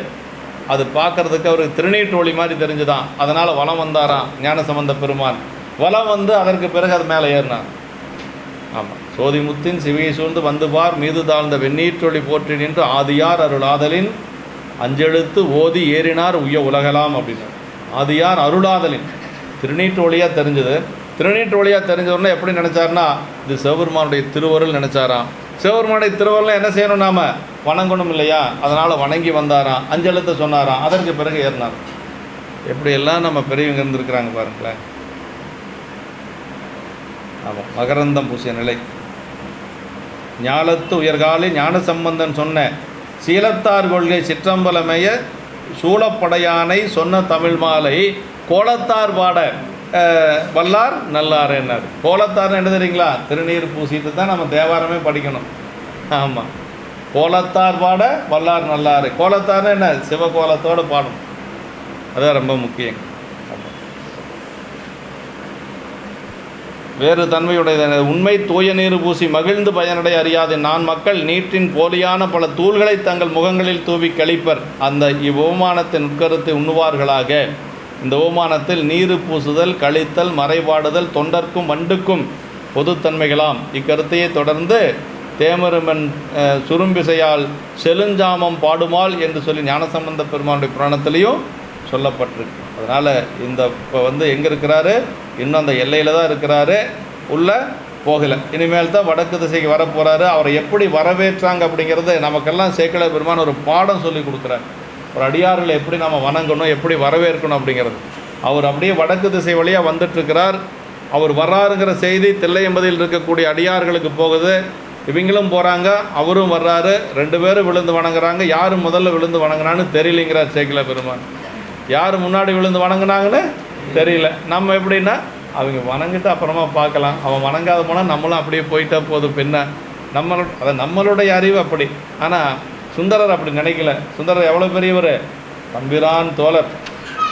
அது பார்க்கறதுக்கு அவருக்கு திருநீற்று ஒளி மாதிரி தெரிஞ்சுதான். அதனால் வலம் வந்தாராம் ஞானசம்பந்த பெருமான். வலம் வந்து அதற்கு பிறகு அது மேலே ஏறினான். ஆமாம், சோதிமுத்தின் சிவியை சூழ்ந்து வந்து பார் மீது தாழ்ந்த வெண்ணீற்றொளி போற்றி நின்று ஆதியார் அருள் ஆதலின் அஞ்செழுத்து ஓதி ஏறினார் உய்ய உலகலாம் அப்படின்னு. ஆதியார் அருளாதலின் திருநீற்று ஒளியாக தெரிஞ்சது. திருநீற்று ஒளியாக தெரிஞ்சவொடனே எப்படி நினச்சார்னா, இது சிவபெருமானுடைய திருவருள் நினச்சாராம். சிவபெருமானுடைய திருவருள் என்ன செய்யணும், நாம் வணங்கணும் இல்லையா, அதனால் வணங்கி வந்தாராம், அஞ்செழுத்தை சொன்னாராம், அதற்கு பிறகு ஏறினார். எப்படியெல்லாம் நம்ம பெரியவங்க இருந்திருக்கிறாங்க பாருங்களேன். ஆமாம், மகரந்தம் பூசிய நிலை. ஞாலத்து உயர்காலி ஞான சம்பந்தன் சொன்ன சீலத்தார் கொள்கை சிற்றம்பலமைய சூழப்படையானை சொன்ன தமிழ் மாலை கோலத்தார் பாட வல்லார் நல்லார் என்னார். கோலத்தார்னு என்ன தெரியுங்களா, திருநீர் பூசிட்டு தான் நம்ம தேவாரமே படிக்கணும். ஆமாம், கோலத்தார் பாட வல்லார் நல்லார். கோலத்தார்னு என்ன, சிவகோலத்தோடு பாடணும், அதுதான் ரொம்ப முக்கியம். வேறு தன்மையுடைய உண்மை தூய நீர் பூசி மகிழ்ந்து பயனடை அறியாது நான் மக்கள் நீட்டின் போலியான பல தூள்களை தங்கள் முகங்களில் தூவி கழிப்பர். அந்த இவ்வுவமானத்தின் உட்கருத்தை உண்ணுவார்களாக. இந்த உவமானத்தில் நீரு பூசுதல், கழித்தல், மறைபாடுதல் தொண்டர்க்கும் வண்டுக்கும் பொதுத்தன்மைகளாம். இக்கருத்தையே தொடர்ந்து தேமருமன் சுரும்பிசையால் செலுஞ்சாமம் பாடுமாள் என்று சொல்லி ஞானசம்பந்த பெருமானுடைய புராணத்திலையும் சொல்லப்பட்டிருக்கு. அதனால் இந்த இப்போ வந்து எங்கே இருக்கிறாரு, இன்னும் அந்த எல்லையில் தான் இருக்கிறாரு, உள்ளே போகலை. இனிமேல் தான் வடக்கு திசைக்கு வரப்போகிறாரு. அவரை எப்படி வரவேற்றாங்க அப்படிங்கிறது நமக்கெல்லாம் சேக்கிழ பெருமான் ஒரு பாடம் சொல்லி கொடுக்குறாரு. ஒரு அடியார்களை எப்படி நம்ம வணங்கணும், எப்படி வரவேற்கணும் அப்படிங்கிறது. அவர் அப்படியே வடக்கு திசை வழியாக வந்துட்டுருக்கிறார். அவர் வர்றாருங்கிற செய்தி தில்லையம்பதியில் இருக்கக்கூடிய அடியார்களுக்கு போகுது. இவங்களும் போகிறாங்க, அவரும் வர்றாரு. 2 பேரும் விழுந்து வணங்குறாங்க. யார் முதல்ல விழுந்து வணங்குனான்னு தெரியலைங்கிறார் சேக்கிழ பெருமான். யார் முன்னாடி விழுந்து வணங்குனாங்கன்னு தெரியல. நம்ம எப்படின்னா, அவங்க வணங்கிட்டு அப்புறமா பார்க்கலாம், அவன் வணங்காத போனால் நம்மளும் அப்படியே போயிட்டா போதும். பின்ன நம்மளுடைய அறிவு அப்படி. ஆனால் சுந்தரர் அப்படி நினைக்கல. சுந்தரர் எவ்வளோ பெரியவர், தம்பிரான் தோழர்,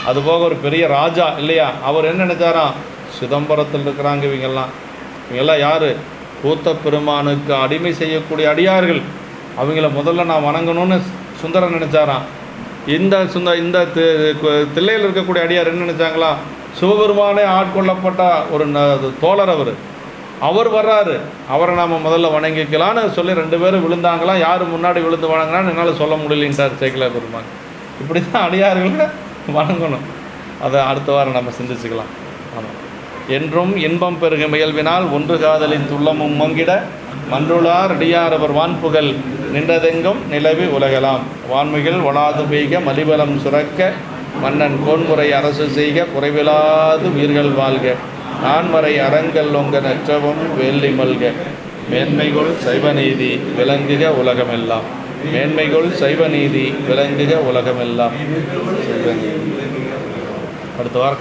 அதுபோக ஒரு பெரிய ராஜா இல்லையா. அவர் என்ன நினச்சாராம், சிதம்பரத்தில் இருக்கிறாங்க இவங்கெல்லாம் யார், கூத்த பெருமானுக்கு அடிமை செய்யக்கூடிய அடியார்கள், அவங்கள முதல்ல நான் வணங்கணும்னு சுந்தரர் நினச்சாராம். இந்த தில்லையில் இருக்கக்கூடிய அடியார் என்ன நினச்சாங்களா, சிவபெருமானே ஆட்கொள்ளப்பட்ட ஒரு தோழர் அவர். அவர் வர்றாரு, அவரை நாம் முதல்ல வணங்கிக்கலான்னு சொல்லி 2 பேரும் விழுந்தாங்களாம். யார் முன்னாடி விழுந்து வணங்கினான்னு என்னால் சொல்ல முடியலைன்றார் சேக்கிழார் பெருமான். இப்படி தான் அடியார்களை வணங்கணும். அதை அடுத்த வாரம் நம்ம சிந்திச்சுக்கலாம். ஆமாம். என்றும் இன்பம் பெருக முயல்வினால் ஒன்று காதலின் துள்ளமும் மங்கிட மன்றுளார் அடியாரவர் வான்புகழ் நின்றதெங்கும் நிலவி உலகலாம். வான்மிகள் வளாது பெய்க மலிபலம் சுரக்க மன்னன் கோன்முறை அரசு செய்க குறைவிலாது உயிர்கள் வாழ்க. நான்மறை அறங்கள் ஒங்க நற்றவும் வேள்வி மல்க. மேன்மைகொள் சைவநீதி விளங்குக உலகமெல்லாம். மேன்மைகொள் சைவநீதி விளங்குக உலகமெல்லாம். அடுத்த வாரம்